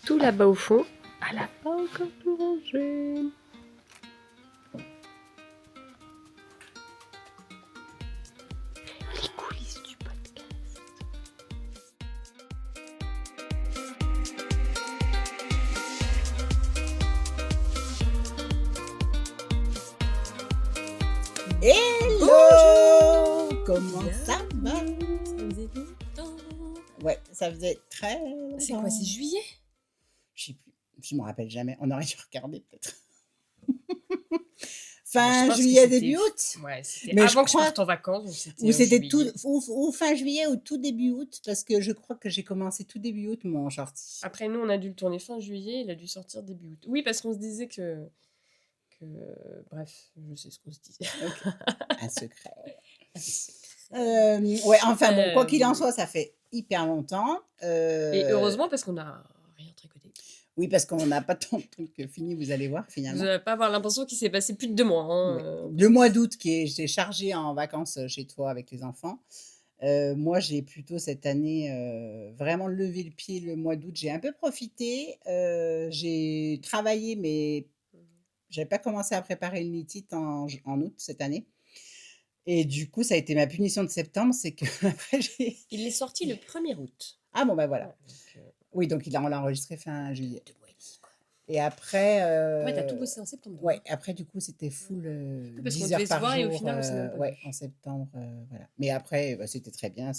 tout là-bas au fond, elle n'a pas encore tout rangé. Les coulisses du podcast. Hello! Comment ça va? Ça faisait longtemps. Ouais, ça faisait très longtemps. C'est quoi, c'est juillet? Je sais plus, je me rappelle jamais. On aurait dû regarder peut-être. Je Fin pense que juillet, c'était- début août? Ouais, c'était Mais je avant que je crois- parte en vacances. Donc c'était Ou en c'était tout, juillet. ou fin juillet ou tout début août? Parce que je crois que j'ai commencé tout début août mon shorty. Après, nous, on a dû le tourner fin juillet, il a dû sortir début août. Oui, parce qu'on se disait que... Bref, je sais ce qu'on se disait. Un secret. Ouais, enfin bon, quoi qu'il en Euh, soit, ça fait hyper longtemps. Et heureusement, parce qu'on n'a rien tricoté. Oui, parce qu'on n'a pas tant de trucs finis, vous allez voir Vous finalement. n'allez pas avoir l'impression qu'il s'est passé plus de 2 mois. Hein. Ouais. Le mois d'août, j'étais chargée en vacances chez toi avec les enfants. Moi, j'ai plutôt cette année vraiment levé le pied le mois d'août. J'ai un peu profité. J'ai travaillé, mais j'avais pas commencé à préparer le knit en août cette année. Et du coup, ça a été ma punition de septembre, c'est que après j'ai. Il est sorti le 1er août. Ah bon, ben voilà. Ouais, donc, Oui, donc on l'a enregistré fin juillet. 2 mois et demi, quoi. Et après. Ouais, t'as tout bossé en septembre. donc, Ouais, hein. après, du coup, c'était full parce qu'on 10 devait heures se par voir et au jour. final, on s'est même pas Ouais, vu. en septembre, voilà. Mais après, bah, c'était très bien.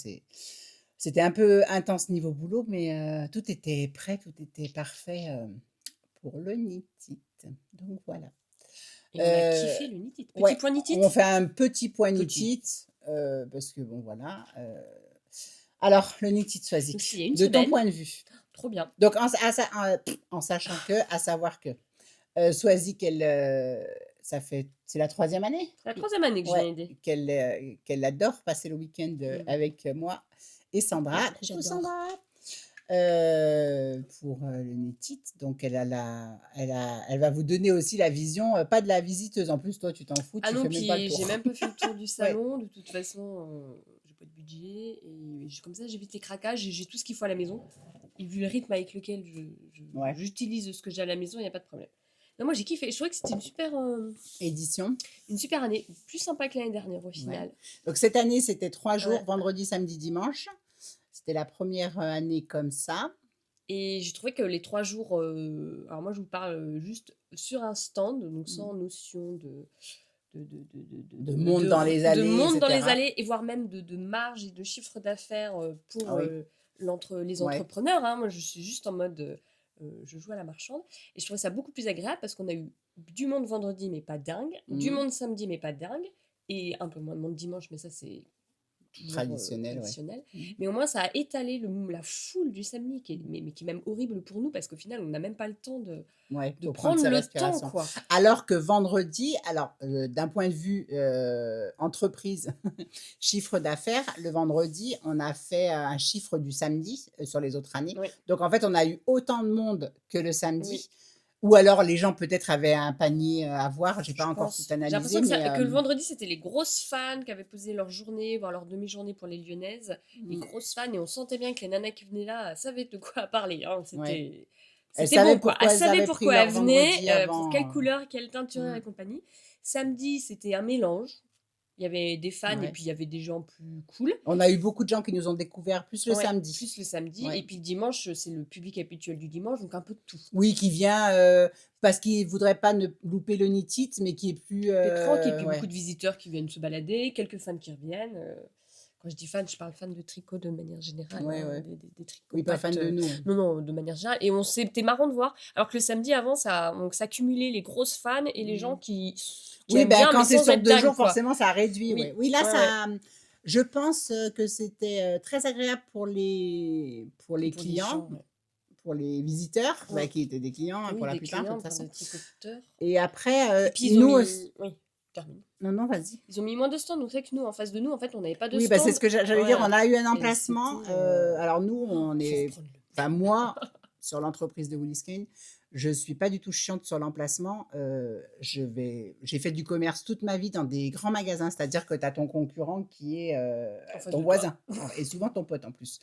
C'était un peu intense niveau boulot, mais tout était prêt, tout était parfait pour le knit-it. Donc voilà. Et on a kiffé le knit-it. Petit Ouais, point knit-it. on fait un petit point Petit. knit-it parce que bon, voilà. Alors, le knit-it Swazik, Donc, il y a une de ton semaine. point de vue. Trop bien. Donc, en sachant que, à savoir que Swazik, c'est la 3e année C'est la 3e année que je viens ouais, aider. qu'elle adore passer le week-end avec moi et Sandra. Coucou J'adore. Sandra pour le knit-it. Donc, elle va vous donner aussi la vision, pas de la visiteuse. En plus, toi, tu t'en fous, Ah tu non, fais même pas le puis tour. j'ai même pas fait le tour du salon. De toute façon, j'ai pas de budget. Et comme ça, j'évite les craquages et j'ai tout ce qu'il faut à la maison. Et vu le rythme avec lequel Ouais. j'utilise ce que j'ai à la maison, il n'y a pas de problème. Non, moi j'ai kiffé. Je trouvais que c'était Édition. une super année. Plus sympa que l'année dernière au final. Donc, cette année, c'était 3 jours, Ouais. vendredi, samedi, dimanche. C'était la première année comme ça. Et j'ai trouvé que les 3 jours. Alors moi je vous parle juste sur un stand, donc sans notion De monde dans les allées, de monde dans les etc. allées et voire même de marge et de chiffre d'affaires pour Ah oui. les Ouais. entrepreneurs. Hein. Moi, je suis juste en mode, je joue à la marchande. Et je trouvais ça beaucoup plus agréable parce qu'on a eu du monde vendredi, mais pas dingue. Du monde samedi, mais pas dingue. Et un peu moins de monde dimanche, mais ça, c'est toujours, Traditionnel, ouais. traditionnel. Mais au moins, ça a étalé la foule du samedi, qui est même horrible pour nous parce qu'au final, on n'a même pas le temps de Faut prendre sa le respiration. temps, quoi. Alors que vendredi, d'un point de vue entreprise, chiffre d'affaires, le vendredi, on a fait un chiffre du samedi sur les autres années. Oui. Donc, en fait, on a eu autant de monde que le samedi. Oui. Ou alors, les gens peut-être avaient un panier à voir. Je n'ai pas Je encore pense. tout J'ai analysé. l'impression que le vendredi, c'était les grosses fans qui avaient posé leur journée, voire leur demi-journée pour les Lyonnaises. Les grosses fans, et on sentait bien que les nanas qui venaient là savaient de quoi parler. Hein. Elles C'était savaient bon, quoi. pourquoi Elles elles savaient avaient pourquoi pris elles leur venaient, vendredi pour avant, quelle couleur, quelle teinture et compagnie. Samedi, c'était un mélange. Il y avait des fans et puis il y avait des gens plus cool. On a eu beaucoup de gens qui nous ont découvert plus le samedi. Plus le samedi. Ouais. Et puis le dimanche, c'est le public habituel du dimanche, donc un peu de tout. Oui, qui vient parce qu'il ne voudrait pas ne louper le knit-it, mais qui est plus. tranquille, puis beaucoup de visiteurs qui viennent se balader, quelques fans qui reviennent. Quand je dis fan, je parle fan de tricot de manière générale. Ouais, hein, ouais. des tricots. Oui, pas fan de nous. Non, de manière générale. Et c'était marrant de voir. Alors que le samedi avant, ça cumulait les grosses fans et les gens qui Oui, aiment ben bien, quand mais c'est sans sur être 2 dingue, jours, quoi. forcément, ça réduit. Oui. Oui, là, Ouais, ça. Je pense que c'était très agréable pour les clients, gens, ouais. pour les visiteurs, Ouais. qui étaient des clients Oui, pour la des plupart, de clients, toute façon. des tricoteurs. Et après, Et puis ils ont nous mis... aussi. Oui, termine. Non, vas-y. Ils ont mis moins de stands, donc c'est vrai que nous, en face de nous, en fait, on n'avait pas de Oui, stand. c'est ce que j'allais dire. On a eu un emplacement. c'était, Alors nous, on est. Faut reprendre le- Enfin, moi, sur l'entreprise de Woolies Cane, je ne suis pas du tout chiante sur l'emplacement. J'ai fait du commerce toute ma vie dans des grands magasins, c'est-à-dire que tu as ton concurrent qui est En face ton de voisin, et souvent ton pote en plus.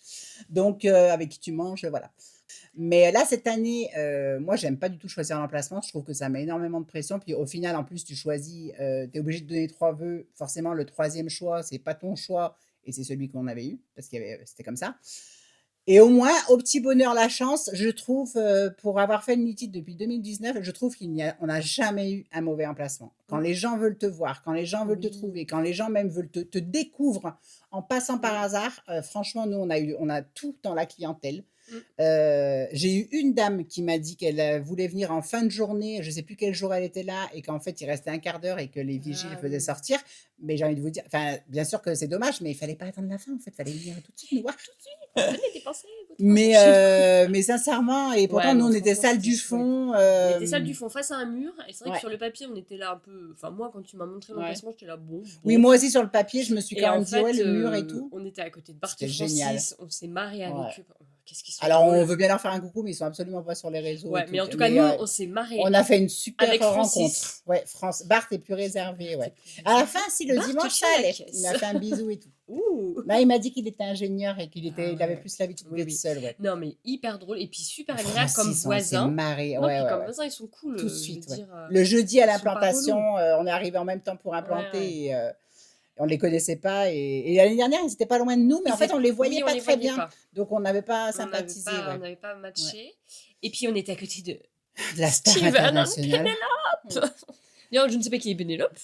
Donc, avec qui tu manges, voilà. Mais là, cette année, moi, j'aime pas du tout choisir l'emplacement. Je trouve que ça met énormément de pression. Puis au final, en plus, tu choisis, tu es obligé de donner 3 vœux. Forcément, le troisième choix, c'est pas ton choix et c'est celui qu'on avait eu parce qu'il y avait c'était comme ça. Et au moins, au petit bonheur la chance, je trouve, pour avoir fait le Nutite depuis 2019, je trouve on n'a jamais eu un mauvais emplacement. Quand Mm. les gens veulent te voir, quand les gens veulent te trouver, Oui. quand les gens même veulent te découvrent en passant par Mm. hasard, franchement, nous, on a tout dans la clientèle. Mm. J'ai eu une dame qui m'a dit qu'elle voulait venir en fin de journée, je ne sais plus quel jour elle était là, et qu'en fait il restait un quart d'heure et que les vigiles Ah faisaient oui. sortir. Mais j'ai envie de vous dire, enfin, bien sûr que c'est dommage, mais il fallait pas attendre la fin, en fait, il fallait venir tout de suite nous voir. Tout de suite, venez dépenser votre argent chez nous. Mais sincèrement, et pourtant Ouais, nous non, on était franchement, salle c'était du chouette. fond. On était salle du fond face à un mur, et c'est vrai que Ouais, sur le papier, on était là un peu. Enfin, moi, quand tu m'as montré ouais. l'emplacement, j'étais là, bon, Oui, bof. moi aussi sur le papier, je me suis Et quand en même dit, ouais, fait, le mur et tout, on était à côté de Bart et c'était génial. Francis, on s'est marré Ouais. avec eux. Qu'est-ce qu'ils sont Alors on drôles. veut bien leur faire un coucou, mais ils sont absolument pas sur les réseaux et Ouais, tout. mais en tout cas, nous, on s'est marré On a fait une super avec rencontre. Francis. Ouais, Bart est plus réservé, Bart ouais. est plus À la réservé. fin, si le Bart dimanche, ça tient la allait. Il caisse. m'a fait un bisou et tout. Ouh. Là, il m'a dit qu'il était ingénieur et Ah il avait ouais. plus l'habitude Oui, d'être oui. seul, ouais. Non, mais hyper drôle. Et puis super agréable comme Francis, on s'est voisin. marré. Non, Ouais, puis ouais, comme ouais. voisin, ils sont cool. Tout de Je veux suite, ouais. dire, Le jeudi à ils sont pas l'implantation, relous. on est arrivé en même temps pour Ouais, implanter ouais. et on ne les connaissait pas. Et l'année dernière, ils étaient pas loin de nous, mais en fait, on les voyait Oui, on pas les très voyait bien. pas. Donc, on n'avait pas On n'avait sympathisé, pas, on ouais. n'avait pas Ouais. matché. Et puis on était à côté de De la star Steven and internationale. Pénélope. Non, je ne sais pas qui est Pénélope.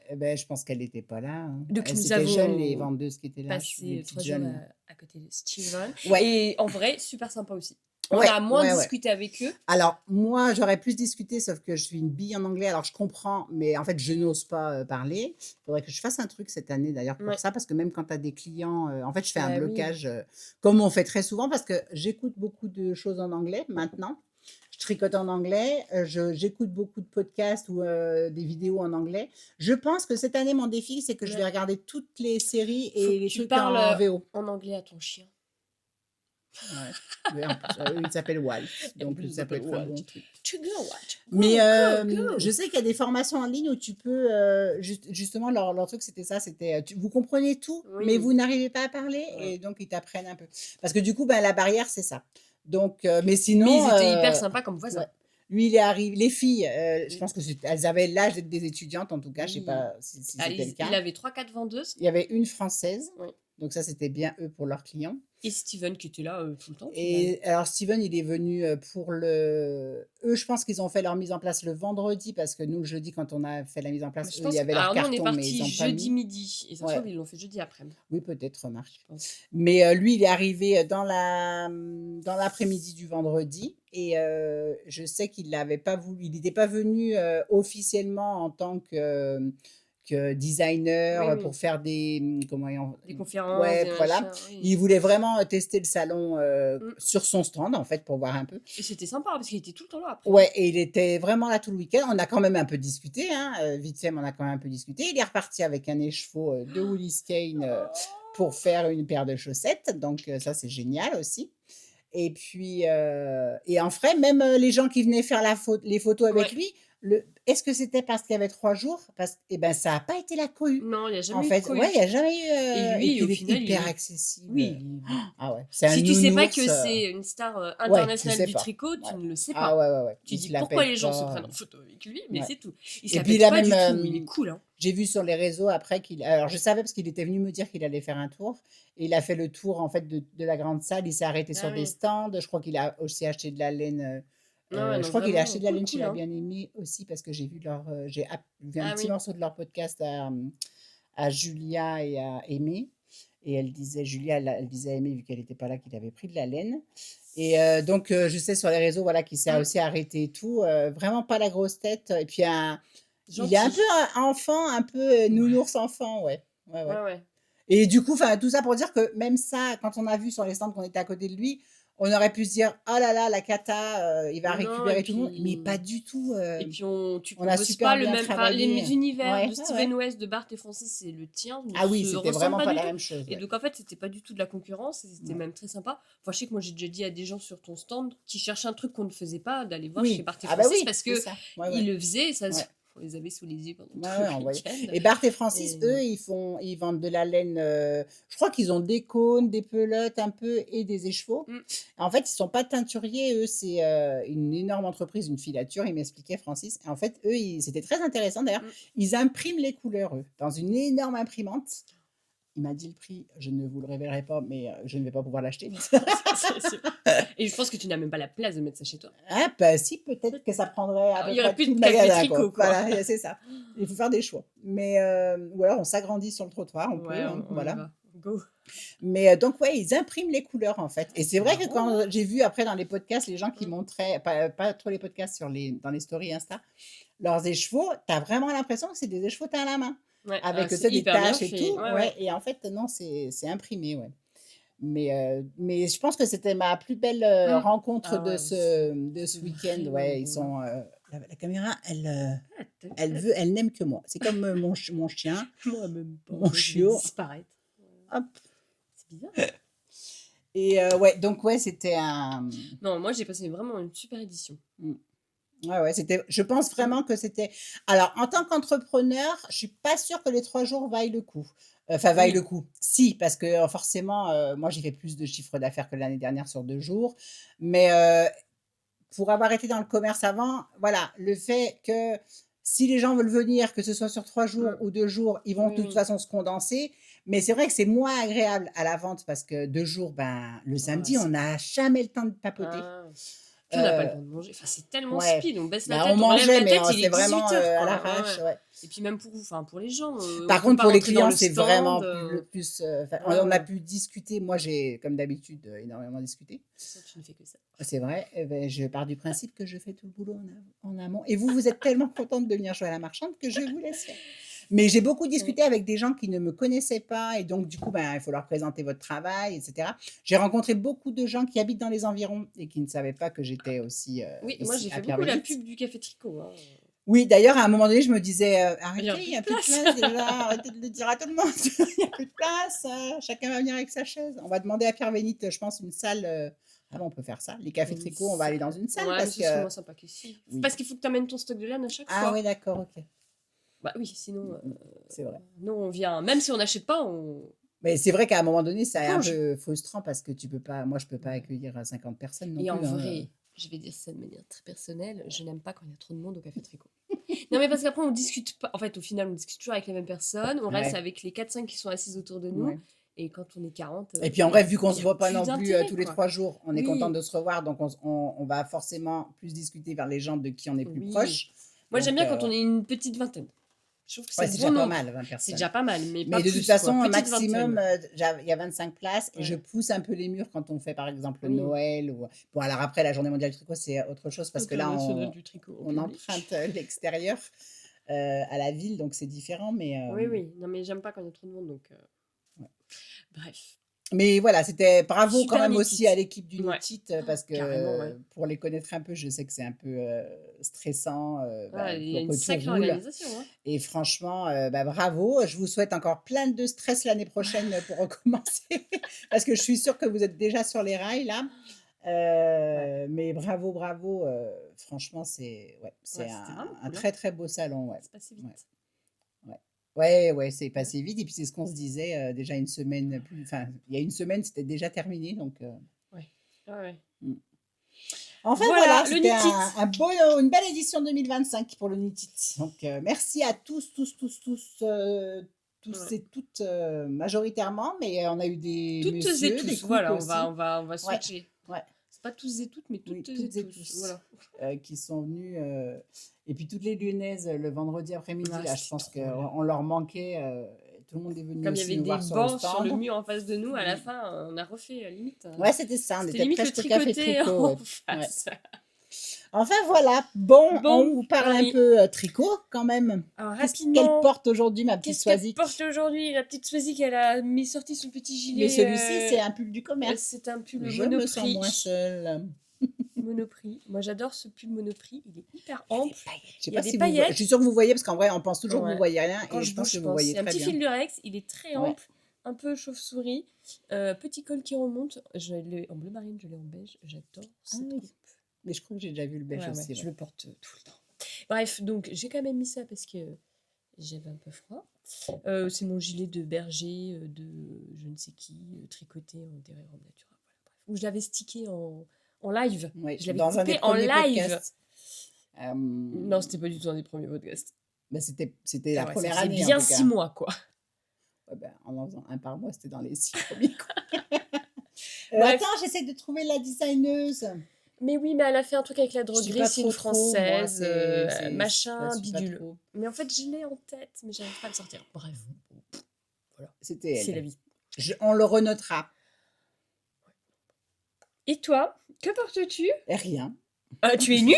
Eh ben, je pense qu'elle n'était pas là, hein. Donc nous C'était jeune, les avons vendeuses qui étaient là, les passé 3 petites jours jeunes. à côté de Steven. Ouais, Et en vrai, super sympa aussi. On ouais, a moins ouais, ouais. discuté avec eux. Alors, moi, j'aurais plus discuté, sauf que je suis une bille en anglais, alors je comprends, mais en fait, je n'ose pas parler. Il faudrait que je fasse un truc cette année d'ailleurs pour Ouais. ça, parce que même quand tu as des clients, en fait, je fais un Bah oui. blocage, comme on fait très souvent, parce que j'écoute beaucoup de choses en anglais maintenant. Je tricote en anglais, j'écoute beaucoup de podcasts ou des vidéos en anglais. Je pense que cette année, mon défi, c'est que je vais Ouais. regarder toutes les séries Faut et que les tu trucs parles en VO. en anglais à ton chien. Ouais. Mais en plus, il s'appelle Walt, Et en donc plus, il ça peut s'appelle être un Walt. bon truc. To go, Walt. Mais Go, go, je go. sais qu'il y a des formations en ligne où tu peux, justement, leur truc, c'était ça, c'était, vous comprenez tout, mais Oui. vous n'arrivez pas à parler, Ouais. et donc ils t'apprennent un peu. Parce que du coup, ben, la barrière, c'est ça. Donc, mais Mais sinon, ils étaient hyper sympas comme voisins. ouais. Lui, il est arrivé. Les filles, je Oui. pense que elles avaient l'âge d'être des étudiantes, en tout cas, je sais Oui. pas si c'était le Il cas. avait 3-4 vendeuses. Il y avait une française, Oui. donc ça, c'était bien eux pour leurs clients. Et Steven qui était là tout le temps. Et alors Steven, il est venu pour le. Eux, je pense qu'ils ont fait leur mise en place le vendredi parce que nous, le jeudi, quand on a fait la mise en place, Je eux, il pense y avait leur alors nous, on est carton, mais ils parti n'ont pas jeudi mis. midi. Et ça se Ouais. trouve, ils l'ont fait jeudi après. Oui, peut-être, remarque. Je pense. Mais lui, il est arrivé dans l'après-midi du vendredi et je sais qu'il n'avait pas voulu, il n'était pas venu officiellement en tant que designer Oui, pour oui. faire des Des conférences, ouais, des voilà. machins. Oui. Il voulait vraiment tester le salon Mm. sur son stand en fait pour voir un peu. Et c'était sympa parce qu'il était tout le temps là après. Ouais, et il était vraiment là tout le week-end. On a quand même un peu discuté, hein, vite fait, mais on a quand même un peu discuté. Il est reparti avec un écheveau de Woolies Cane pour faire une paire de chaussettes, donc ça c'est génial aussi. Et puis, et en vrai, même les gens qui venaient faire les photos avec Ouais. lui, est-ce que c'était parce qu'il y avait 3 jours? Eh ben, ça n'a pas été la cohue. Non, il n'y a En jamais eu de fait, cohue. ouais, il n'y a jamais eu. Et Et lui, puis au il est final, hyper accessible. Oui. Ah ouais, c'est un Si tu sais pas nounours. que c'est une star Ouais, tu internationale sais du pas. tricot, tu Ouais. ne le sais Ah pas. ouais, ouais, ouais. Tu Il se dis la pourquoi pète les gens se pas. prennent en photo avec lui, mais Ouais. c'est tout. Il se Et la puis pète il a pas du même, tout. Il est cool. Hein. j'ai vu sur les réseaux après alors je savais parce qu'il était venu me dire qu'il allait faire un tour et il a fait le tour en fait de la grande salle. Il s'est arrêté Ah sur des oui. stands. Je crois qu'il a aussi acheté de la laine. Ah ouais, Je non, crois qu'il a vraiment acheté de la cool, laine chez cool. La Hein. Bien-Aimée aussi parce que j'ai vu vu un Ah petit oui. morceau de leur podcast à Julia et à Aimée. Et elle disait, Julia, elle disait à Aimée, vu qu'elle n'était pas là, qu'il avait pris de la laine. Et donc, je sais sur les réseaux, voilà, qu'il s'est Mm. aussi arrêté et tout. Vraiment pas la grosse tête. Et puis, il est un peu Gentil. enfant, un peu Ouais. nounours enfant, ouais. Ouais, ouais. Ouais, ouais. Et du coup, enfin, tout ça pour dire que même ça, quand on a vu sur les stands qu'on était à côté de lui, on aurait pu se dire, oh là là, la cata, il va Non, et récupérer tout le monde. Mais pas puis. du tout. Et puis, tu On a proposes pas super le bien même. Enfin, les travaillé. univers Ouais, de ouais, Steven ouais. West, de Bart et Francis, c'est le tien, ne Ah oui, se c'était ressemble vraiment pas pas du la tout. même chose. Et Ouais. donc, en fait, c'était pas du tout de la concurrence, et c'était Ouais. même très sympa. Enfin, je sais que moi, j'ai déjà dit à des gens sur ton stand qui cherchaient un truc qu'on ne faisait pas, d'aller voir chez Oui. Bart et Ah bah Francis oui, parce c'est que ça. Ouais, ils ouais. le faisaient, et ça, Ouais. On les avait sous les yeux pendant Ouais, tout ouais, le on voyait. week-end. Et Bart et Francis, eux, Et ils vendent de la laine. Je crois qu'ils ont des cônes, des pelotes un peu et des écheveaux. mmh, En fait, ils sont pas teinturiers, eux, c'est une énorme entreprise, une filature, il m'expliquait Francis. Et en fait, eux, c'était très intéressant d'ailleurs. mmh. Ils impriment les couleurs, eux, dans une énorme imprimante. Il m'a dit le prix, je ne vous le révélerai pas, mais je ne vais pas pouvoir l'acheter. C'est et je pense que tu n'as même pas la place de mettre ça chez toi. Ah, bah si, peut-être que ça prendrait à Alors, peu il y aurait près plus tout de le café magasin, quoi. tricot, quoi. Voilà, c'est ça. Il faut faire des choix. Mais, ou alors on s'agrandit sur le trottoir, on peut, Ouais, hein, on y voilà. va. Go. Mais donc, ouais, ils impriment les couleurs, en fait. Ah, Et c'est c'est vrai que marrant, hein. quand j'ai vu après dans les podcasts, les gens qui Mmh. montraient, pas trop les podcasts, dans les stories Insta, leurs écheveaux, tu as vraiment l'impression que c'est des écheveaux à la main. Ouais, ah, Avec, tu c'est sais, des hyper bien taches et fait. tout. Ouais, Ouais, ouais. et en fait, non, c'est imprimé, ouais. Mais je pense que c'était ma plus belle Mmh. rencontre Ah ouais, aussi. de ce C'est week-end. vraiment Ouais, ils drôle, hein. sont. La caméra, Ah, ta ta elle n'aime que moi. C'est comme mon chien, moi même pas. mon Moi, je vais chiot. disparaître. Hop. C'est bizarre. Et ouais, donc ouais, c'était un. Non, moi, j'ai passé vraiment une super édition. Mm. Ouais, ouais, je pense Mmh. vraiment que c'était. Alors, en tant qu'entrepreneur, je suis pas sûre que les 3 jours vaillent le coup. Enfin, vaillent le Oui. coup. Si, parce que forcément, moi, j'ai fait plus de chiffre d'affaires que l'année dernière sur 2 jours. Mais pour avoir été dans le commerce avant, voilà, le fait que si les gens veulent venir, que ce soit sur 3 jours Mmh. ou 2 jours, ils vont Oui, de toute oui. façon se condenser. Mais c'est vrai que c'est moins agréable à la vente parce que 2 jours, ben, le Ah, samedi, on c'est n'a jamais le temps de papoter. ah. Puis on n'a pas le Euh, temps de manger. Enfin, c'est tellement ouais, speed. On baisse la ben, on tête, on relève mangeait, la mais tête, il est c'est vraiment 18 h, à quoi. Ouais, l'arrache. ouais. Ouais. Et puis même pour les gens, on Par peut contre, pas pour les rentrer dans clients, le c'est stand. vraiment le plus. Enfin, Ouais, on a ouais. pu discuter. Moi, j'ai, comme d'habitude, énormément discuté. Ça, tu ne fais que ça. C'est vrai, eh ben, je pars du principe que je fais tout le boulot en amont. Et vous, vous êtes tellement contente de venir jouer à la marchande que je vous laisse faire. Mais j'ai beaucoup Ouais. discuté avec des gens qui ne me connaissaient pas et donc du coup, ben, il faut leur présenter votre travail, etc. J'ai rencontré beaucoup de gens qui habitent dans les environs et qui ne savaient pas que j'étais aussi Oui, moi ici j'ai à fait beaucoup la Pierre-Bénite. pub du café tricot, hein. Oui, d'ailleurs, à un moment donné, je me disais, Il y a arrêtez, il plus n'y de a plus de place. place déjà, arrêtez de le dire à tout le monde, il n'y a plus de place, chacun va venir avec sa chaise. On va demander à Pierre-Bénite, je pense, une salle. Ah bon, on peut faire ça. Les cafés Une tricot, on va aller dans salle. une salle Ouais, mais parce ce serait que. moins sympa qu'ici. Oui. Parce qu'il faut que tu amènes ton stock de laine à chaque Ah oui, fois. d'accord, ok. Bah oui, sinon, C'est vrai. nous on vient. Même si on n'achète pas, on Mais c'est vrai qu'à un moment donné, on c'est un plonge. peu frustrant parce que tu peux pas, moi, je peux pas Ouais. accueillir 50 personnes non Et en plus, hein. vrai, je vais dire ça de manière très personnelle, je n'aime pas quand il y a trop de monde au café tricot. Non, mais parce qu'après, on discute pas. En fait, au final, on discute toujours avec les mêmes personnes. On reste Ouais, avec les 4-5 qui sont assises autour de nous. ouais. Et quand on est 40, Et puis en il y a, vrai, vu qu'on se y a voit pas plus non plus d'intérêt, tous les quoi. 3 jours, on est content Oui, de se revoir, donc on va forcément plus discuter vers les gens de qui on est plus oui. proche. Moi, j'aime Donc, bien quand on ouais. est une petite vingtaine. Je trouve que c'est Ouais, le c'est bon déjà pas nombre. mal, 20 C'est personnes. déjà pas mal, mais pas Mais de toute plus, quoi. façon, un Petite maximum, vingtaine. il y a 25 places et je Ouais. pousse un peu les murs quand on fait par exemple Oui. Noël ou. Bon, alors après, la journée mondiale du tricot, c'est autre chose parce que là, International du tricot en on public. emprunte l'extérieur à la ville, donc c'est différent. Oui, oui. Non, mais j'aime pas quand il y a trop de monde, donc. Ouais. Bref. Mais voilà, c'était bravo quand Super même aussi à Knit. l'équipe du Ouais. Knit parce Carrément, ouais. que pour les connaître un peu, je sais que c'est un peu stressant Ah, il y a pour une que tout sacrée roule. organisation, hein. Et franchement, bravo. Je vous souhaite encore plein de stress l'année prochaine pour recommencer parce que je suis sûre que vous êtes déjà sur les rails là. Ouais. Mais bravo, bravo. Franchement, ouais, Ouais, c'est c'était vraiment un cool, hein. très très beau salon. Ouais, C'est passé ouais, vite. ouais. Ouais, ouais, c'est Ouais. passé vite. Et puis c'est ce qu'on se disait déjà une semaine plus. Enfin, il y a une semaine, c'était déjà terminé. Donc, Ouais. Ouais, ouais. mm. Enfin Voilà, voilà, le c'était Knit. une belle édition 2025 pour le Knit. Donc merci à tous, tous, tous, tous, tous Ouais. et toutes majoritairement, mais on a eu des Toutes et messieurs, des tous. couples Voilà, aussi. on va Ouais, switcher. ouais, C'est pas tous et toutes, mais oui, toutes et toutes et tous. tous Voilà. qui sont venus. Et puis toutes les Lyonnaises le vendredi après-midi, Ah, là, je c'était pense drôle. qu'on leur manquait. Tout le monde est venu Comme il y aussi avait nous des voir sur le bancs sur le stand. mur en face de nous, à la Mm. fin, on a refait limite. Ouais, c'était ça, on C'était était limite le presque au café tricoté tricot, en ouais. Ouais. face. Enfin voilà, bon, on Bon, vous parle un oui. peu tricot quand même. Alors Qu'est-ce qu'elle rapidement, porte aujourd'hui, ma petite qu'est-ce qu'elle porte Swazik? aujourd'hui? La petite Swazik, elle a mis sorti son petit Mais celui-ci, c'est gilet. un pull du commerce. C'est un pull Je me sens moins Monoprix. seule. Monoprix. Moi, j'adore ce pull Monoprix. Il est hyper Il y a des ample. paillettes. Je sais Il y a pas des si vous voyez. Je suis paillettes. sûre que vous voyez, parce qu'en vrai, on pense toujours que vous Ouais. voyez rien, Quand et je je pense bouge, que je vous pense. Il voyez y a un très petit bien. fil de Rex. Il est très Ouais. ample. Un peu chauve-souris. Petit col qui remonte. Je l'ai en bleu marine, je l'ai en beige. J'adore Ah cette oui. coupe. Mais je crois que j'ai déjà vu le beige Ouais, ouais, aussi. je Ouais. le porte tout le temps. Bref, donc j'ai quand même mis ça parce que j'avais un peu froid. C'est mon gilet de berger de je ne sais qui, tricoté en Terre Robe Natura. Voilà, bref. Où je l'avais stické en live. Oui, Je l'avais dans un des coupé en premiers live. podcasts. Non, c'était pas du tout un des premiers podcasts. Bah, c'était la Ah ouais, ça première faisait année en bien tout 6 cas. mois, quoi. Ouais, ben, en faisant un par mois, c'était dans les 6 premiers. Bref. Attends, j'essaie de trouver la designeuse. Mais oui, mais elle a fait un truc avec la Je suis droguerie, pas c'est une trop, moi, française, je machin, la suis pas bidule. trop. Mais en fait, je l'ai en tête, mais j'arrive pas à le sortir. Bref, voilà, C'était c'est la elle. vie. On le renotera. Et toi, que portes-tu? Et rien. Tu es nue?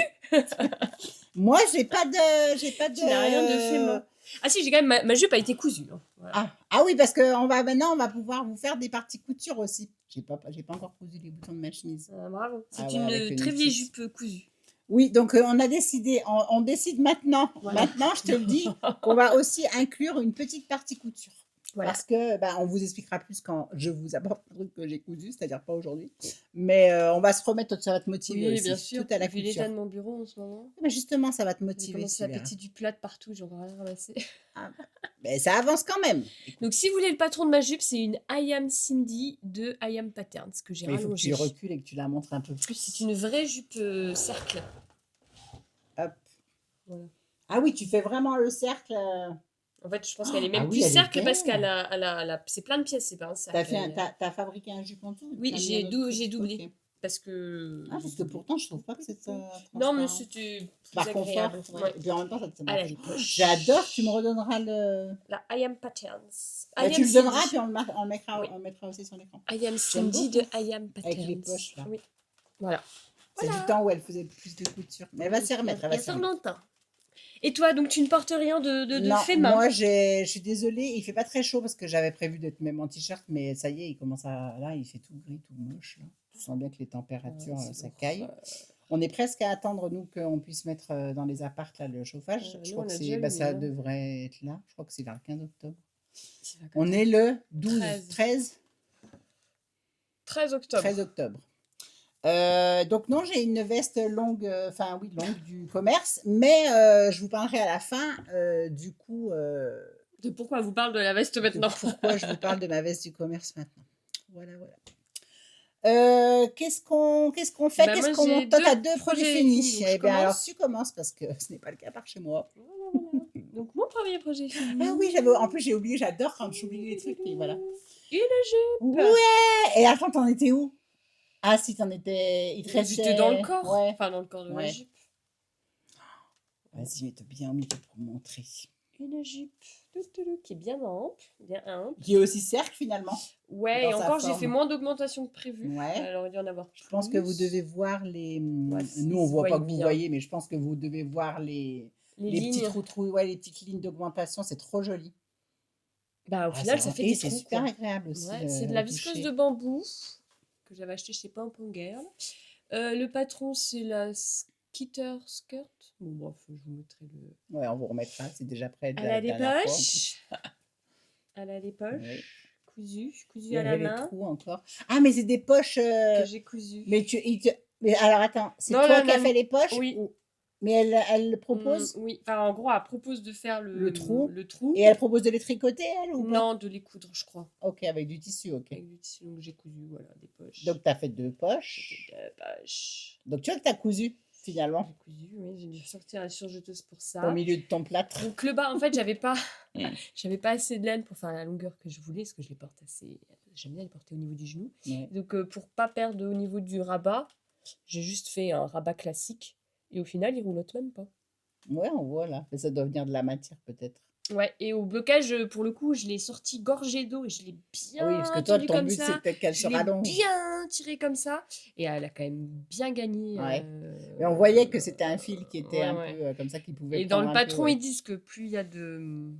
Moi, j'ai pas de. Tu n'as rien de fait, moi. Ah si, j'ai quand même ma jupe a été cousue. Hein. Voilà. Ah oui, parce que maintenant, on va pouvoir vous faire des parties couture aussi. J'ai pas encore cousu les boutons de ma chemise. Bravo. C'est ouais, une avec très vieille outil. jupe cousue. Oui, donc on a décidé, on décide maintenant. Voilà. Maintenant, je te le dis, qu'on va aussi inclure une petite partie couture. Voilà. Parce que on vous expliquera plus quand je vous apporte un truc que j'ai cousu, c'est-à-dire pas aujourd'hui. Mais on va se remettre, ça va te motiver Oui, aussi. bien sûr. Tout à la Vu l'état couture. de mon bureau en ce moment. Mais justement, ça va te J'ai motiver. commencé tu à verras. péter du plat de partout, j'en vais rien ramasser. Mais ça avance quand même. Donc si vous voulez le patron de ma jupe, c'est une I Am Cindy de I Am Patterns que j'ai Mais il faut que rallongée. tu recules et que tu la montres un peu plus. C'est une vraie jupe cercle. Hop. Voilà. Ah oui, tu fais vraiment le cercle. En fait, je pense qu'elle est même ah plus oui, elle est cercle parce belle. qu'elle a c'est plein de pièces, c'est pas un cercle. T'as fabriqué un jupon tout? Oui, j'ai doublé. Ok. Parce que. Parce que pourtant, je trouve pas que c'est ça. Non, mais c'était plus Par agréable. confort. Ouais. Et puis en même temps, ça te Elle a marche. les poches. J'adore, tu me redonneras le. La I Am Patterns. tu le donneras, puis on le mettra, Oui. on le mettra aussi sur l'écran. I Am Cindy de I Am Patterns. Avec les poches, là. Oui. Voilà. C'est du temps où elle faisait plus de couture. Mais elle va s'y remettre. Il y a tant longtemps. Et toi, donc tu ne portes rien de non, fait main? Moi, je suis désolée, il fait pas très chaud parce que j'avais prévu d'être même en t-shirt, mais ça y est, il commence à. Là, il fait tout gris, tout moche. Là. Tu sens bien que les températures, ça caille. On est presque à attendre, nous, qu'on puisse mettre dans les appartes là, le chauffage. Je crois que ça devrait être là. Je crois que c'est vers le 15 octobre. On est le 12, 13 octobre. 13 octobre. Donc non, j'ai une veste longue, longue du commerce, mais je vous parlerai à la fin du coup. De pourquoi vous parle de la veste maintenant? Pourquoi je vous parle de ma veste du commerce maintenant. Voilà. Qu'est-ce qu'on fait? Toi, tu as 2 projets finis. Eh bien, alors tu commences parce que ce n'est pas le cas par chez moi. Voilà. Donc mon premier projet fini. Ah oui, en plus j'ai oublié, j'adore quand j'oublie les trucs. Et voilà. Une jupe. Ouais. Et attends, t'en étais où? Ah si, t'en étais. Il te restait. J'étais dans le corps. Ouais. Enfin, dans le corps de la jupe. Vas-y, mets-toi bien au milieu pour montrer. Une jupe qui est bien ample. Qui est aussi cercle finalement. Ouais, et encore, j'ai fait moins d'augmentation que prévu. Ouais. Alors, il y en a avoir. Je pense que vous devez voir les. Nous, on voit pas que vous voyez, mais je pense que vous devez voir les petits trous, les petites lignes d'augmentation. C'est trop joli. Au final, ça fait des trous. C'est super agréable aussi. Ouais, c'est de la viscose de bambou que j'avais acheté chez Pamponguerre. Le patron, c'est la Skitter Skirt. Bon, bref, je vous mettrai le. Ouais, on vous remettra, c'est déjà prêt. Elle a des poches. Elle a des poches. Cousues à la main. Les trous encore. Ah, mais c'est des poches. Que j'ai cousues. Mais alors attends, c'est toi qui as fait les poches? Oui. Mais elle propose? Oui, enfin en gros, elle propose de faire le trou. Et elle propose de les tricoter, elle, ou pas? Non, de les coudre, je crois. Ok, avec du tissu, ok. Avec du tissu, donc j'ai cousu, voilà, des poches. Donc tu as fait 2 poches. Donc tu vois que tu as cousu, finalement. J'ai cousu, oui, j'ai dû sortir la surjeteuse pour ça. Au milieu de ton plâtre. Donc le bas, en fait, j'avais pas assez de laine pour faire la longueur que je voulais, parce que je les porte assez. J'aime bien les porter au niveau du genou. Ouais. Donc pour pas perdre au niveau du rabat, j'ai juste fait un rabat classique. Et au final, il roulotte même pas. Ouais, on voit là. Mais ça doit venir de la matière peut-être. Ouais, et au blocage, pour le coup, je l'ai sorti gorgée d'eau et je l'ai bien oui, parce que toi, ton but, c'est peut-être qu'elle se rallonge. Bien tiré comme ça. Et elle a quand même bien gagné. Ouais. Mais on voyait que c'était un fil qui était un peu comme ça, qui pouvait. Et dans le patron, ils disent que plus il y a de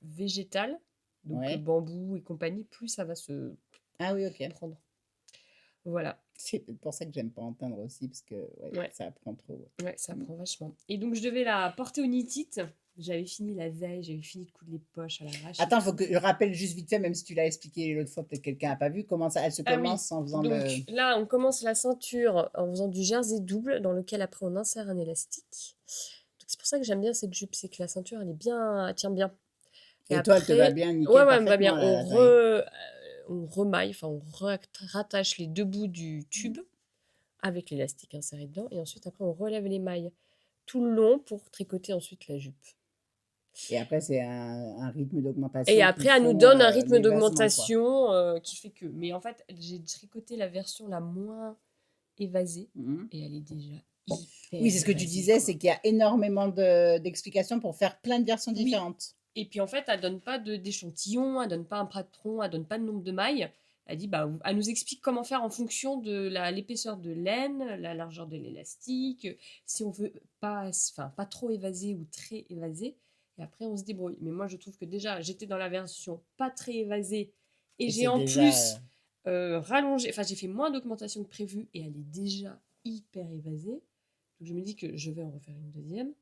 végétal, donc bambou et compagnie, plus ça va se prendre. Voilà. C'est pour ça que j'aime pas en aussi, parce que ça prend trop. Ouais, ça prend vachement. Et donc, je devais la porter au knit-it. J'avais fini la veille, j'avais fini de coudre les poches à l'arrache et Attends, il faut tout. que je rappelle juste vite fait, même si tu l'as expliqué l'autre fois, peut-être quelqu'un n'a pas vu, comment ça, elle se Ah oui, commence en faisant donc le... là, on commence la ceinture en faisant du jersey double dans lequel après on insère un élastique. Donc c'est pour ça que j'aime bien cette jupe, c'est que la ceinture, elle est bien, elle tient bien. Et Et toi, elle te va après, bien, ouais, nickel, ouais, elle me va parfaitement, bien. la taille. On remaille, enfin on rattache les deux bouts du tube avec l'élastique inséré dedans. Et ensuite, après, on relève les mailles tout le long pour tricoter ensuite la jupe. Et après, c'est un rythme Et d'augmentation qui après, elle nous font donne un rythme l'évasement, quoi. d'augmentation qui fait que. Mais en fait, j'ai tricoté la version la moins évasée Mhm. et elle est déjà Oui, hyper c'est ce que tu évasée, disais, quoi. c'est qu'il y a énormément d'explications pour faire plein de versions Oui. différentes. Et puis en fait, elle donne pas d'échantillon, elle donne pas un patron, elle donne pas de nombre de mailles. Elle dit, bah, elle nous explique comment faire en fonction de l'épaisseur de laine, la largeur de l'élastique, si on veut pas trop évasé ou très évasé. Et après, on se débrouille. Mais moi, je trouve que déjà, j'étais dans la version pas très évasée et Et j'ai c'est en déjà... plus rallongé, enfin, j'ai fait moins d'augmentation que prévu et elle est déjà hyper évasée. Donc je me dis que je vais en refaire une deuxième.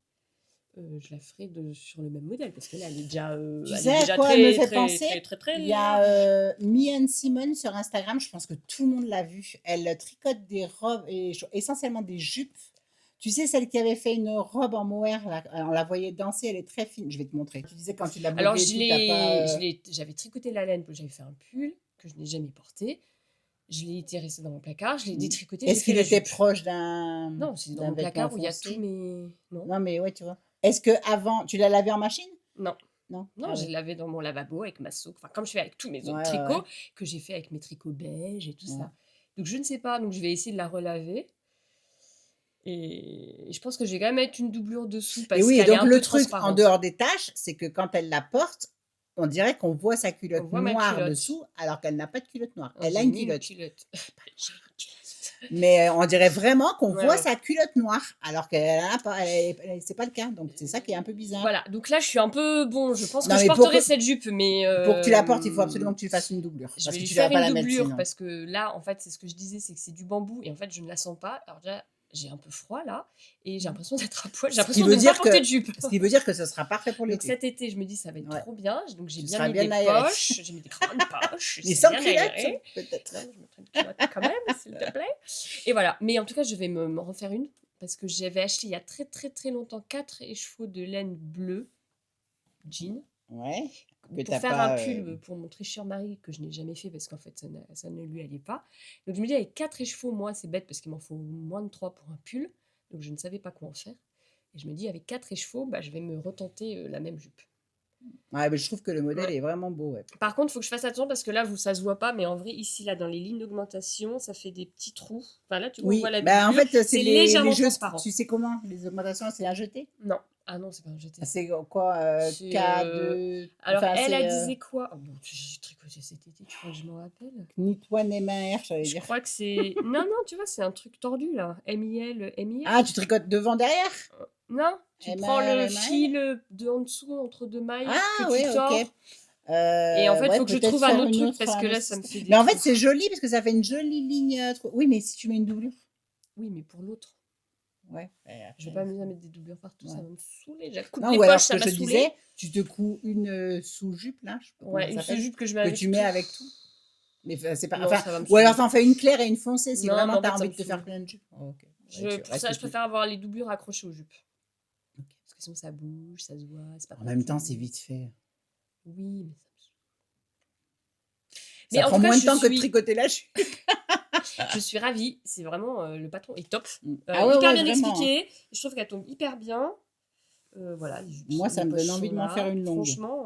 Je la ferai sur le même modèle parce que là, Tu elle sais est à déjà quoi elle me très, fait très, penser? très, très, très Il y a large. Mian Simone sur Instagram, je pense que tout le monde l'a vu. Elle tricote des robes et essentiellement des jupes. Tu sais, celle qui avait fait une robe en mohair, là, on la voyait danser, elle est très fine. Je vais te montrer. Tu disais quand tu l'as Alors, bloguée et tout, t'as pas. j'avais tricoté la laine, j'avais fait un pull que je n'ai jamais porté. Je l'ai été resté dans mon placard, je l'ai détricoté, j'ai Est-ce fait qu'il la était jupe. proche Non, c'est dans d'un mon vêtement placard où il y a tous foncé? mes. Non, Non, mais ouais, tu vois. Est-ce que avant, tu l'as lavé en machine? non. Non. Non, Ah j'ai ouais. lavé dans mon lavabo avec ma soupe, enfin, comme je fais avec tous mes Ouais, autres ouais, ouais. tricots, que j'ai fait avec mes tricots beige et tout Ouais. ça. Donc, je ne sais pas, donc je vais essayer de la relaver. Et je pense que je vais quand même mettre une doublure dessous Et parce oui, et qu'elle est donc un le peu truc en transparente. dehors des taches, c'est que quand elle la porte, on dirait qu'on voit sa On culotte voit ma noire culotte. dessous, alors qu'elle n'a pas de culotte noire. Oh, Elle a j'ai une mis une culotte. culotte. J'ai une culotte. Mais on dirait vraiment qu'on Ouais, voit ouais. sa culotte noire, alors qu'elle a pas, c'est pas le cas. Donc c'est ça qui est un peu bizarre. Voilà, donc là je suis un peu. Bon, je pense que Non, je mais porterai cette jupe, mais pour que tu la portes, il faut absolument que tu fasses une doublure, je parce vais que lui tu ne vas faire pas une la mettre doublure sinon. parce que là, en fait, c'est ce que je disais, c'est que c'est du bambou et en fait, je ne la sens pas. Alors déjà, j'ai un peu froid là et j'ai l'impression d'être à poil. J'ai Ce qui l'impression veut de ne pas dire porter que, de jupe. ce qui veut dire que ce sera parfait pour Donc l'été. cet été, je me dis ça va être Ouais. trop bien. Donc j'ai Tu bien seras mis bien des aéré. poches, j'ai mis des grandes poches, Mais c'est sans bien culotte, aéré. peut-être. Non, je mettrai une culotte quand même, s'il te plaît. Et voilà. Mais en tout cas, je vais me refaire une parce que j'avais acheté il y a très très très longtemps 4 écheveaux de laine bleue jean Ouais. Que pour t'as faire un pas. pull pour mon très cher mari que je n'ai jamais fait parce qu'en fait ça ne lui allait pas. Donc je me dis avec 4 écheveaux, moi c'est bête parce qu'il m'en faut moins de 3 pour un pull. Donc je ne savais pas quoi en faire. Et je me dis avec 4 écheveaux, bah, je vais me retenter la même jupe. Ouais, mais je trouve que le modèle Ouais. est vraiment beau. Ouais. Par contre, il faut que je fasse attention parce que là, ça se voit pas, mais en vrai, ici, là, dans les lignes d'augmentation, ça fait des petits trous. Enfin, là, tu vois, on voit Oui, la bah en doublure. fait, c'est C'est les légèrement jeux. transparent. Tu sais comment? Les augmentations, c'est un jeté? Non. Ah non, c'est pas un jeté. C'est quoi? C'est, K2. alors, Enfin, elle, c'est elle disait quoi? Oh, bon, j'ai tricoté cet été, tu crois que je m'en rappelle? Knitwan MR, j'allais Je dire. crois que c'est. Non, non, tu vois, c'est un truc tordu, là. MIL, MIR. Ah, tu tricotes devant, derrière? Non, tu prends MR, le ML? fil de en dessous, entre deux mailles, que Ah, tu oui, ok. tords. Et en fait, il Ouais, faut que je peut-être trouve un faire autre une truc autre, parce un que autre là, ça me système. fait des Mais en fait, trous. c'est joli parce que ça fait une jolie ligne. Oui, mais si tu mets une doublure. Oui, mais pour l'autre. Ouais. Je vais pas m'amuser à mettre des doublures partout, ça Ouais. va me saouler. J'ai coupe Non, les ou alors poches, ce ça que m'a je te saoulé. disais, tu te couds une sous-jupe, là, je sais pas comment Ouais, ça une s'appelle, sous-jupe que je mets que avec tu tout. mets avec tout. Mais c'est pas. Non, Enfin, ça va me ou alors saouler. t'en fais une claire et une foncée si Non, mais vraiment en t'as fait, ça envie me de te faire saoule. plein de jupes. Oh, ok. Ouais, tu Pour ça, je restes plus. préfère avoir les doublures accrochées aux jupes. Parce que sinon, ça bouge, ça se voit, c'est pas En même temps, pratique. c'est vite fait. Oui, mais ça me saoule. Ça Mais en prend tout cas, moins de temps que de tricoter la jupe. je suis ravie. C'est vraiment, le patron est top. Ah ouais, Hyper ouais, bien vraiment. Hein. expliqué. Je trouve qu'elle tombe hyper bien. Voilà, Moi, ça les me poches donne envie sont de m'en faire là. une longue. Franchement,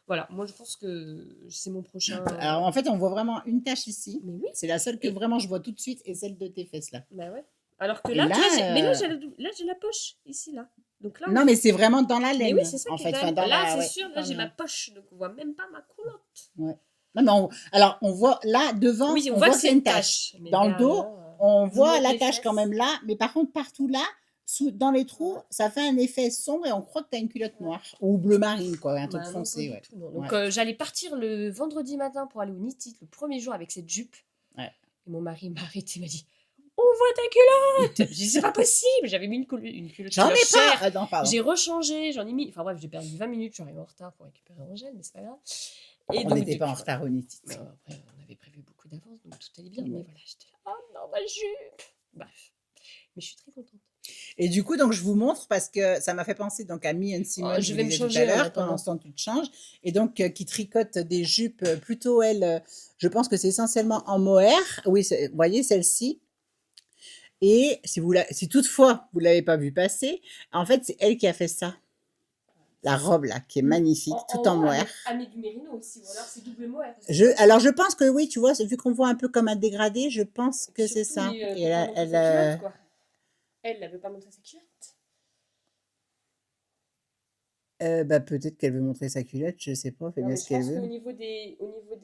voilà, moi je pense que c'est mon prochain. Alors en fait, on voit vraiment une tache ici. Mais oui. C'est la seule que Et- vraiment je vois tout de suite et celle de tes fesses là. Bah ouais. Alors que Et là, là, tu vois, mais là j'ai la poche ici là. Donc là, non, mais c'est vraiment dans la mais laine, oui, c'est ça en qui est fait. dingue. Enfin, dans Là, la, c'est ouais, sûr, là dans j'ai ma la- poche, donc on voit même pas ma culotte. ouais. Non, mais alors on voit là devant, Oui, on on voit voit que qu'il y a une tache. mais Dans le dos, derrière, on je vous voit montre la mes tache quand fesses. même là, mais par contre partout là, dans les trous, Ouais. ça fait un effet sombre et on croit que tu as une culotte Ouais. noire ou bleu marine quoi, un truc Bah non, pas foncé, du ouais. tout, non. Donc Ouais. j'allais partir le vendredi matin pour aller au Knit It, le premier jour avec cette jupe. Ouais. Et mon mari m'a arrêté, m'a dit on voit ta culotte. J'ai dit, c'est pas possible. J'avais mis une culotte J'en ai couleur pas! chair. Ah non, pardon. J'ai rechangé, j'en ai mis. Enfin bref, j'ai perdu 20 minutes. Je suis arrivée en retard pour récupérer Angèle, mais c'est pas grave. Et On donc, n'était du pas en coup, retard, Onitite. non, après, on avait prévu beaucoup d'avance, donc tout allait bien. Ouais. Mais voilà, j'étais là, oh non, ma jupe. Bref. Mais je suis très contente. Et du coup, donc je vous montre parce que ça m'a fait penser donc à Me and Oh, Simone, je je vous vais me disais tout à changer en l'heure, pendant attendant. ce temps tu te changes, et donc qui tricote des jupes plutôt, elle, je pense que c'est essentiellement en mohair. Oui, vous voyez celle-ci. Et si toutefois vous ne l'avez pas vu passer, en fait, c'est elle qui a fait ça. La robe là, qui est magnifique, tout en haut, mohair. Annie du Mérino aussi, ou alors c'est double mohair. Alors je pense que oui, tu vois, vu qu'on voit un peu comme un dégradé, je pense que c'est Surtout, ça. elle Et veut pas montrer sa culotte, quoi. Elle veut pas montrer sa culotte. bah, peut-être qu'elle veut montrer sa culotte, je sais pas, fais Non, bien mais ce je qu'elle pense veut. qu'au niveau des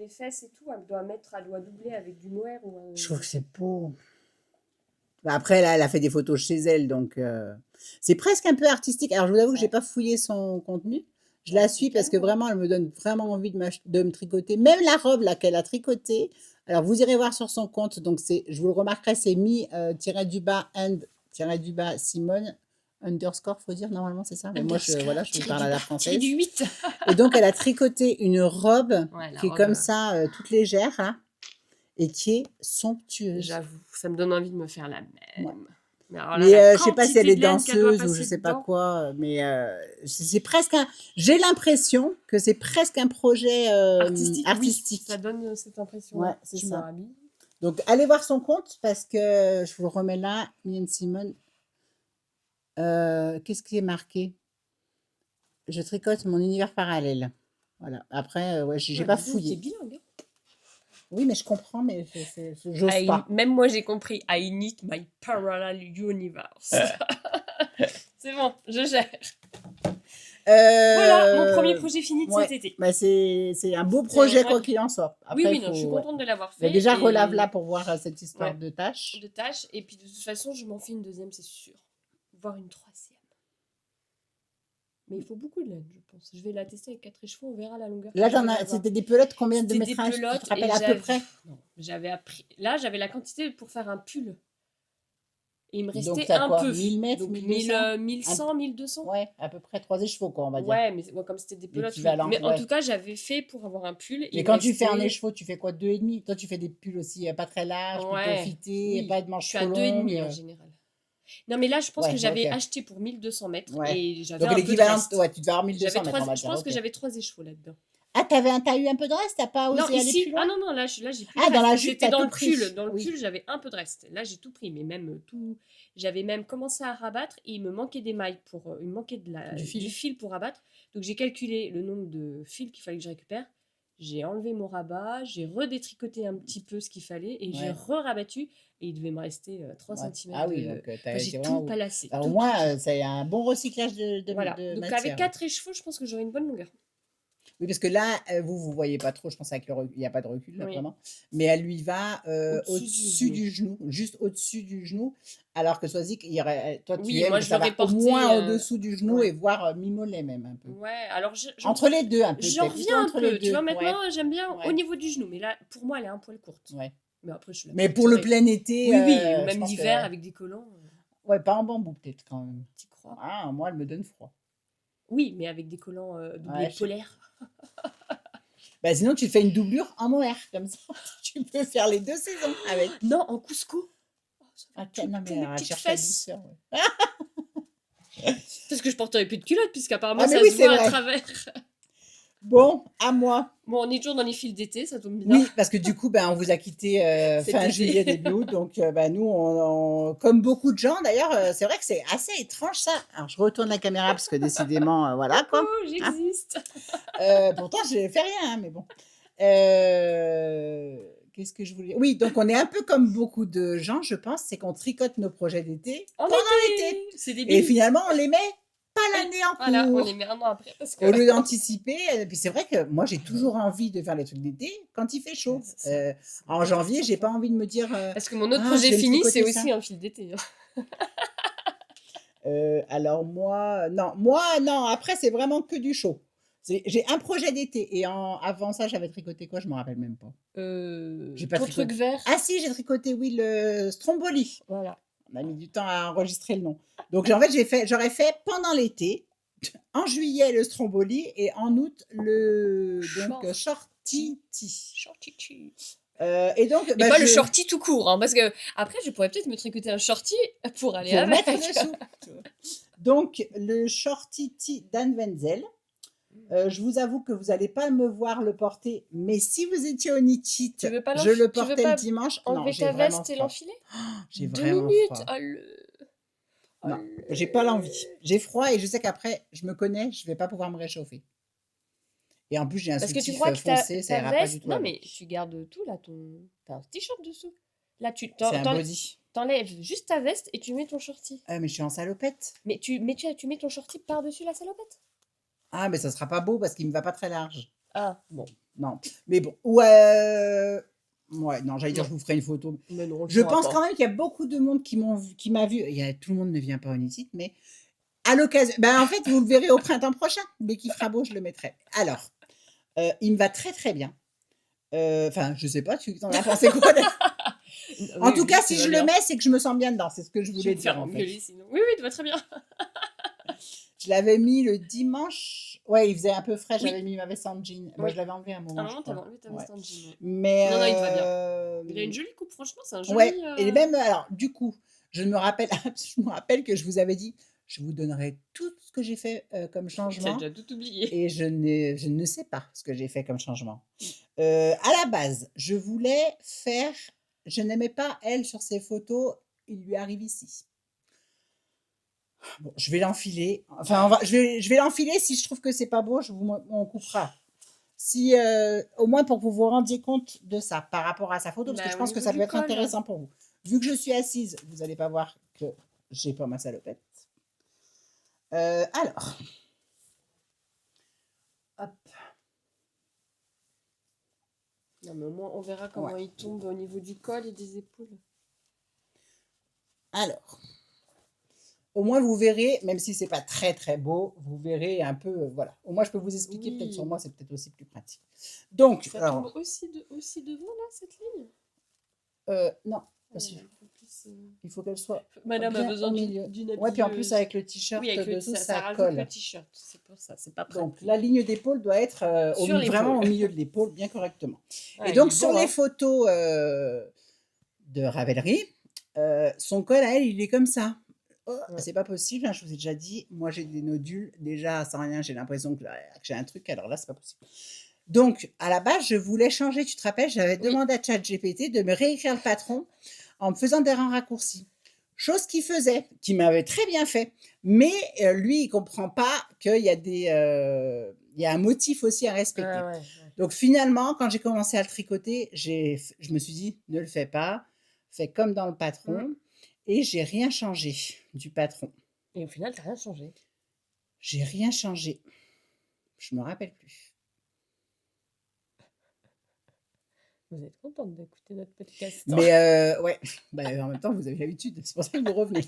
fesses et tout, elle doit doubler avec du mohair ou un... Je trouve que c'est beau. Bah, après, là, elle a fait des photos chez elle, donc c'est presque un peu artistique. Alors, je vous avoue que j'ai pas fouillé son contenu. Je la suis parce que vraiment, elle me donne vraiment envie de me tricoter. Même la robe là qu'elle a tricotée. Alors, vous irez voir sur son compte. Donc, je vous le remarquerai, c'est mi-du-bas and-du-bas Simone underscore, faut dire normalement, c'est ça. Mais moi, voilà, je vous parle à la française. Du 8. Et donc, elle a tricoté une robe Ouais, qui est comme ça, toute légère là, et qui est somptueuse. J'avoue, ça me donne envie de me faire la même. Ouais. Mais alors là, Mais la je sais pas si elle est quantité de laine qu'elle doit danseuse ou je passer sais pas dedans. quoi, mais c'est presque j'ai l'impression que c'est presque un projet Artistique, oui, artistique. ça donne cette impression. Ouais, c'est Je me ça. rhabille. Donc allez voir son compte parce que je vous le remets là, Me and Simone. Qu'est-ce qui est marqué? Je tricote mon univers parallèle. Voilà. Après, ouais, j'ai pas T'es fouillé. bilingue. Hein. Oui, mais je comprends, mais j'ose pas. Même moi, j'ai compris. I need my parallel universe. C'est bon, je gère. Voilà, mon premier projet fini de cet été. Bah c'est un beau projet quoi qu'il en soit. Après, oui, non, je suis contente de l'avoir fait. Mais déjà, relave là pour voir cette histoire de tâches. Et puis de toute façon, je m'en fais une deuxième, c'est sûr. Voire une troisième. Mais il faut beaucoup de laine, je pense. Je vais la tester avec 4 écheveaux, on verra la longueur. Là, c'était des pelotes, combien de métrage? Tu te rappelles à peu près? Non, j'avais appris. Là, j'avais la quantité pour faire un pull. Et il me restait donc, un peu. 1000 mètres, donc 1100, 1200. Ouais, à peu près 3 écheveaux, quoi, on va dire. Ouais, mais comme c'était des pelotes. Mais en tout cas, j'avais fait pour avoir un pull. Mais quand tu fais un écheveau, tu fais quoi? 2,5? Toi, tu fais des pulls aussi pas très larges, plutôt fités, pas de manches trop longues. Je suis à 2,5 en général. Non, mais là, je pense que j'avais acheté pour 1200 mètres. Et j'avais donc, l'équivalent, ouais, tu devais avoir 1200 mètres, on va dire. Je pense que j'avais 3 écheveaux là-dedans. Ah, t'as eu un peu de reste? T'as pas osé aller plus loin? Ah non, là, j'ai plus de reste. Dans la jupe, j'étais dans le pull. Dans le pull, j'avais un peu de reste. Là, j'ai tout pris, mais même tout... J'avais même commencé à rabattre et il me manquait des mailles il me manquait du fil pour rabattre. Donc, j'ai calculé le nombre de fils qu'il fallait que je récupère. J'ai enlevé mon rabat, j'ai redétricoté un petit peu ce qu'il fallait et j'ai re-rabattu et il devait me rester 3 cm. Ah oui, donc j'ai tout palassé. Alors, au moins, c'est un bon recyclage de voilà. Donc, matière. avec 4 écheveaux, je pense que j'aurai une bonne longueur. Oui, parce que là, vous voyez pas trop, je pense qu'il n'y a pas de recul, là, vraiment. Mais elle lui va au-dessus du genou, juste au-dessus du genou, alors que Swazik, toi, tu aimes que ça va au moins au-dessous du genou et voire mi-mollet même un peu. Ouais, alors entre les deux, un peu. J'en reviens un peu, tu vois, maintenant, j'aime bien au niveau du genou, mais là, pour moi, elle est un poil courte. Ouais. Mais après, je suis là. Mais pour le plein été... Oui, même l'hiver, avec des collants. Ouais, pas en bambou, peut-être, quand même. Tu crois? Ah, moi, elle me donne froid. Oui, mais avec des collants doublés polaires. Bah, sinon, tu fais une doublure en mohair, comme ça. Tu peux faire les 2 saisons avec. Non, en Cusco. Non, mais elle cherche la douceur. Parce que je porterai plus de culottes, puisqu'apparemment, ça se voit à travers. Bon, à moi. Bon, on est toujours dans les fils d'été, ça tombe bien. Oui, parce que du coup, on vous a quitté fin juillet, début août. Donc, nous, comme beaucoup de gens, d'ailleurs, c'est vrai que c'est assez étrange, ça. Alors, je retourne la caméra parce que décidément, voilà, quoi. Oh, j'existe. Pourtant, je fais rien, mais bon. Qu'est-ce que je voulais... Oui, donc on est un peu comme beaucoup de gens, je pense, c'est qu'on tricote nos projets d'été pendant l'été. C'est débile. Et finalement, on les met pas l'année en cours. Voilà, on les met un an après. Parce que... Au lieu d'anticiper. Et puis c'est vrai que moi, j'ai toujours envie de faire les trucs d'été quand il fait chaud. En janvier, j'ai pas envie de me dire... parce que mon autre projet fini, c'est aussi un fil d'été. Alors moi, non. Après, c'est vraiment que du chaud. J'ai un projet d'été et avant ça, j'avais tricoté quoi? Je me rappelle même pas. J'ai pas ton truc tricoté. vert. Ah si, j'ai tricoté, oui, le Stromboli. Voilà. On a mis du temps à enregistrer le nom. Donc en fait, j'aurais fait pendant l'été, en juillet le Stromboli et en août le Shorty. Shortiti. Shorty. Et donc, Et bah, pas le shorty tout court, hein, parce que après, je pourrais peut-être me tricoter un shorty pour aller pour avec. mettre dessous. Donc le Shortiti d'Anne Wenzel. Je vous avoue que vous n'allez pas me voir le porter, mais si vous étiez au Nitchit, Tu veux pas je le tu veux portais le pas dimanche. Non, enlever j'ai ta vraiment veste et froid. l'enfiler? J'ai 2 vraiment minutes. froid. Oh Non, le- j'ai pas l'envie. J'ai froid et je sais qu'après, je me connais, je vais pas pouvoir me réchauffer. Et en plus, j'ai un Parce que tu soutif crois que foncé, ça ta ira pas du veste. tout Non, avec. mais tu gardes tout là, t'as un t-shirt dessous. Là, C'est un body. t'enlèves juste ta veste et tu mets ton shorty. Ah, mais je suis en salopette. Mais tu mets ton shorty par-dessus la salopette. Ah, mais ça sera pas beau parce qu'il me va pas très large. Ah, bon. Non. Mais bon, ouais. Ouais, non, j'allais dire, Non. je vous ferai une photo. Mais non, on le Je fera pense pas. quand même qu'il y a beaucoup de monde qui m'a vu. Tout le monde ne vient pas au Nitchit, mais à l'occasion. Ben, en fait, vous le verrez au printemps prochain. Dès qu'il fera beau, je le mettrai. Alors, il me va très très bien. Enfin, je sais pas, tu en as pensé quoi En tout cas, si je le mets, c'est que je me sens bien dedans. C'est ce que je Je voulais vais te dire faire en fait. engueuler sinon. Oui, oui, tu vas très bien. Je l'avais mis le dimanche. Ouais, il faisait un peu frais. Oui. J'avais mis ma veste en jean. Moi, Oui. je l'avais enlevé un À moment. un je moment, t'avais crois. enlevé ta Ouais. veste en jean. Ouais. Mais Non, non, il te va bien. Il a une jolie coupe, franchement, c'est un joli. ouais, et même alors, du coup, je me rappelle que je vous avais dit, je vous donnerai tout ce que j'ai fait comme T'as changement, déjà tout oublié. et je ne sais pas ce que j'ai fait comme changement. À la base, je n'aimais pas elle sur ses photos, il lui arrive ici. Bon, je vais l'enfiler. Enfin, je vais l'enfiler. Si je trouve que c'est pas beau, on coupera. Si, au moins pour que vous vous rendiez compte de ça par rapport à sa photo, parce que Bah, je au pense que niveau ça peut du être col. intéressant pour vous. Vu que je suis assise, vous n'allez pas voir que j'ai pas ma salopette. Alors, hop. Non, mais au moins, on verra comment Ouais. il tombe au niveau du col et des épaules. Alors, au moins vous verrez, même si c'est pas très très beau, vous verrez un peu, voilà. Au moins je peux vous expliquer peut-être sur Oui. moi, c'est peut-être aussi plus pratique. Donc, Ça alors, tombe aussi devant, là, cette ligne? non, Ah, parce il y qu'il en a un peu plus, il faut qu'elle soit Madame a bien besoin au milieu. d'une Ouais, puis en plus habilleuse. avec le t-shirt Oui, avec dessous, ça ça rajoute le colle. t-shirt. C'est pour ça, c'est pas Donc pratique. la ligne d'épaule doit être Sur vraiment au l'épaule. milieu de l'épaule, bien correctement. Ah, Et il donc est sur beau, les hein. photos de Ravelry, son col à elle, il est comme ça. Oh, Ouais. c'est pas possible, hein, je vous ai déjà dit, moi j'ai des nodules, déjà sans rien, j'ai l'impression que j'ai un truc, alors là c'est pas possible. Donc à la base, je voulais changer, tu te rappelles, j'avais Oui. demandé à ChatGPT de me réécrire le patron en me faisant des rangs raccourcis. Chose qu'il faisait, qui m'avait très bien fait. Mais lui, il comprend pas qu'il y a il y a un motif aussi à respecter. Ah, ouais. Donc finalement, quand j'ai commencé à le tricoter, je me suis dit, ne le fais pas, fais comme dans le patron. Et j'ai rien changé du patron. Et au final, t'as rien changé. J'ai rien changé. Je me rappelle plus. Vous êtes contente d'écouter notre podcast, hein? Mais ouais, bah, en même temps, vous avez l'habitude, c'est pour ça que vous revenez.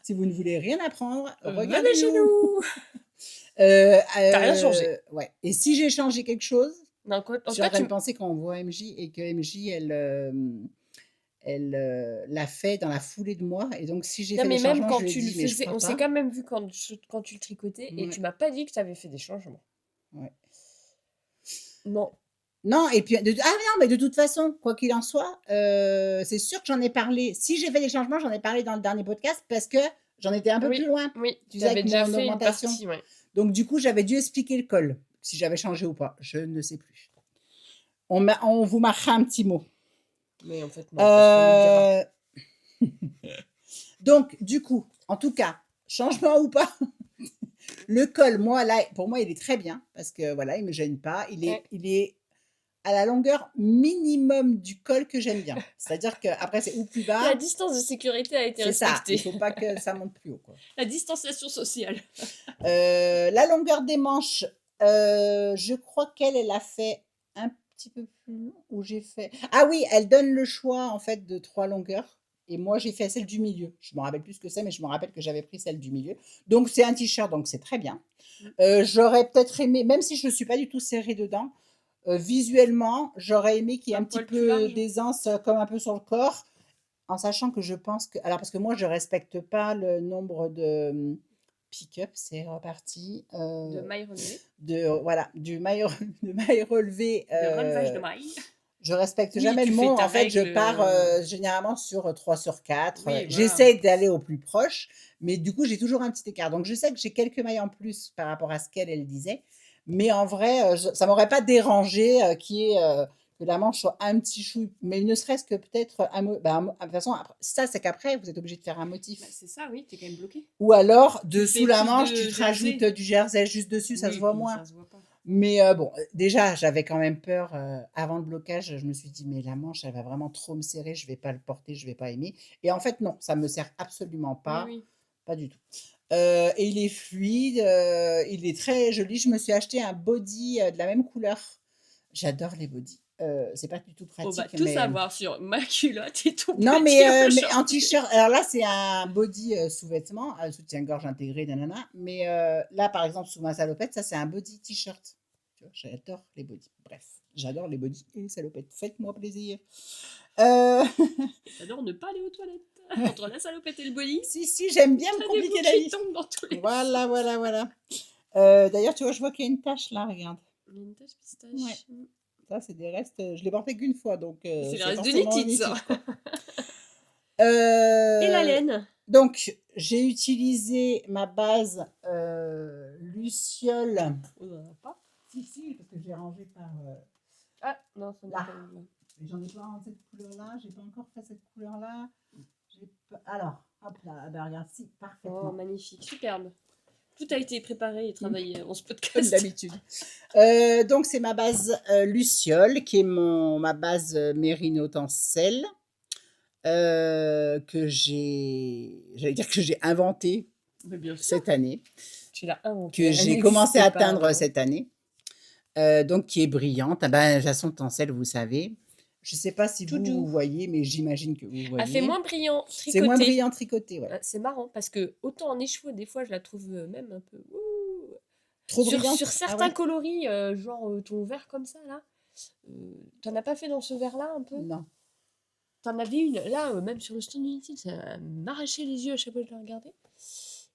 Si vous ne voulez rien apprendre, Venez chez regardez-nous. nous! T'as rien changé. Ouais. Et si j'ai changé quelque chose, Non, en je tout suis en cas, train tu... de penser quand on voit MJ et que MJ, elle l'a fait dans la foulée de moi. Et donc, si j'ai Non, fait des mais même changements, quand je lui ai tu le dit, mais je faisais, crois on s'est pas. quand même vu quand tu le tricotais et Ouais. tu m'as pas dit que tu avais fait des changements. Ouais. Non. Non, et puis, ah non, mais de toute façon, quoi qu'il en soit, c'est sûr que j'en ai parlé. Si j'ai fait des changements, j'en ai parlé dans le dernier podcast parce que j'en étais un peu plus loin. Oui, Tu tu sais, avais avec déjà mon fait une augmentation. partie, ouais. Donc, du coup, j'avais dû expliquer le col, si j'avais changé ou pas. Je ne sais plus. On vous marquera un petit mot. Mais en fait, non, parce qu'on nous dira. Donc, du coup, en tout cas, changement ou pas, le col, moi, là, pour moi, il est très bien parce que voilà, il me gêne pas. Il est à la longueur minimum du col que j'aime bien. C'est-à-dire qu'après, c'est ou plus La bas. distance de sécurité a été C'est ça. respectée. Il faut pas que ça monte plus haut, quoi. La distanciation sociale. La longueur des manches, je crois qu'elle a fait un petit peu plus long. Ou j'ai fait. Ah oui, elle donne le choix en fait de 3 longueurs. Et moi, j'ai fait celle du milieu. Je me rappelle plus ce que c'est, mais je me rappelle que j'avais pris celle du milieu. Donc, c'est un t-shirt, donc c'est très bien. J'aurais peut-être aimé, même si je ne suis pas du tout serrée dedans, Visuellement, j'aurais aimé qu'il y ait Un un petit poil plus peu large. d'aisance, comme un peu sur le corps, en sachant que je pense que alors parce que moi je respecte pas le nombre de, pick-up, c'est reparti, De mailles relevées. voilà, du maillot de mailles relevées, De relevage de mailles. je respecte Oui, jamais tu le fais mot. ta En fait, je règle. pars, généralement sur, 3 sur 4. Oui, voilà. J'essaie d'aller au plus proche, mais du coup, j'ai toujours un petit écart. Donc je sais que j'ai quelques mailles en plus par rapport à ce qu'elle disait, mais en vrai, je ça m'aurait pas dérangé, qu'il y ait, que la manche soit un petit chouille, mais ne serait-ce que peut-être un mo bah, un mo de toute façon, après ça, c'est qu'après vous êtes obligé de faire un Bah, motif. c'est ça, oui, t'es quand même bloqué. Ou alors, Tu dessous fais la plus manche, tu de te rajoutes, jersey. du jersey juste dessus, ça se Oui, voit puis moins. ça se voit pas. Mais bon, déjà, j'avais quand même peur, avant le blocage, je me suis dit: «Mais la manche, elle va vraiment trop me serrer, je vais pas le porter, je vais pas aimer» et en fait, non, ça me sert absolument Oui, pas, oui. pas du tout. Et il est fluide, il est très joli. Je me suis acheté un body, de la même couleur. J'adore les bodys. C'est pas du tout On va pratique, tout mais savoir sur ma culotte et ton non, petit mais en aujourd'hui. t-shirt. Alors là, c'est un body, sous-vêtement, soutien-gorge intégré, nanana. Mais là, par exemple, sous ma salopette, ça, c'est un body t-shirt. Tu vois, j'adore les bodys. Bref, j'adore les bodys et les salopettes. Faites-moi plaisir. Euh, Et t'adores ne pas aller aux toilettes. Entre la salopette et le body, si, j'aime bien me t'as des compliquer bouts la qui vie. tombent dans tous les Voilà, sens. voilà, voilà. D'ailleurs, tu vois, je vois qu'il y a une tache là, regarde. Il y a une tache pistache. Ouais. Ça, c'est des restes. Je l'ai porté qu'une fois, donc C'est le c'est reste de forcément Nitide, ça. nitide, quoi. Et la Euh, laine. Donc, j'ai utilisé ma base Luciole. On en a pas. Si, parce que je l'ai rangée par Ah, non, ça n'est là. pas le même. Mais j'en ai pas en cette couleur-là. J'ai pas encore fait cette couleur-là. Alors, hop là, ah ben, regarde, si, Oh, parfaitement. magnifique, superbe. Tout a été préparé et travaillé avant ce Comme podcast. d'habitude. Donc, c'est ma base Luciole, qui est ma base Mérino Tencel, j'allais dire que j'ai inventé Mais bien sûr, cette année, tu l'as inventé. que Elle j'ai commencé n'existait à pas atteindre avant. cette année. Donc qui est brillante. Ah ben, de toute façon, Tencel, vous savez. Je ne sais pas si Tout vous, doux. vous voyez, mais j'imagine que vous Elle fait voyez. moins brillant, C'est moins tricoté. brillant tricoté, ouais. C'est marrant parce que autant en écheveau, des fois, je la trouve même un peu. Trop Sur brillante. Ah certains ouais? coloris, genre ton vert comme ça, là, t'en as pas fait dans ce vert-là un peu? Non. T'en avais une, là, même sur le stand Unity, ça m'arrachait les yeux à chaque fois que je la regardais.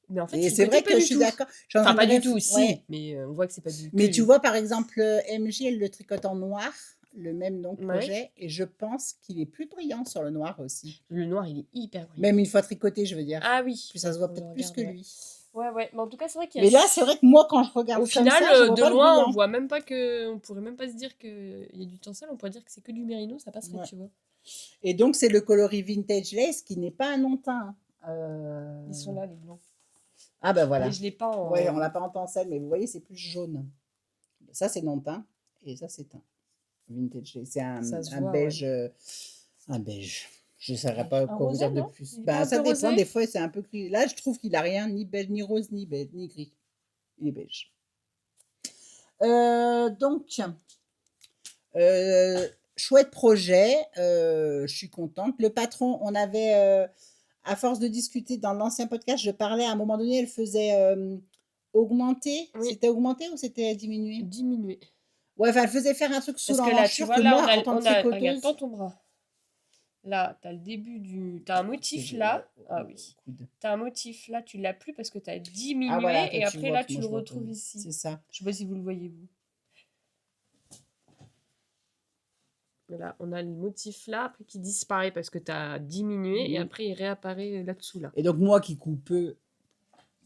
Mais en fait, Et c'est tricoté vrai pas que je du suis tout. d'accord. Je suis en Enfin, train de pas du tout, si, ouais. mais on voit que c'est pas du Mais que tu du. vois, par exemple, MJ, elle le tricote en noir, le même donc Ouais. projet, et je pense qu'il est plus brillant sur le noir aussi. Le noir, il est hyper brillant. Même une fois tricoté, je veux dire. Ah oui. Puis ça se voit Faut peut-être le plus que regarder, ouais. lui. Ouais, mais en tout cas, c'est vrai qu'il y a. Mais là, c'est vrai que moi, quand je regarde Au comme final, ça, je vois de pas le loin, on brillant. voit même pas que. On pourrait même pas se dire qu'il y a du tencel, on pourrait dire que c'est que du mérino, ça passerait, Ouais. tu vois. Et donc, c'est le coloris Vintage Lace qui n'est pas un non-teint. Ils sont là, les blancs. Ah ben voilà. Mais je l'ai pas en. Ouais, on l'a pas en tencel, mais vous voyez, c'est plus jaune. Ça, c'est non-teint. Et ça, c'est teint. Vintage Lace. C'est Ça se un voit, beige. Un beige. Je ne saurais pas Un quoi vous rosé, dire de non? plus. Il est pas un Ça peu dépend. rosé? Des fois, c'est un peu gris. Là, je trouve qu'il a rien, ni beige, ni rose, ni beige, ni gris. Il est beige. Donc, chouette projet. Je suis contente. Le patron, on avait, à force de discuter dans l'ancien podcast, je parlais à un moment donné, elle faisait augmenter. Oui. C'était augmenter ou c'était diminuer? Diminuer. Ouais, enfin, elle faisait faire un truc sous Parce que là, tu l'emmanchure vois, que là, moi, en tant que regarde, tricoteuse. dans ton bras. Là, t'as le début du. T'as un motif là. Ah oui. T'as un motif là, tu l'as plus parce que t'as diminué Ah voilà, toi, et tu après vois, là, parce que tu moi, le je vois retrouves pas. ici. C'est ça. Je sais pas si vous le voyez, vous. Là, on a le motif là, après qui disparaît parce que t'as diminué et après il réapparaît là-dessous là. Et donc, moi qui coupe peu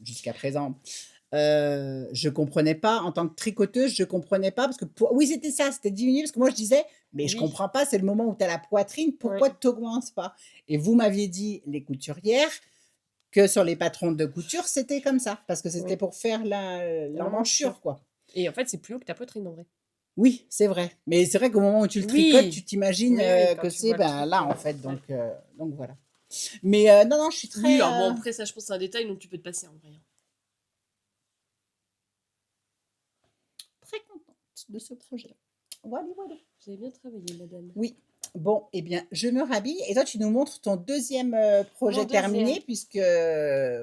jusqu'à présent, je comprenais pas. En tant que tricoteuse, je comprenais pas parce que oui, c'était ça, c'était diminué parce que moi, je disais, mais je Oui. comprends pas, c'est le moment où tu as la poitrine, pourquoi tu n'augmentes pas? Et vous m'aviez dit, les couturières, que sur les patrons de couture, c'était comme ça, parce que c'était Oui. pour faire l'emmanchure, quoi. Et en fait, c'est plus haut que ta poitrine en vrai. Oui, c'est vrai. Mais c'est vrai qu'au moment où tu le Oui. tricotes, tu t'imagines Oui, quand que tu c'est vois le truc, là, en fait. Donc voilà. Mais non, je suis très, Oui, alors bon, après ça, je pense que c'est un détail, donc tu peux te passer en vrai. très contente de ce projet. Voilà. Vous avez bien travaillé, madame. Oui. Bon, eh bien, je me rhabille. Et toi, tu nous montres ton deuxième projet Mon deuxième. terminé, puisque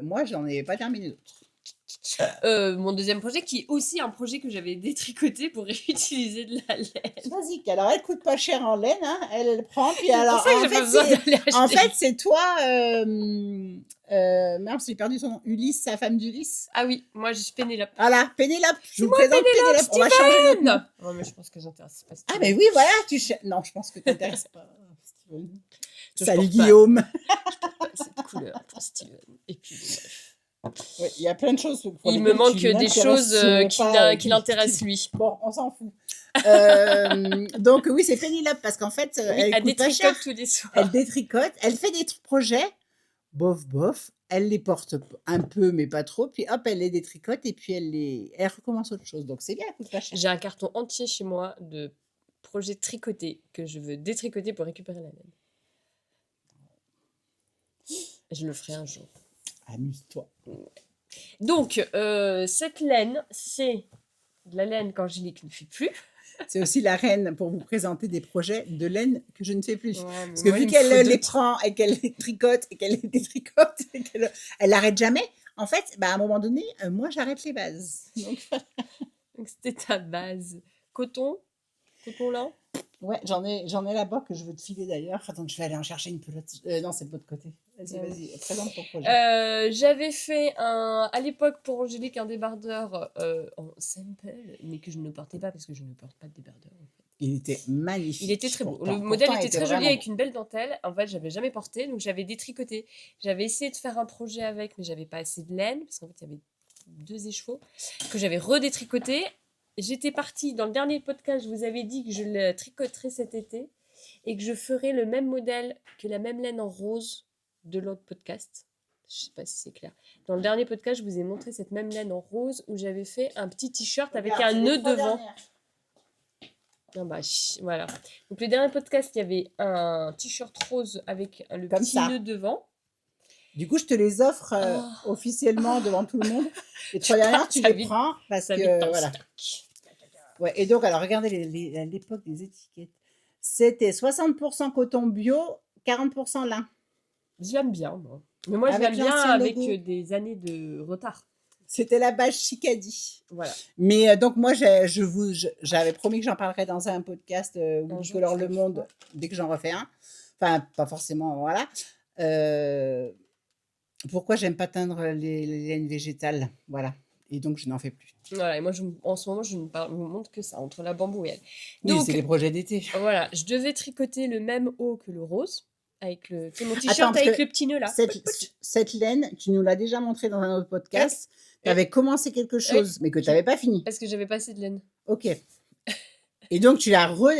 moi, j'en ai pas terminé d'autres. Mon deuxième projet, qui est aussi un projet que j'avais détricoté pour réutiliser de la laine. Vas-y, alors elle coûte pas cher en laine, hein, elle prend, puis C'est pour alors ça que j'ai pas besoin d'aller en acheter. fait, c'est toi, merde, j'ai perdu son nom, Ulysse, sa femme d'Ulysse. Ah oui, moi je suis Pénélope. Voilà, Pénélope, je vous présente Pénélope, on va changer notre nom. Non, mais je pense que j'intéresse pas Ah Steven. mais oui, voilà, non, je pense que t'intéresses pas, Steven. Je Salut porte pas- Guillaume. pas cette couleur pour Steven. Et puis, bref. Ouais, il y a plein de choses pour Il me lesquelles manque tu des n'intéresses, choses pas, qui l'intéressent lui. Bon, on s'en fout. Donc oui, c'est Pénélope parce qu'en fait, Oui, elle elle coûte pas cher. détricote tous les soirs. Elle détricote, elle fait des projets, bof, bof, elle les porte un peu, mais pas trop, puis hop, elle les détricote et puis elle recommence autre chose. Donc c'est bien, elle coûte pas cher. J'ai un carton entier chez moi de projets tricotés que je veux détricoter pour récupérer la laine. Je le ferai un jour. Amuse-toi. Donc, cette laine, c'est de la laine qu'Angélique ne fait plus. C'est aussi la reine pour vous présenter des projets de laine que je ne fais plus. Ouais, mais Parce que moi, vu il me qu'elle faut les d'autres. prend et qu'elle les tricote et qu'elle les détricote, et elle n'arrête jamais, en fait, bah, à un moment donné, moi, j'arrête les bases. Donc, Donc, c'était ta base. Coton lin. ouais, j'en ai là-bas que je veux te filer d'ailleurs. Attends, je vais aller en chercher une pelote. Non, c'est de l'autre côté. Vas-y, Ouais. vas-y, présente ton projet. J'avais fait à l'époque pour Angélique un débardeur en simple, mais que je ne portais pas parce que je ne porte pas de débardeur. En fait. Il était magnifique. Il était très beau. pourtant. Le modèle Pourtant, il était très joli vraiment avec beau. une belle dentelle. En fait, j'avais jamais porté, donc j'avais détricoté. J'avais essayé de faire un projet avec, mais j'avais pas assez de laine parce qu'en fait, il y avait 2 écheveaux que j'avais redétricoté. J'étais partie dans le dernier podcast, je vous avais dit que je le tricoterais cet été et que je ferais le même modèle que la même laine en rose de l'autre podcast. Je sais pas si c'est clair. Dans le dernier podcast, je vous ai montré cette même laine en rose où j'avais fait un petit t-shirt avec Regarde, un c'est les nœud 3 devant. dernières. Ah bah, voilà. Donc le dernier podcast, il y avait un t-shirt rose avec le Comme petit ça. nœud devant. Du coup, je te les offre Oh. officiellement devant tout le monde. Les 3 dernières, tu Ça les vite- prends parce Ça vite que dans voilà. le stock. Ouais, et donc, alors, regardez à l'époque des étiquettes. C'était 60% coton bio, 40% lin. Je l'aime bien, moi. Mais moi, je Avec l'aime bien l'ancien avec logo. des années de retard. C'était la base Chicadie. Voilà. Mais donc, moi, j'avais promis que j'en parlerais dans un podcast Un ou jour, Colore tu le le Monde feras. dès que j'en refais un. Enfin, pas forcément, voilà. Pourquoi j'aime pas teindre les laines végétales. Voilà. Et donc, je n'en fais plus. Voilà, et moi, en ce moment, je ne vous montre que ça, entre la bambou et elle. Oui, Donc, c'est les projets d'été. voilà, je devais tricoter le même haut que le rose, avec le, tu sais, mon Attends, t-shirt parce avec que le petit nœud là. cette laine, tu nous l'as déjà montré dans un autre podcast. Tu avais commencé quelque chose, mais que tu Je- n'avais pas fini. Parce que j'avais pas assez de laine. Ok. Et donc,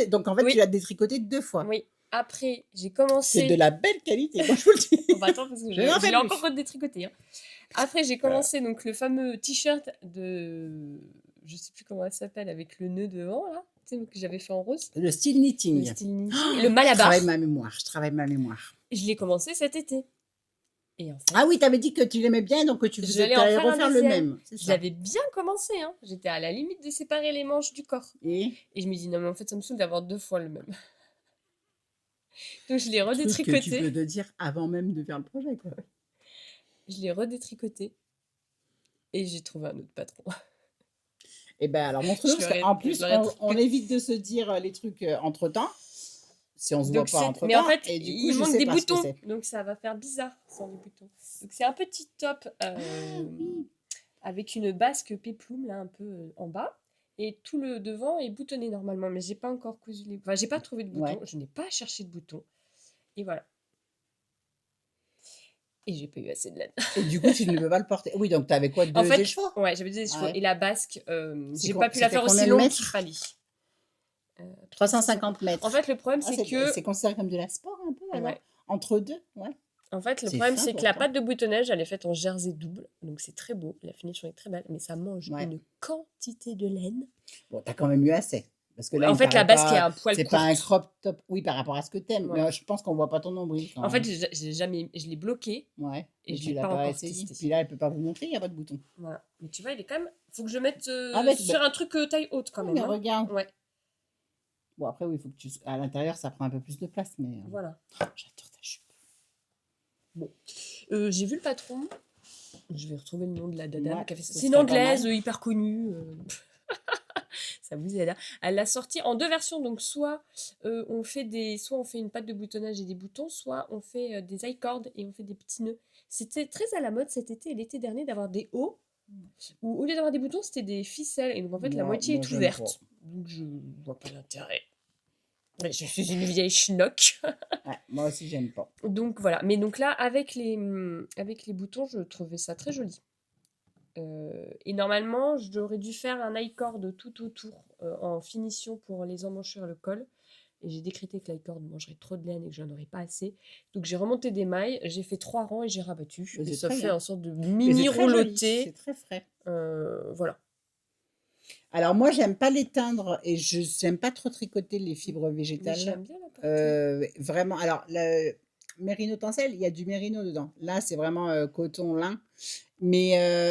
donc en fait, Oui. tu l'as détricoté 2 fois. Oui. Après, j'ai C'est commencé. de la belle qualité, moi je vous le dis. On va attendre parce que je n'en fais l'ai plus. encore redétricoté. Hein. Après, j'ai commencé donc le fameux t-shirt de. Je sais plus comment elle s'appelle, avec le nœud devant là, tu sais, que j'avais fait en rose. Le style knitting. Le style knitting. Oh, Le malabar. Je travaille ma mémoire. Je l'ai commencé cet été. Et en fait, Ah oui, tu avais dit que tu l'aimais bien, donc que tu J'allais en allais faire un refaire le deuxième. même. C'est je ça. l'avais bien commencé. Hein. J'étais à la limite de séparer les manches du corps. Et Et je me dis, non, mais en fait, ça me saoule d'avoir 2 fois le même. Donc, je l'ai truc que tu redétricoté. peux te dire avant même de faire le projet, quoi. Je l'ai redétricoté. Et j'ai trouvé un autre patron. Et ben alors montre-le, Je parce l'aurais- qu'en je plus, l'aurais on tricoté. évite de se dire les trucs entre-temps, si on se voit Donc, pas c'est- entre-temps. mais en fait, et du coup, il je manque sais des pas ce que boutons. c'est. Donc, ça va faire bizarre sans les boutons. Donc, c'est un petit top avec une basque péplum là un peu en bas. Et tout le devant est boutonné normalement. Mais j'ai pas encore cousu les. Enfin, j'ai pas trouvé de boutons. Ouais. Je n'ai pas cherché de boutons. Et voilà. Et j'ai pas eu assez de laine. Et du coup, tu ne peux pas le porter. Oui, donc tu avais quoi, 2 En fait, écheveaux? ouais, j'avais 2 écheveaux. Ouais. Et la basque, C'est j'ai quoi- pas pu la c'était faire combien aussi de longue mètres? qu'il fallait. 350 mètres. En fait, le problème, Ah, c'est que. c'est considéré comme de la sport un peu, alors Ouais. entre deux, ouais. En fait, le C'est problème, fin, c'est que la pourtant. pâte de boutonnage, elle est faite en jersey double. Donc, c'est très beau. La finition est très belle. Mais ça mange Ouais. une quantité de laine. Bon, t'as quand même eu assez. Parce que là, En il fait, la paraît basque est pas- un poil c'est courte. pas un crop top. Oui, par rapport à ce que t'aimes. Ouais. Mais je pense qu'on voit pas ton nombril quand En fait, même. j'ai jamais, je l'ai bloqué. Ouais. et Mais je tu l'ai l'as pas pas encore essayé. testé. Puis là, elle peut pas vous montrer, il n'y a pas de bouton. Voilà. Mais tu vois, il est quand même. Faut que je mette Ah, mais- sur un truc taille haute quand Oui, même. mais hein. regarde. Ouais, Bon, après, oui, il faut que tu. À l'intérieur, ça prend un peu plus de place, mais. voilà. J'adore ta jupe. J'ai vu le patron. Je vais retrouver le nom de la dame Ouais, qui a fait ça. ce C'est une serait pas anglaise mal. hyper connue. Ça vous aide, hein. Elle l'a sorti en deux versions, donc soit on fait une pâte de boutonnage et des boutons, soit on fait des i-cords et on fait des petits nœuds. C'était très à la mode cet été et l'été dernier d'avoir des hauts, où au lieu d'avoir des boutons, c'était des ficelles. Et donc en fait, la moitié Moi, est j'aime pas. ouverte. Donc je vois pas l'intérêt. Ouais, je suis une vieille schnock. Ouais, moi aussi, j'aime pas. Donc voilà. Mais donc là, avec les boutons, je trouvais ça très joli. Et normalement, j'aurais dû faire un i-cord tout autour en finition pour les emmanchures, le col. Et j'ai décrété que l'i-cord mangerait trop de laine et que j'en aurais pas assez. Donc j'ai remonté des mailles, j'ai fait 3 rangs et j'ai rabattu. Mais Et c'est ça très fait bien. un sorte de Mais mini c'est très joli, rouloté. c'est très frais. Voilà. Alors moi, j'aime pas les teindre et je j'aime pas trop tricoter les fibres Mais végétales. j'aime bien la partie. Vraiment, alors le mérino tencel, il y a du mérino dedans. Là, c'est vraiment, coton lin, mais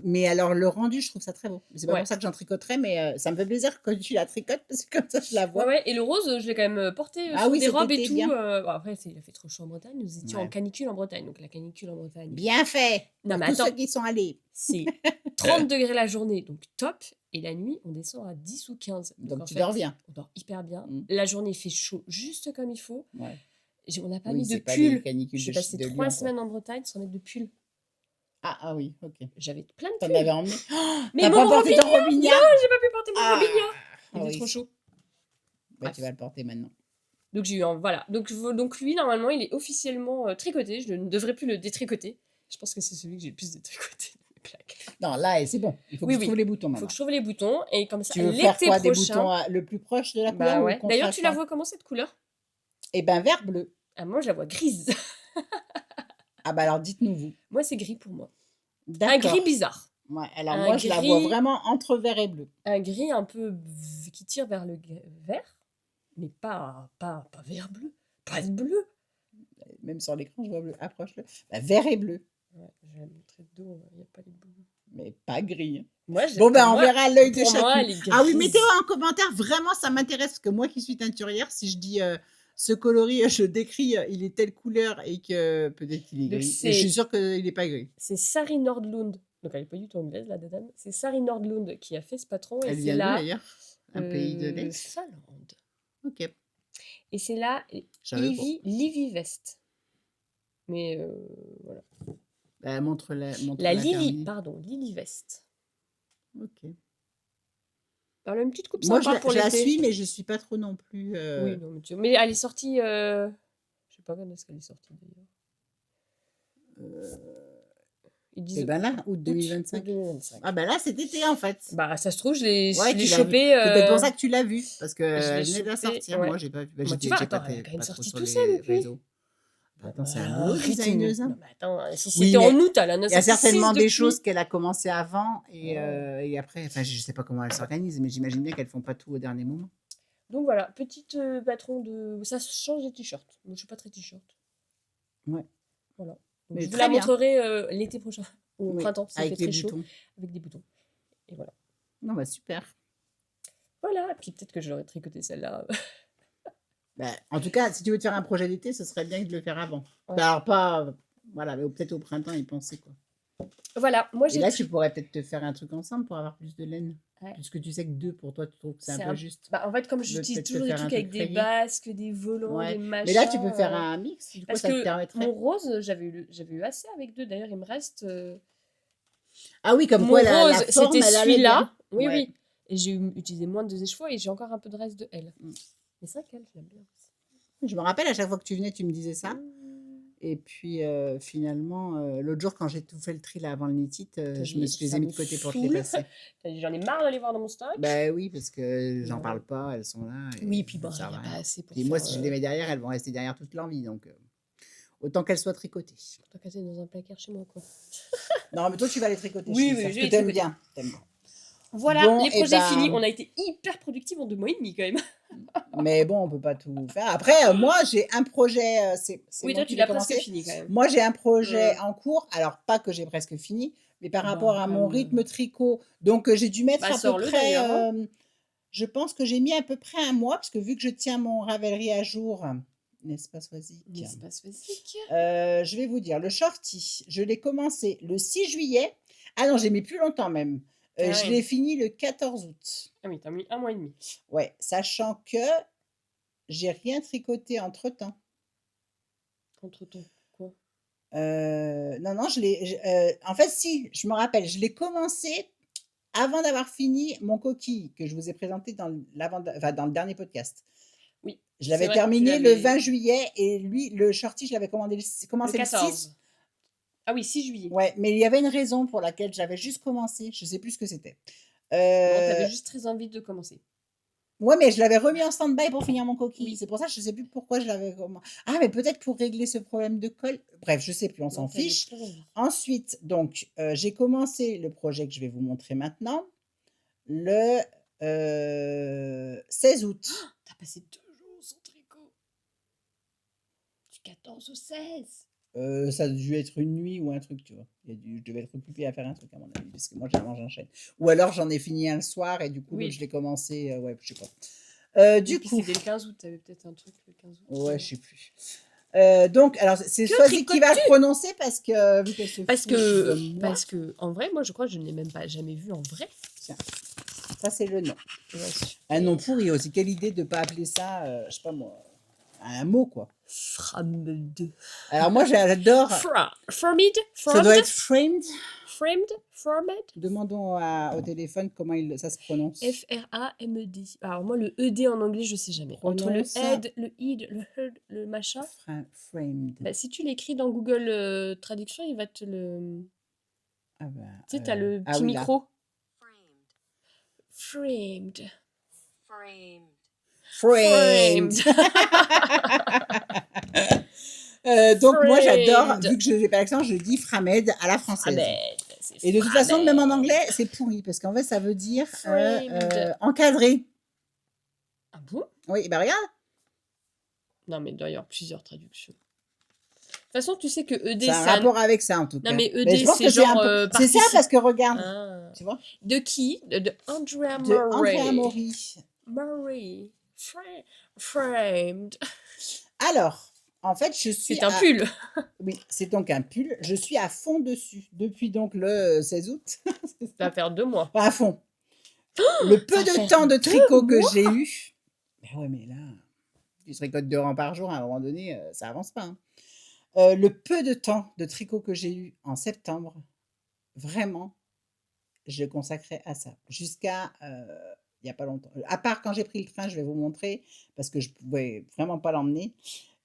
mais alors le rendu, je trouve ça très beau. C'est pas Ouais. pour ça que j'en tricoterai, mais ça me fait plaisir que tu la tricotes parce que comme ça, je la Ouais, vois. ouais. Et le rose, je l'ai quand même porté Ah sur oui, des cet robes et été, tout. bien. Bon, après, il a fait trop chaud en Bretagne. Nous étions en Ouais. canicule en Bretagne. Donc la canicule en Bretagne, Bien fait non pour mais tous ceux attends, qui sont allés. c'est 30 degrés la journée, donc top. Et la nuit, on descend à 10 ou 15. Donc Donc en tu fait, dors bien. on dort hyper bien. Mmh. La journée, il fait chaud juste comme il faut. Ouais. On n'a pas Oui, mis de c'est pas les pull. Je canicules suis de passée de 3 Lyon, quoi. semaines en Bretagne sans mettre de pull. Ah oui, OK. J'avais plein de Tu en avais pulls. emmené? Oh, Mais tu mon pas porté ton robignat, robignat? j'ai pas pu porter mon Ah! robignat. Il Ah faisait oui, trop chaud. bah, tu Bref. vas le porter maintenant. Donc j'ai eu voilà. Donc lui, normalement, il est officiellement tricoté. Je ne devrais plus le détricoter. Je pense que c'est celui que j'ai le plus détricoté de mes plaques. Non, là, c'est bon. Il faut que Oui, tu trouves oui. les boutons Il faut que maintenant. je trouve les boutons. Et comme ça, Tu veux faire l'été quoi? Des prochain. boutons le plus proche de la couleur Bah ou ouais. D'ailleurs, tu la contrastant? vois comment cette couleur? Eh ben, vert bleu. Ah, moi, je la vois grise. Ah bah alors dites-nous vous. Moi, c'est gris pour moi. Un gris D'accord. bizarre. Ouais, alors Un moi, je la vois gris, vraiment entre vert et bleu. un gris un peu qui tire vers le vert, mais pas vert bleu. Pas bleu. Même sur l'écran, je vois bleu. Approche-le. Bah, vert et bleu, Ouais, je vais la montrer de dos, il n'y a pas les bleu. mais pas gris, hein. Moi, Bon, ben, pour on moi, verra à l'œil de pour moi, chacune. elle est Ah oui, grise. mettez en commentaire, vraiment, ça m'intéresse, parce que moi qui suis teinturière, si je dis ce coloris, je décris, il est telle couleur et que peut-être qu'il est Donc gris. Mais je suis c'est sûre qu'il n'est pas gris. Sari Nordlund. Donc elle n'est pas du tout anglaise, la dame. C'est Sari Nordlund qui a fait ce patron et Elle c'est vient d'où là d'ailleurs? Un pays de l'Est? Finlande. Ok, Et c'est là je savais pas. Livy Vest. Mais voilà. Bah, montre-la La Lily, terminer. pardon, Lily Vest. Ok. Alors, une petite coupe Moi, sympa pour je la l'été. suis, mais je suis pas trop non plus. Oui, non, mais elle est sortie. Je sais pas quand est-ce qu'elle est sortie d'ailleurs. Ils Et disent ben là, août août 2025. 2025. Ah ben là, c'est été en fait. Bah, ça se trouve, je Ouais, l'ai tu l'as vu. chopé. C'est peut-être pour ça que tu l'as vu, parce je l'ai qu'elle venait de la chopé, sortir. ouais. Moi, j'ai pas vu. Bah, Moi, tu j'étais vois, pas, attends, elle a quand même pas trop sorti sur tout ça les depuis. réseaux. Bah, attends, c'est un boulot, Arrête, designeuse. non, mais attends, si Oui, c'était en mais août, elle en a il y a sorti certainement 6 des depuis. choses qu'elle a commencé avant Ouais. et après, enfin, je sais pas comment elles s'organisent, mais j'imagine bien qu'elles font pas tout au dernier moment. Donc voilà, petite patron de. Ça change des t-shirts. Moi, je suis pas très t-shirt. Ouais. Voilà. Donc, Mais je vous très la bien. montrerai l'été prochain, ou au Oui, printemps, s'il fait avec les très chaud, boutons. avec des boutons. Et voilà. Non, bah super. Voilà, et puis peut-être que j'aurais tricoté celle-là. Bah, en tout cas, si tu veux te faire un projet d'été, ce serait bien de le faire avant. Ouais. Bah, alors pas, voilà, mais peut-être au printemps y penser quoi. Voilà, moi Et j'ai là, tu pourrais peut-être te faire un truc ensemble pour avoir plus de laine. Ouais. Puisque tu sais que 2 pour toi, tu trouves que c'est C'est un peu juste. Bah, en fait, comme Tu veux j'utilise peut-être te toujours des faire un trucs avec truc des rayé. basques, des volants, Ouais. des machins. Mais là, tu peux faire un mix. Du coup, Parce ça te que permettrait. mon rose, j'avais eu assez avec 2. D'ailleurs, il me reste. Ah oui, comme Mon quoi la rose, forme, c'était elle allait celui-là. bien. Oui, Ouais. oui. Et j'ai utilisé moins de 2 écheveaux et j'ai encore un peu de reste de elle. Mm. Mais c'est vrai qu'elle, je l'aime bien aussi. Je me rappelle, à chaque fois que tu venais, tu me disais ça. Mmh. Et puis, finalement, l'autre jour, quand j'ai tout fait le tri là, avant le knit-it, je les ai mis de côté pour te les passer. J'en ai marre d'aller voir dans mon stock. Bah oui, parce que j'en Ouais. parle pas, elles sont là. Et Oui, puis ça il sert n'y à a rien. pas assez pour Puis moi, faire, si je les mets derrière, elles vont rester derrière toute leur vie. Donc, autant qu'elles soient tricotées. tant qu'à être dans un placard chez moi, quoi. Non, mais toi, tu vas les tricoter. Oui, je suis oui, sûre, je vais que les t'aimes tricoter. bien. T'aimes bien. Voilà, Bon, les eh projets ben, finis. On a été hyper productifs en 2 mois et demi, quand même. Mais bon, on peut pas tout faire. Après, moi, j'ai un projet. C'est Oui, moi toi, qui tu vais l'as presque commencer. fini, quand même. Moi, j'ai un projet en cours. Alors, pas que j'ai presque fini, mais par Bah, rapport à quand mon même. rythme tricot. Donc, j'ai dû mettre Bah, à peu sors-le, près. d'ailleurs, hein. Je pense que j'ai mis à peu près un mois, parce que vu que je tiens mon Ravelry à jour, n'est-ce pas, Swazik? N'est-ce pas Swazik? Je vais vous dire, le shorty, je l'ai commencé le 6 juillet. Ah non, j'ai mis plus longtemps même. Ah Je ouais. l'ai fini le 14 août. Ah oui, tu as mis 1 mois et demi. Ouais, sachant que j'ai rien tricoté entre-temps. Entre-temps, quoi? Non, non, en fait, si, je me rappelle, je l'ai commencé avant d'avoir fini mon coquille que je vous ai présenté dans dans le dernier podcast. Oui, Je c'est l'avais vrai, tu terminé le 20 l'avais juillet et lui, le shorty, je l'avais le commencé le 6. 14. Ah oui, 6 juillet. Ouais, mais il y avait une raison pour laquelle j'avais juste commencé. Je sais plus ce que c'était. Non, tu avais Euh, juste très envie de commencer. ouais, mais je l'avais remis en stand-by pour finir mon coquille. Oui. C'est pour ça que je sais plus pourquoi je l'avais Ah, mais peut-être pour régler ce problème de colle. Bref, je sais plus, on s'en Non, tu avais fiche. très envie. Ensuite, donc, j'ai commencé le projet que je vais vous montrer maintenant le 16 août. Tu as passé 2 jours sans tricot. Du 14 au 16. Ça a dû être une nuit ou un truc, tu vois. Je devais être occupée à faire un truc, à mon avis, parce que moi, généralement, j'enchaîne. Ou alors, j'en ai fini un le soir et du coup, Oui. l'autre, je l'ai commencé, ouais, je sais pas. Et Du puis coup, c'était le 15 août, tu avais peut-être un truc le 15 août. ouais, je sais plus. Donc, alors, c'est Que Swazik qui va le tricotes-tu? prononcer parce que, vu qu'elle se Parce fiche de moi, que, en vrai, moi je crois que je ne l'ai même pas jamais vu en vrai. tiens, ça, c'est le nom. Ouais, Un nom pourri aussi. Quelle idée de pas appeler ça, je sais pas moi, un mot, quoi. Framed. Alors, moi, j'adore. Framed? Ça doit être framed. Framed? Framed? Demandons au téléphone comment ça se prononce. F-R-A-M-E-D. Alors moi le E-D en anglais je sais jamais. Entre le Prononce. head, le id, le heard, le machin. Framed. Bah, si tu l'écris dans Google Traduction, il va te le... Ah bah, Tu sais, t'as le ah petit oui, là. micro. Framed. Framed. Donc moi j'adore, Framed. vu que je n'ai pas l'accent, je dis framed à la française. Framed. Et de toute façon, même en anglais, c'est pourri, parce qu'en fait, ça veut dire Framed. encadré. Ah bon? Oui, ben regarde, Non mais il doit y avoir plusieurs traductions. De toute façon, tu sais que ED ça a un rapport avec ça en tout cas. Non mais Mais je ED pense c'est que c'est genre... c'est ça parce que regarde, Ah. tu vois, De qui? De Andrea de Andrea Murray. Mori. Murray. Framed. Alors, en fait, je suis C'est un pull. Oui, c'est donc un pull. Je suis à fond dessus depuis donc le 16 août. Ça va faire 2 mois. Pas à fond. Le peu ça de fait temps de tricot 2 que mois? j'ai eu. Mais ouais, mais là, tu tricotes 2 rangs par jour, à un moment donné, ça avance pas, hein. Le peu de temps de tricot que j'ai eu en septembre, vraiment, je le consacrais à ça. Jusqu'à il n'y a pas longtemps. À part quand j'ai pris le train, je vais vous montrer, parce que je pouvais vraiment pas l'emmener.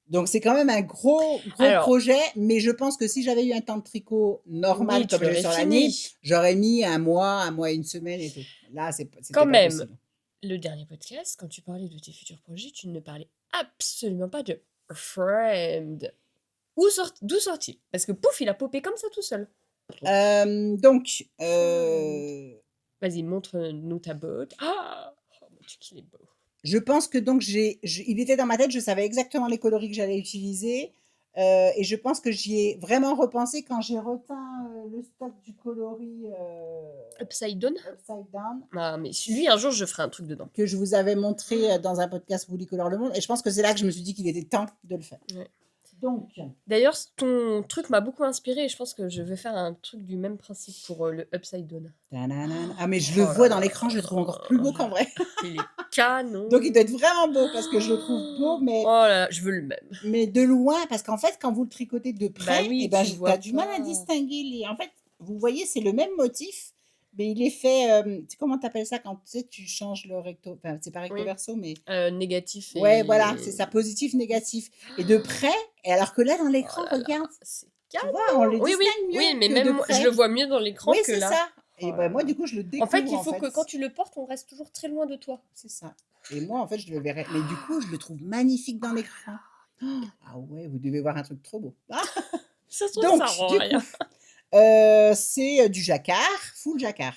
Donc c'est quand même un gros Alors, projet, mais je pense que si j'avais eu un temps de tricot normal oui, tu comme j'ai l'aurais sur l'année, fini. j'aurais mis un mois et une semaine et tout. Là, c'était Quand pas même, possible. le dernier podcast, quand tu parlais de tes futurs projets, tu ne parlais absolument pas de Framed. D'où sort-il? Parce que pouf, il a popé comme ça tout seul. Donc, Vas-y, montre-nous ta botte. Ah, oh mon Dieu, qu'il est beau. je pense que donc il était dans ma tête, je savais exactement les coloris que j'allais utiliser. Et je pense que j'y ai vraiment repensé quand j'ai reteint le stock du coloris Upside down? Upside Down Ah, mais lui, un jour, je ferai un truc dedans. que je vous avais montré dans un podcast Woolly Color Le Monde. Et je pense que c'est là que je me suis dit qu'il était temps de le faire. Ouais. Donc, D'ailleurs, ton truc m'a beaucoup inspiré et je pense que je vais faire un truc du même principe pour le Upside down. ah mais je le vois dans l'écran, je le trouve encore plus beau qu'en vrai. Il est canon. Donc il doit être vraiment beau parce que je le trouve beau, mais, Oh là, je veux le même. mais de loin, parce qu'en fait, quand vous le tricotez de près, oui, eh ben, tu tu vois as du mal à pas. distinguer les. En fait, vous voyez, c'est le même motif, mais il est fait. Tu sais comment tu appelles ça quand tu sais, tu changes le recto. Enfin, c'est pas recto Oui. verso, mais. Négatif et... Ouais, voilà, c'est ça, positif, négatif. Et de près, et alors que là, dans Oh l'écran, là là, regarde, c'est tu canon. vois, on le Oui, distingue mieux oui, mais que même de moi, près. je le vois mieux dans l'écran Oui, que c'est là. ça. Et Oh ben, là moi, là. du coup, je le En découvre. fait, il faut que quand tu le portes, on reste toujours très loin de toi. C'est ça. Et moi, en fait, je le verrais. Mais du coup, je le trouve magnifique dans l'écran. Ah ouais, vous devez voir un truc trop beau. Ah, Ça se trouve, donc, ça rend du rien. coup, c'est du jacquard, full jacquard.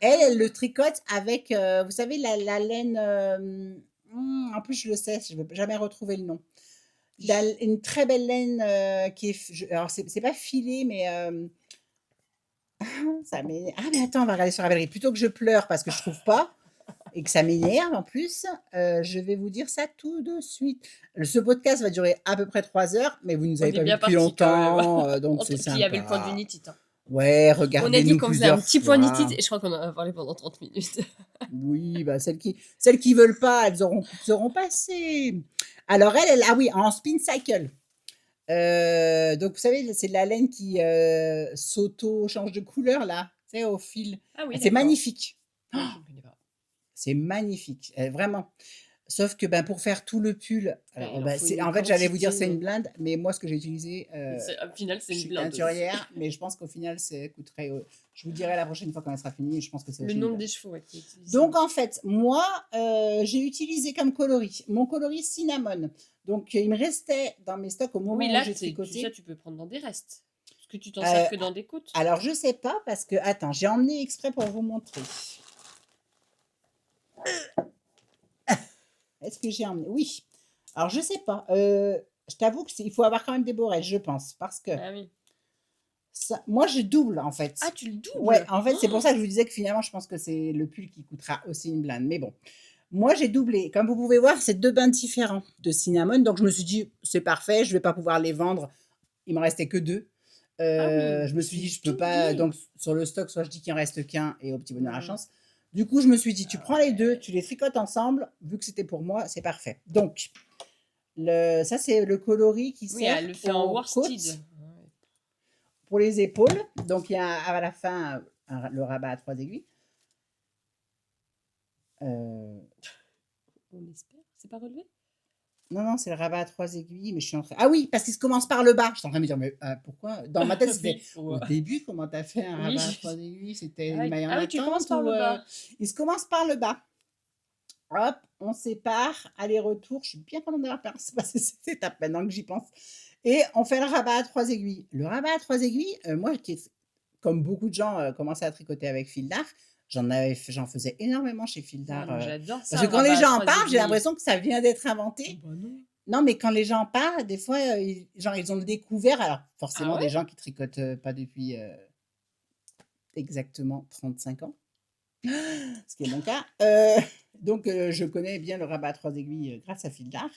Elle le tricote avec, vous savez, la laine. En plus, je le sais, je ne vais jamais retrouver le nom. Une très belle laine qui est. Alors, c'est pas filé, mais. Ça ah, mais attends, on va regarder sur la Ravelry. Plutôt que je pleure parce que je trouve pas. et que ça m'énerve en plus, je vais vous dire ça tout de suite. Ce podcast va durer à peu près 3 heures, mais vous nous On avez est pas vu bien depuis parti quand même. longtemps, donc c'est Et puis il y avait le point sympa. d'unité. Ouais, On a dit regardez-nous qu'on faisait un plusieurs petit point fois. d'unité et je crois qu'on en a parlé pendant 30 minutes. Oui, bah, celles qui veulent pas, elles seront passées. Alors elle ah oui, en spin cycle. Donc vous savez, c'est de la laine qui, change de couleur là, tu sais, au fil. Ah oui, C'est d'accord. magnifique. Oui, je ne connais pas. C'est magnifique, vraiment. Sauf que, ben, pour faire tout le pull, Ouais, alors, il en ben, faut une en fait, j'allais vous dire c'est quantité. une blinde, mais moi, ce que j'ai utilisé, Au final, c'est je une suis blinde aussi. teinturière, mais je pense qu'au final, c'est coûterait, je vous dirai la prochaine fois quand elle sera finie, je pense que c'est Le aussi une nombre blinde. des chevaux qui est utilisé. Donc en fait, moi, j'ai utilisé comme coloris, mon coloris cinnamon. Donc il me restait dans mes stocks au Oui, moment où là, j'ai ça, tricoté. tu peux prendre dans des restes. Parce que tu t'en Heu, sers que dans des côtes. alors je sais pas parce que attends, j'ai emmené exprès pour vous montrer. Est-ce que j'ai emmené? Oui. Alors je sais pas, je t'avoue que il faut avoir quand même des beaux restes, je pense, parce que Ah oui. ça moi je double en fait. Ah, tu le Ouais, doubles? en fait, c'est pour ça que je vous disais que finalement je pense que c'est le pull qui coûtera aussi une blinde, mais bon. Moi, j'ai doublé. Comme vous pouvez voir, c'est 2 bains différents de cinnamon, donc je me suis dit: «C'est parfait, je vais pas pouvoir les vendre». Il m'en restait que 2. Ah oui, Je me suis dit: c'est «Je peux tout pas», bien. donc sur le stock, soit je dis qu'il en reste qu'un et au petit bonheur la Mmh. chance. Du coup, je me suis dit: «Tu Ah prends les 2, ouais. tu les tricotes ensemble». Vu que c'était pour moi, c'est parfait. Donc ça, c'est le coloris qui Oui, sert elle le fait en aux worsted. côtes, Ouais. pour les épaules. Donc il y a à la fin, le rabat à 3 aiguilles. Heu On espère. C'est pas relevé? Non, non, c'est le rabat à 3 aiguilles, mais je suis en train ah oui, parce qu'il se commence par le bas. J'étais en train de me dire: «Mais, pourquoi?» Dans ma tête, c'était: Oui, pour, «Au début, comment tu as fait un rabat à 3 oui. aiguilles? C'était Ah une oui. maille en Ah oui, tu commences attente par ou?» le bas. Il se commence par le bas. Hop, on sépare, aller-retour. Je suis bien contente d'avoir passé cette étape maintenant que j'y pense et on fait le rabat à 3 aiguilles. Le rabat à 3 aiguilles, moi qui est comme beaucoup de gens, commençaient à tricoter avec fil d'art, j'en faisais énormément chez fil Ah, d'art, moi, j'adore parce ça, que le quand les rabat à gens en 3 parlent, j'ai aiguilles. l'impression que ça vient d'être Oh inventé. bah non. Non, mais quand les gens parlent, des fois, genre, ils ont le découvert. Alors, Ah forcément, ouais? des gens qui tricotent, pas depuis, exactement 35 ans, ce qui est mon cas. Donc, je connais bien le rabat à 3 aiguilles, grâce à Fil d'Art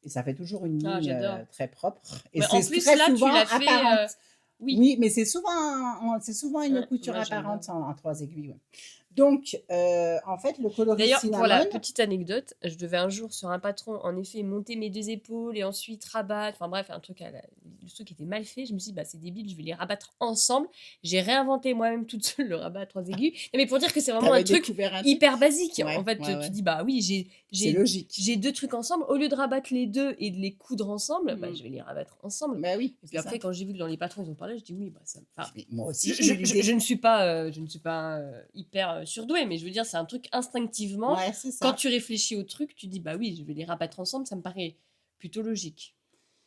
et ça fait toujours une Ah, ligne, j'adore. très propre et Mais en c'est plus, très là, tu souvent l'as fait. apparente. Oui. Oui, mais c'est souvent une Ouais, couture moi, j'aime bien. apparente en 3 aiguilles, ouais. Donc, en fait, le coloris D'ailleurs, pour cinnamon. la petite anecdote, je devais un jour sur un patron, en effet, monter mes 2 épaules et ensuite rabattre. Enfin bref, un truc le truc était mal fait. Je me suis dit: «Bah, c'est débile, je vais les rabattre ensemble». J'ai réinventé moi-même toute seule le rabat à 3 aiguilles. Non, mais pour dire que c'est Tu vraiment un avais truc découvert un truc? hyper basique. En Ouais, fait, ouais, tu ouais, dis: «Bah oui, c'est logique. j'ai 2 trucs ensemble. Au lieu de rabattre les 2 et de les coudre ensemble, bah, Mmh. je vais les rabattre ensemble». Bah, oui, Et puis c'est ça. après, quand j'ai vu que dans les patrons, ils en parlaient, je dis: «Oui, bah, ça». Enfin, Mais moi aussi, je, j'ai eu je l'idée. ne suis pas, hyper surdouée, mais je veux dire, c'est un truc instinctivement. Ouais, c'est Quand ça. tu réfléchis au truc, tu dis bah oui, je vais les rabattre ensemble, ça me paraît plutôt logique.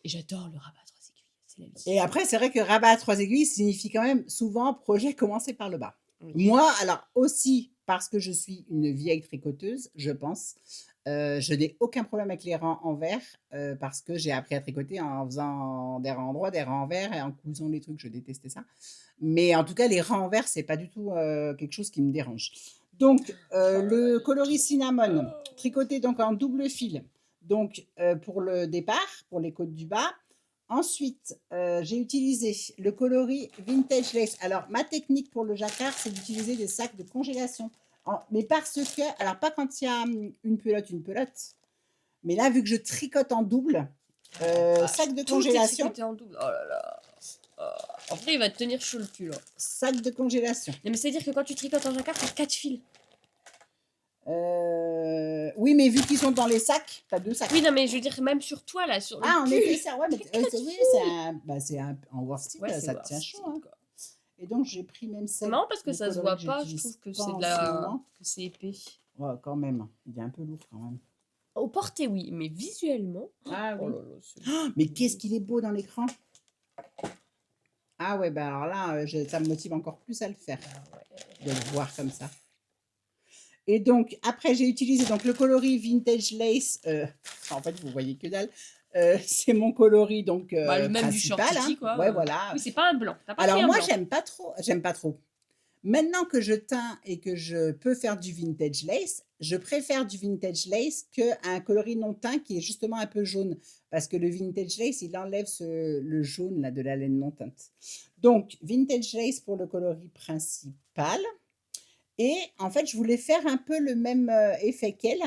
Et j'adore le rabattre aux aiguilles, c'est la Et vie. après, c'est vrai que rabat à 3 aiguilles signifie quand même souvent projet commencé par le bas. Oui. Moi, alors aussi parce que je suis une vieille tricoteuse, je pense, je n'ai aucun problème avec les rangs envers, parce que j'ai appris à tricoter en faisant des rangs droits, des rangs envers et en cousant les trucs, je détestais ça. Mais en tout cas, les rangs envers, c'est pas du tout, quelque chose qui me dérange. Donc, Oh là là, le il est coloris trop cinnamon, bien. tricoté donc en double fil, donc pour le départ, pour les côtes du bas. Ensuite, j'ai utilisé le coloris Vintage Lace. Alors, ma technique pour le jacquard, c'est d'utiliser des sacs de congélation. Mais parce que, alors pas quand il y a une pelote, mais là, vu que je tricote en double, Ah la vache, sac de tout est congélation, tricoté en double. Oh là là. Oh. Après, il va te tenir chaud le pull, hein. sac de congélation. Non, mais c'est-à-dire que quand tu tricotes en jacquard, t'as 4 fils. Oui, mais vu qu'ils sont dans les sacs, tu as 2 sacs. Oui, non, mais je veux dire, même sur toi, là, sur le Ah, en effet, pull, ça, ouais, mais t'as 4 oui, fils. c'est en worsted, Ouais, c'est ça te tient chaud, worsted, hein. quoi. Et donc, j'ai pris même C'est celle, marrant parce que le ça se coloris voit que pas, je j'utilise trouve que pas c'est en ce moment. que c'est épais. Ouais, quand même, il est un peu lourd quand même. Au porté, oui, mais visuellement, Ah oh oui. là là, c'est Mais qu'est-ce qu'il est beau dans l'écran! Ah ouais, bah alors là, ça me motive encore plus à le faire, ah ouais. de le voir comme ça. Et donc après j'ai utilisé donc le coloris Vintage Lace, en fait vous voyez que dalle, c'est mon coloris donc Bah, le même du principal, Shortity, hein. quoi. Ouais voilà. Oui, c'est pas un blanc. T'as pas pris Alors un moi blanc. j'aime pas trop. Maintenant que je teins et que je peux faire du vintage lace, je préfère du vintage lace qu'un coloris non teint qui est justement un peu jaune. Parce que le vintage lace, il enlève le jaune là, de la laine non teinte. Donc, vintage lace pour le coloris principal. Et en fait, je voulais faire un peu le même effet qu'elle.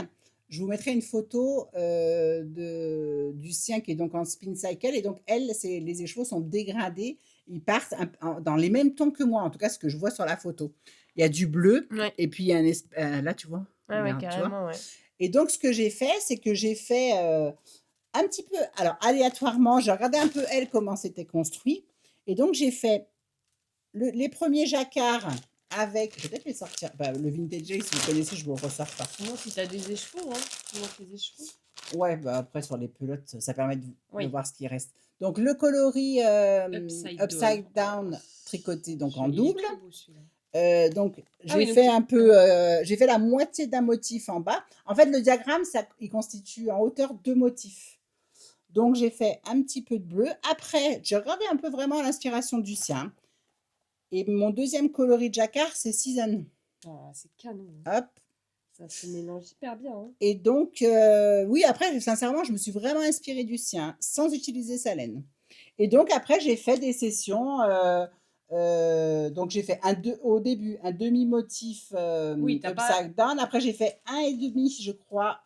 Je vous mettrai une photo du sien qui est donc en spin cycle. Et donc, elle, les écheveaux sont dégradés. Ils partent dans les mêmes tons que moi, en tout cas, ce que je vois sur la photo. Il y a du bleu Ouais. et puis il y a là, tu vois. Ah ouais, Regarde, tu vois. carrément, ouais. Et donc, ce que j'ai fait, c'est que j'ai fait un petit peu, alors aléatoirement, j'ai regardé un peu elle comment c'était construit. Et donc, j'ai fait les premiers jacquards avec, peut-être les sortir, le vintage lace, si vous connaissez, je vous le ressors pas. Sinon, si t'as des écheveaux, hein, tu montres les écheveaux. Ouais, après sur les pelotes, ça permet de Oui. voir ce qui reste. Donc le coloris upside down tricoté donc en Il est double. très beau, celui-là. Donc j'ai oui, donc fait un peu, j'ai fait la moitié d'un motif en bas. En fait, le diagramme, il constitue en hauteur 2 motifs. Donc j'ai fait un petit peu de bleu. Après, j'ai regardé un peu vraiment l'inspiration du sien. Et mon deuxième coloris jacquard, c'est Season. Ah, c'est canon. Hop. Ça se mélange hyper bien. Hein. Et donc, oui, après, sincèrement, je me suis vraiment inspirée du sien, sans utiliser sa laine. Et donc, après, j'ai fait des sessions. Donc, j'ai fait au début un demi-motif Oui, upside down. Après, j'ai fait un et demi, je crois.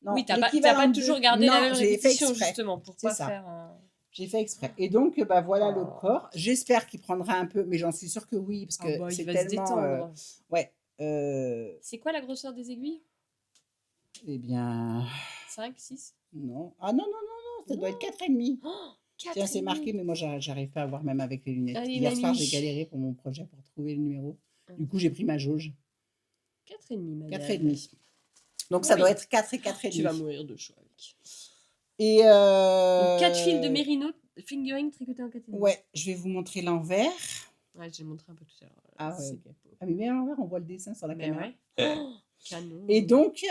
Non, oui, t'as l'équivalent pas de toujours deux. gardé la Non, même j'ai fait répétition, exprès. justement, pour C'est pas ça. faire... J'ai fait exprès. Et donc, voilà le Oh. corps. J'espère qu'il prendra un peu, mais j'en suis sûre que oui, parce que il c'est va tellement... se détendre. ouais. C'est quoi la grosseur des aiguilles? Eh bien... 5, 6? Non. Ah non, ça doit être 4,5. Oh, Tiens, c'est marqué, mais moi, j'arrive pas à voir même avec les lunettes. Allez, Hier soir, mamie. j'ai galéré pour mon projet pour trouver le numéro. Du coup, j'ai pris ma jauge. 4,5, madame. 4,5. Donc, ça doit être 4 et 4,5. Tu vas mourir de chaud avec. Et Donc, 4 fils de mérino fingering tricotés en 4,5. Ouais, je vais vous montrer l'envers. Ouais, j'ai montré un peu tout à l'heure. Ah ouais, ok. Ah, mais à l'envers, on voit le dessin sur la caméra. Ouais. Oh, canon. Et donc,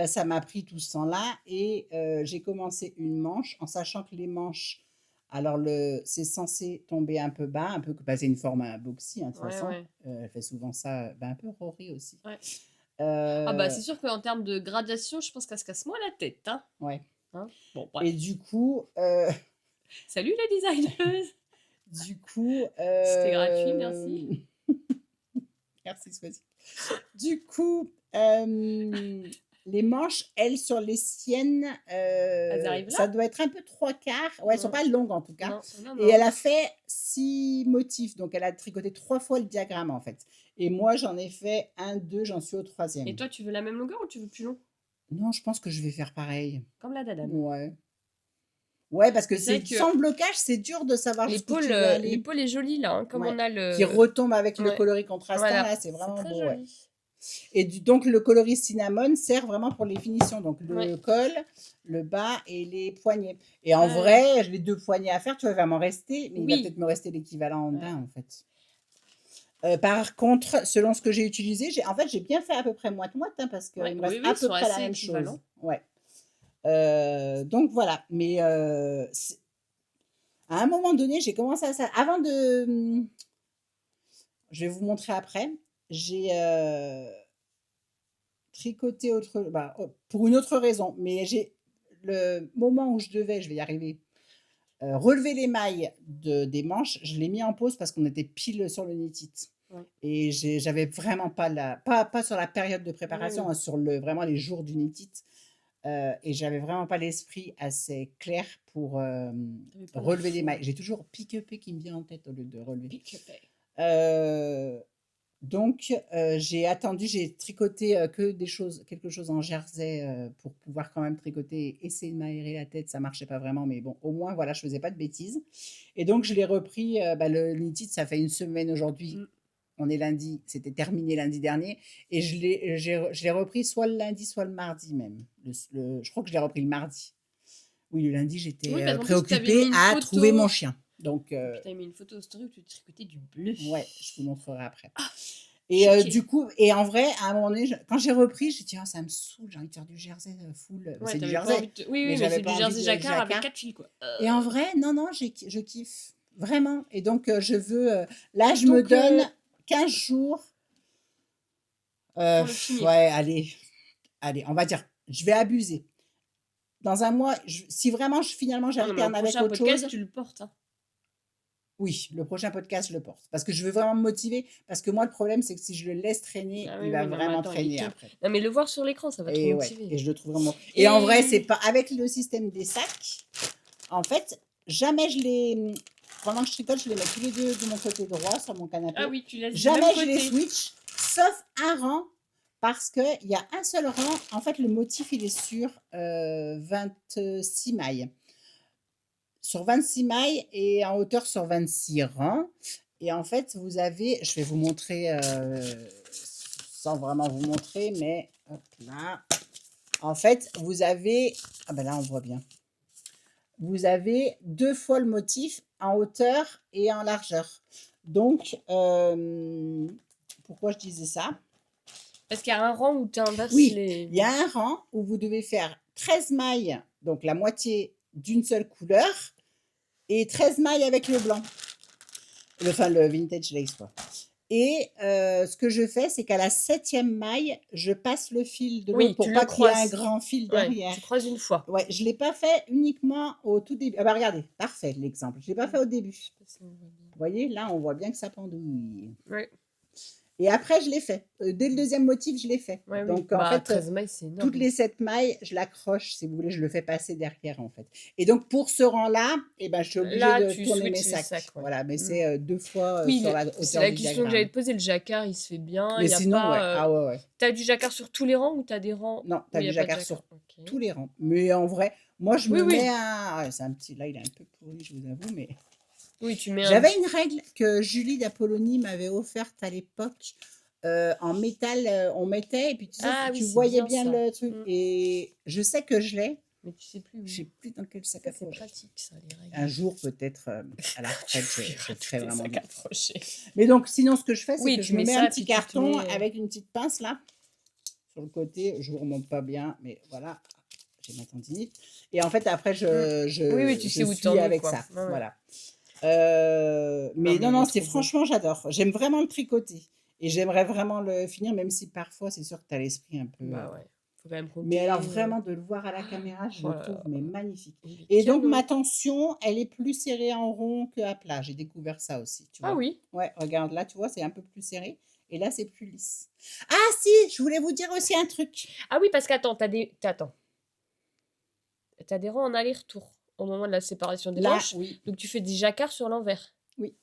ça m'a pris tout ce temps-là et j'ai commencé une manche en sachant que les manches, alors c'est censé tomber un peu bas, un peu, c'est une forme à boxy, de toute façon. Ouais. Elle fait souvent ça, un peu Rory aussi. Ouais. C'est sûr qu'en termes de gradation, je pense qu'elle se casse moins la tête. Hein. Ouais. Hein, bon, bref. Et du coup... Salut la designeuse. Du coup... C'était gratuit, merci. Merci, Swazik. Du coup, les manches, elles, sur les siennes, Elles arrivent là? ça doit être un peu 3/4. Ouais, elles sont pas longues en tout cas. Non. Et elle a fait 6 motifs, donc elle a tricoté 3 fois le diagramme en fait. Et moi, j'en ai fait 1, 2, j'en suis au 3e. Et toi, tu veux la même longueur ou tu veux plus long? Non, je pense que je vais faire pareil. Comme la dadane. Ouais. Ouais, parce que sans blocage, c'est dur de savoir jusqu'où tu veux aller. L'épaule est jolie là, hein, comme on a le... Qui retombe avec le coloris contrastant, là, c'est vraiment très beau. joli. Ouais. Et donc, le coloris cinnamon sert vraiment pour les finitions. Donc, le col, le bas et les poignets. Et en vrai, j'ai les 2 poignets à faire, tu vois, il va m'en rester, mais il va peut-être me rester l'équivalent d'un, en fait. Par contre, selon ce que j'ai utilisé, j'ai bien fait à peu près moite-moite, hein, parce qu'il me reste à peu près la même chose. Ouais. Donc, voilà. Mais à un moment donné, j'ai commencé à ça. Avant de... Je vais vous montrer après. J'ai tricoté pour une autre raison, mais j'ai le moment où je vais y arriver, relever les mailles des manches, je l'ai mis en pause parce qu'on était pile sur le knit-it. Et j'avais vraiment pas sur la période de préparation, hein, sur vraiment les jours du knit-it. Et j'avais vraiment pas l'esprit assez clair pour relever les mailles. J'ai toujours pick-upé qui me vient en tête au lieu de relever. Pick-upé. Donc, j'ai tricoté quelque chose en jersey pour pouvoir quand même tricoter, essayer de m'aérer la tête, ça marchait pas vraiment, mais bon, au moins, voilà, je faisais pas de bêtises. Et donc, je l'ai repris, le knit-it, ça fait 1 semaine aujourd'hui. On est lundi, c'était terminé lundi dernier, et je l'ai repris soit le lundi, soit le mardi même. Je crois que je l'ai repris le mardi. Oui, le lundi, j'étais préoccupée à trouver mon chien. Donc, tu as mis une photo au story où tu tricotais du bleu. Ouais, je vous montrerai après. Et du coup, et en vrai, à un moment donné, quand j'ai repris, j'ai dit, ça me saoule, j'ai envie de faire du jersey full. C'est du jersey. Oui, mais c'est du jersey jacquard avec 4 fils, quoi. Et en vrai, non, je kiffe. Vraiment. Et donc, je veux... là, je me donne 15 jours. Pour le finir. Ouais, allez, on va dire, je vais abuser. Dans un mois, si vraiment finalement Non, mais au j'alterne avec prochain autre podcast, chose, tu le portes. Hein. oui, le prochain podcast, je le porte. Parce que je veux vraiment me motiver. Parce que moi, le problème, c'est que si je le laisse traîner, Ah il oui, va oui, non, mais vraiment attends, il traîner tombe. après. Non, mais le voir sur l'écran, ça va te Et ouais, motiver. et je le trouve vraiment. Et en vrai, c'est Et pas avec le système des sacs. En fait, jamais je les. Pendant que je tricote, je les mets tous les deux de mon côté droit sur mon canapé. ah oui, tu laisses du Jamais même je les côté. switch, sauf un rang, parce qu'il y a un seul rang. En fait, le motif, il est sur 26 mailles. Sur 26 mailles et en hauteur sur 26 rangs. Et en fait, vous avez, je vais vous montrer, sans vraiment vous montrer, mais hop là. En fait, vous avez, ah ben là, on voit bien. Vous avez 2 fois le motif en hauteur et en largeur. Donc, pourquoi je disais ça? Parce qu'il y a un rang où tu inverses Oui, les. il y a un rang où vous devez faire 13 mailles, donc la moitié d'une seule couleur, et 13 mailles avec le blanc. Enfin, le vintage lace, quoi. Et ce que je fais, c'est qu'à la 7e maille, je passe le fil de l'autre Oui, pour tu le pas qu'il y ait un croises. grand fil Ouais, derrière. tu croises une fois. Ouais, je ne l'ai pas fait uniquement au tout début. Ah bah regardez, parfait l'exemple. Je ne l'ai pas fait au début. Je sais pas si on voit bien. Vous voyez, là, on voit bien que ça pendouille. Ouais, Et après, je l'ai fait. Dès le deuxième motif, je l'ai fait. ouais, oui. Donc, en Bah, fait, 13 mailles, c'est toutes énorme. les 7 mailles, je l'accroche, si vous voulez, je le fais passer derrière, en fait. Et donc, pour ce rang-là, eh ben, je suis obligée Là, de tu tourner mes switches les sacs. sacs, ouais. Voilà, mais Mm. c'est 2 fois Oui, sur la c'est hauteur la du question que j'allais diagramme. te poser. Le jacquard, il se fait bien. Mais Il y a sinon, ouais. pas. Ah ouais, ouais. T'as du jacquard sur tous les rangs ou t'as des rangs Non, où tu as il n'y du a pas de jacquard jacquard? sur Ok. tous les rangs. Mais en vrai, moi, je Oui, me mets oui. un. Ah, c'est un petit. Là, il est un peu pourri, je vous avoue, mais. Oui, tu mets un. J'avais une règle que Julie d'Apollonie m'avait offerte à l'époque. En métal, on mettait, et puis tu sais, Ah oui, tu c'est voyais bien bien ça. le truc. Mm. Et je sais que je l'ai. Mais tu sais plus Je où. sais plus dans quel sac Ça, c'est accrocher. pratique, ça, les règles. Un jour, peut-être, à la Tu retraite, je fouilleras tous ferai tes vraiment sacs bien. accrochés. Mais donc, sinon, ce que je fais, c'est Oui, que tu je me mets mets ça, un petit puis tu te carton mets. avec une petite pince là, sur le côté. Je vous remonte pas bien, mais voilà, j'ai ma tendinite. Et en fait, après, Oui, oui, tu sais où suis t'en es, avec quoi. ça. Ouais, ouais. Voilà. Non, Mais mais il non, est c'est trop beau. franchement, j'adore. J'aime vraiment le tricoter. Et j'aimerais vraiment le finir, même si parfois, c'est sûr que tu as l'esprit un peu. Bah ouais, faut quand même Mais alors, compter. vraiment, de le voir à la caméra, je Oh le là trouve là, mais magnifique. il est Et donc, ma canon. tension, elle est plus serrée en rond qu'à plat. J'ai découvert ça aussi, tu Ah vois. oui. Ouais, regarde, là, tu vois, c'est un peu plus serré. Et là, c'est plus lisse. Ah si, je voulais vous dire aussi un truc. Ah oui, parce qu'attends, Attends. T'as des rangs en aller-retour au moment de la séparation des Là, manches. oui, Donc tu fais des jacquards sur l'envers. oui.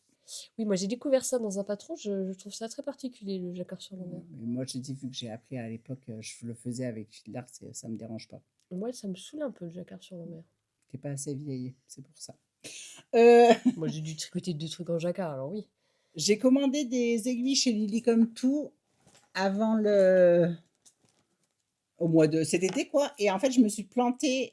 Oui, moi j'ai découvert ça dans un patron. Je trouve ça très particulier, le jacquard sur l'envers. Mais moi, je dis, vu que j'ai appris à l'époque, je le faisais avec Schindler, ça me dérange pas. Moi, ça me saoule un peu le jacquard sur l'envers. T'es pas assez vieille, c'est pour ça. Moi, j'ai dû tricoter 2 trucs en jacquard, alors oui. J'ai commandé des aiguilles chez Lily comme tout avant au mois de cet été, quoi. Et en fait, je me suis plantée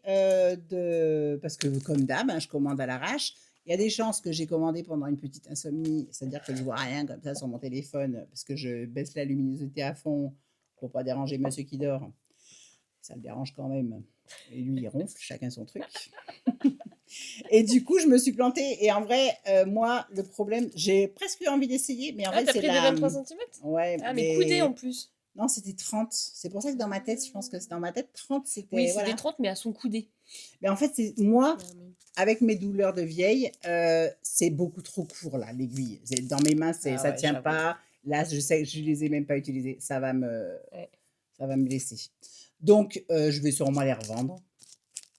parce que, comme d'hab, hein, je commande à l'arrache. Il y a des chances que j'ai commandé pendant une petite insomnie, c'est-à-dire que je vois rien comme ça sur mon téléphone parce que je baisse la luminosité à fond pour pas déranger monsieur qui dort. Ça le dérange quand même. Et lui, il ronfle, chacun son truc. Et du coup, je me suis plantée. Et en vrai, moi, le problème, j'ai presque eu envie d'essayer, mais en Ah, fait, t'as c'est pris des 23 cm? Ouais, Ah, mais coudé en plus. non, c'était 30. C'est pour ça que dans ma tête, je pense que c'est dans ma tête, 30, c'était. Oui, Voilà. c'était 30, mais à son coudé. Mais en fait, c'est moi, Non, mais- avec mes douleurs de vieille, c'est beaucoup trop court, là, l'aiguille. Dans mes mains, Ah ça ouais, tient j'avoue. pas. Là, je sais que je les ai même pas utilisées. Ouais. Ça va me blesser. Donc, je vais sûrement les revendre.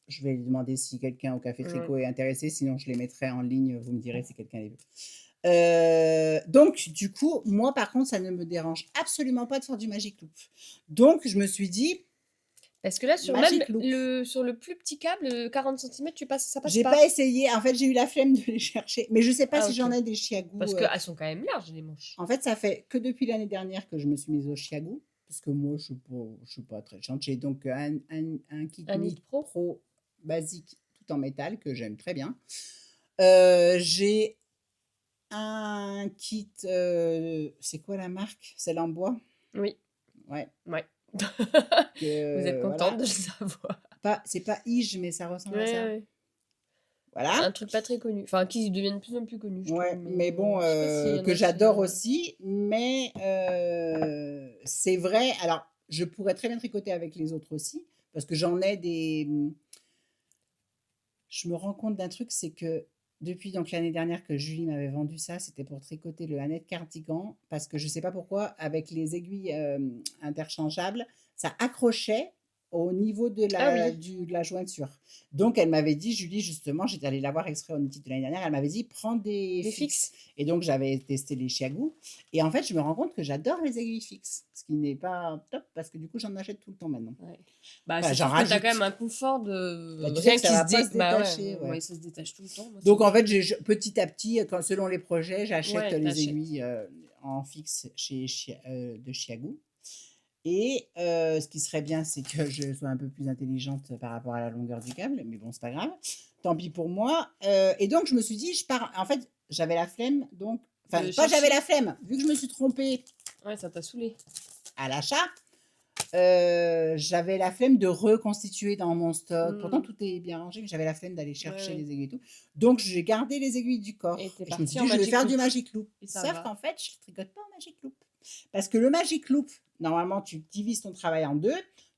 Je vais lui demander si quelqu'un au Café Tricot est intéressé. Sinon, je les mettrai en ligne. Vous me direz si quelqu'un les veut. Donc, du coup, moi, par contre, ça ne me dérange absolument pas de faire du Magic Loop. Donc, je me suis dit, Parce que là, sur Magic même Loop. sur le plus petit câble, 40 cm, ça passe J'ai pas. pas essayé. En fait, j'ai eu la flemme de les chercher. Mais je sais pas Ah, si ok. j'en ai des chiagous. Parce qu'elles sont quand même larges, les manches. En fait, ça fait que depuis l'année dernière que je me suis mise au chiagou. Parce que moi, je suis pas très chante. J'ai donc un kit Un Knit Knit Pro. Pro basique tout en métal que j'aime très bien. J'ai un kit, c'est quoi la marque? Celle en bois? Oui. Ouais. Ouais. Que, Vous êtes voilà. contente de le savoir. C'est pas Ige, mais ça ressemble à Ouais, ça. ouais. Voilà. Un truc pas très connu. Enfin, qui devient de plus en plus connu, je trouve. Ouais, mais bon, Je sais pas s'il y en que a qui. j'adore aussi, mais c'est vrai alors je pourrais très bien tricoter avec les autres aussi, parce que j'en ai des, je me rends compte d'un truc, c'est que depuis donc l'année dernière que Julie m'avait vendu ça, c'était pour tricoter le Annette cardigan parce que je sais pas pourquoi avec les aiguilles, interchangeables, ça accrochait au niveau Ah oui, de la jointure. Donc elle m'avait dit Julie justement, j'étais allée la voir exprès au Knitted de l'année dernière, elle m'avait dit: «Prends des des fixes» fixes. et donc j'avais testé les Chiago et en fait, je me rends compte que j'adore les aiguilles fixes, ce qui n'est pas top parce que du coup, j'en achète tout le temps maintenant. Ouais. Bah, Enfin, c'est j'en sûr que tu as quand rajoute. même un confort Bah, de tu sais rien que ça qui se va pas dé se bah, ouais, détacher, ouais. ouais, ça se détache tout le temps. Moi, ça Donc me en fait, fait petit à petit, quand selon les projets, j'achète ouais, les t'achètes. aiguilles, en fixe de Chiago et ce qui serait bien, c'est que je sois un peu plus intelligente par rapport à la longueur du câble, mais bon, c'est pas grave. Tant pis pour moi, et donc je me suis dit: «Je pars» en fait, j'avais la flemme donc enfin, De pas j'avais chercher. la flemme, vu que je me suis trompée Ouais, ça t'a saoulé. à l'achat, j'avais la flemme de reconstituer dans mon stock. Pourtant, Mmh. tout est bien rangé, mais j'avais la flemme d'aller Ouais, chercher ouais. les aiguilles et tout. Donc, j'ai gardé les aiguilles du Et corps tu es et je me suis partie en dit: «Je vais Magic faire du Loop Magic Loop». et ça Sauf va. qu'en fait, je ne tricote pas en Magic Loop. Parce que le Magic Loop, normalement, tu divises ton travail en 2,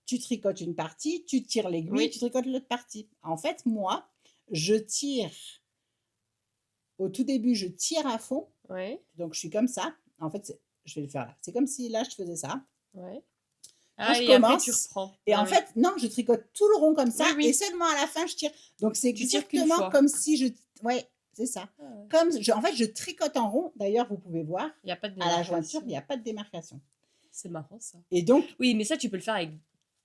tu tricotes une partie, tu tires l'aiguille, tu Oui, tricotes l'autre partie. En fait, moi, je tire au tout début, je tire à fond, ouais, donc je suis comme ça. En fait, je vais le faire là. C'est comme si là, je faisais ça. ouais. Quand Ah je et après tu commence reprends. et Ah en oui. fait, non, je tricote tout le rond comme ça Oui, et oui, seulement à la fin, je tire. Donc c'est tu tires qu'une exactement fois. comme si je ouais, c'est ça. Ah ouais. Comme je en fait, je tricote en rond. D'ailleurs, vous pouvez voir, Il y a pas de à la jointure, il démarcation. n'y a pas de démarcation C'est marrant ça. et donc Oui, mais ça, tu peux le faire avec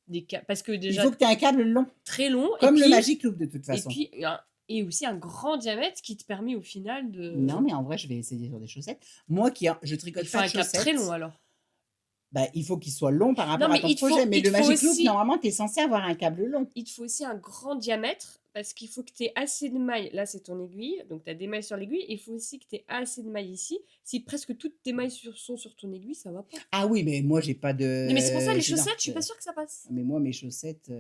des ca parce que il déjà faut que tu aies un câble long, très long comme le Magic Loop de toute et façon. puis un et aussi un grand diamètre qui te permet au final Non, de mais en vrai, je vais essayer sur des chaussettes. Moi qui en je il tricote faut pas de un cap très long chaussettes, alors. bah, il faut qu'il soit long par Non, rapport à mais ton projet. Mais il te le faut Magic Loop, aussi normalement, tu es censé avoir un câble long. il te faut aussi un grand diamètre parce qu'il faut que tu aies assez de mailles. Là, c'est ton aiguille, donc tu as des mailles sur l'aiguille. Il faut aussi que tu aies assez de mailles ici. Si presque toutes tes mailles sont sur ton aiguille, ça va pas. Ah oui, mais moi, j'ai pas Non, mais c'est pour ça, de les je veux dire, chaussettes, je suis pas sûre que ça passe. mais moi, mes chaussettes,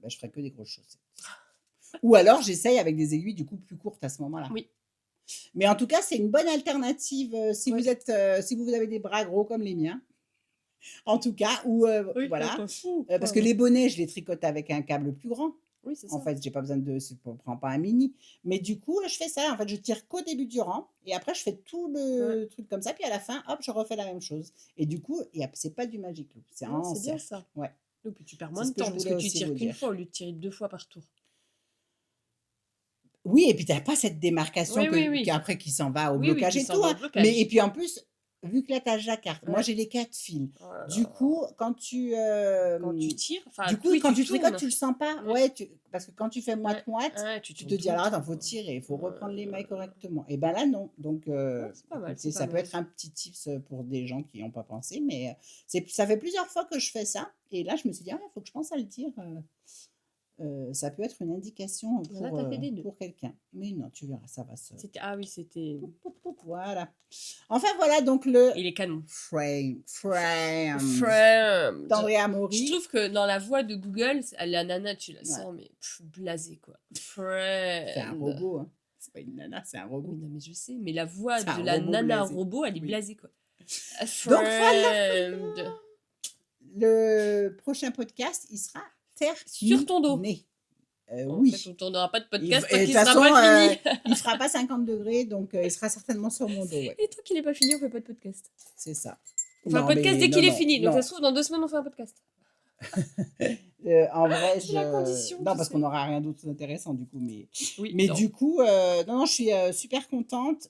bah, je ferais que des grosses chaussettes. Ou alors j'essaye avec des aiguilles du coup plus courtes à ce moment-là. Oui, Mais en tout cas, c'est une bonne alternative, si ouais. vous êtes, si vous avez des bras gros comme les miens, en tout cas, ou Oui, là, voilà, pas fou, parce quoi. que les bonnets, je les tricote avec un câble plus grand. Oui, c'est En ça. fait, j'ai pas besoin de c'est p prends pas un mini. Mais du coup, je fais ça, en fait, je tire qu'au début du rang et après je fais tout Ouais. le truc comme ça, puis à la fin, hop, je refais la même chose et du coup, il y a c'est pas du Magic Loop, c'est Non, en c'est bien cercle. ça. Ouais, Et puis tu perds c'est moins ce de que je temps parce que voulais tu aussi tires vous qu'une dire. fois au lieu de tirer 2 fois par tour. Oui et puis tu as pas cette démarcation Oui, oui, que oui. qu'après qui s'en va au Oui, oui, blocage qui et s'en tout, va au hein. Mais et blocage. puis en plus, vu que là tu as jacquard, moi Ouais. j'ai les 4 fils. Oh là Du là. coup, quand tu, Quand tu tires, enfin, du coup, oui, quand tu tu tricotes, tournes. tu le sens pas. Ouais, Ouais, parce que quand tu fais ouais, moite-moite, ouais, tu tu te tournes dis: tout le «Alors attends, temps, faut quoi. tirer, il faut reprendre les mailles Ouais. correctement» et ben là non. Donc Ouais, c'est pas mal, écoutez, c'est pas ça peut mal. être un petit tips, pour des gens qui y ont pas pensé, mais ça fait plusieurs fois que je fais ça et là je me suis dit: «Ah, il faut que je pense à le dire, ça peut être une indication Là, tu as fait des nœuds. pour quelqu'un». Mais non, tu verras, ça va se C'était ah oui, c'était poup, poup, poup, voilà. Enfin voilà donc le il est canon. framed Framed. d'Andrea Je Mori. trouve que dans la voix de Google, la nana, tu la Ouais, sens, mais blasée, quoi. c'est un Framed. robot, hein. C'est pas une nana, c'est un Oui, robot. non, mais je sais, mais la voix C'est de un la robot nana blasé. robot, elle est Oui. blasée, quoi. Donc voilà, Framed. le prochain podcast, il sera Sur ton dos. terminé. En fait, Oui. on tournera pas de Il podcast v tant et de qu'il toute sera façon, pas fini. il fera pas 50 degrés, donc il sera certainement sur mon dos, ouais. Et tant qu'il est pas fini, on fait pas de podcast. C'est ça. On fait un Non, podcast mais dès non, qu'il est non, fini. Donc ça non. se trouve, dans 2 semaines, on fait un podcast. En vrai, C'est la condition, non, tu parce qu'on sais. n'aura rien d'autre d'intéressant du coup, Oui, mais non. du coup, non, non, je suis super contente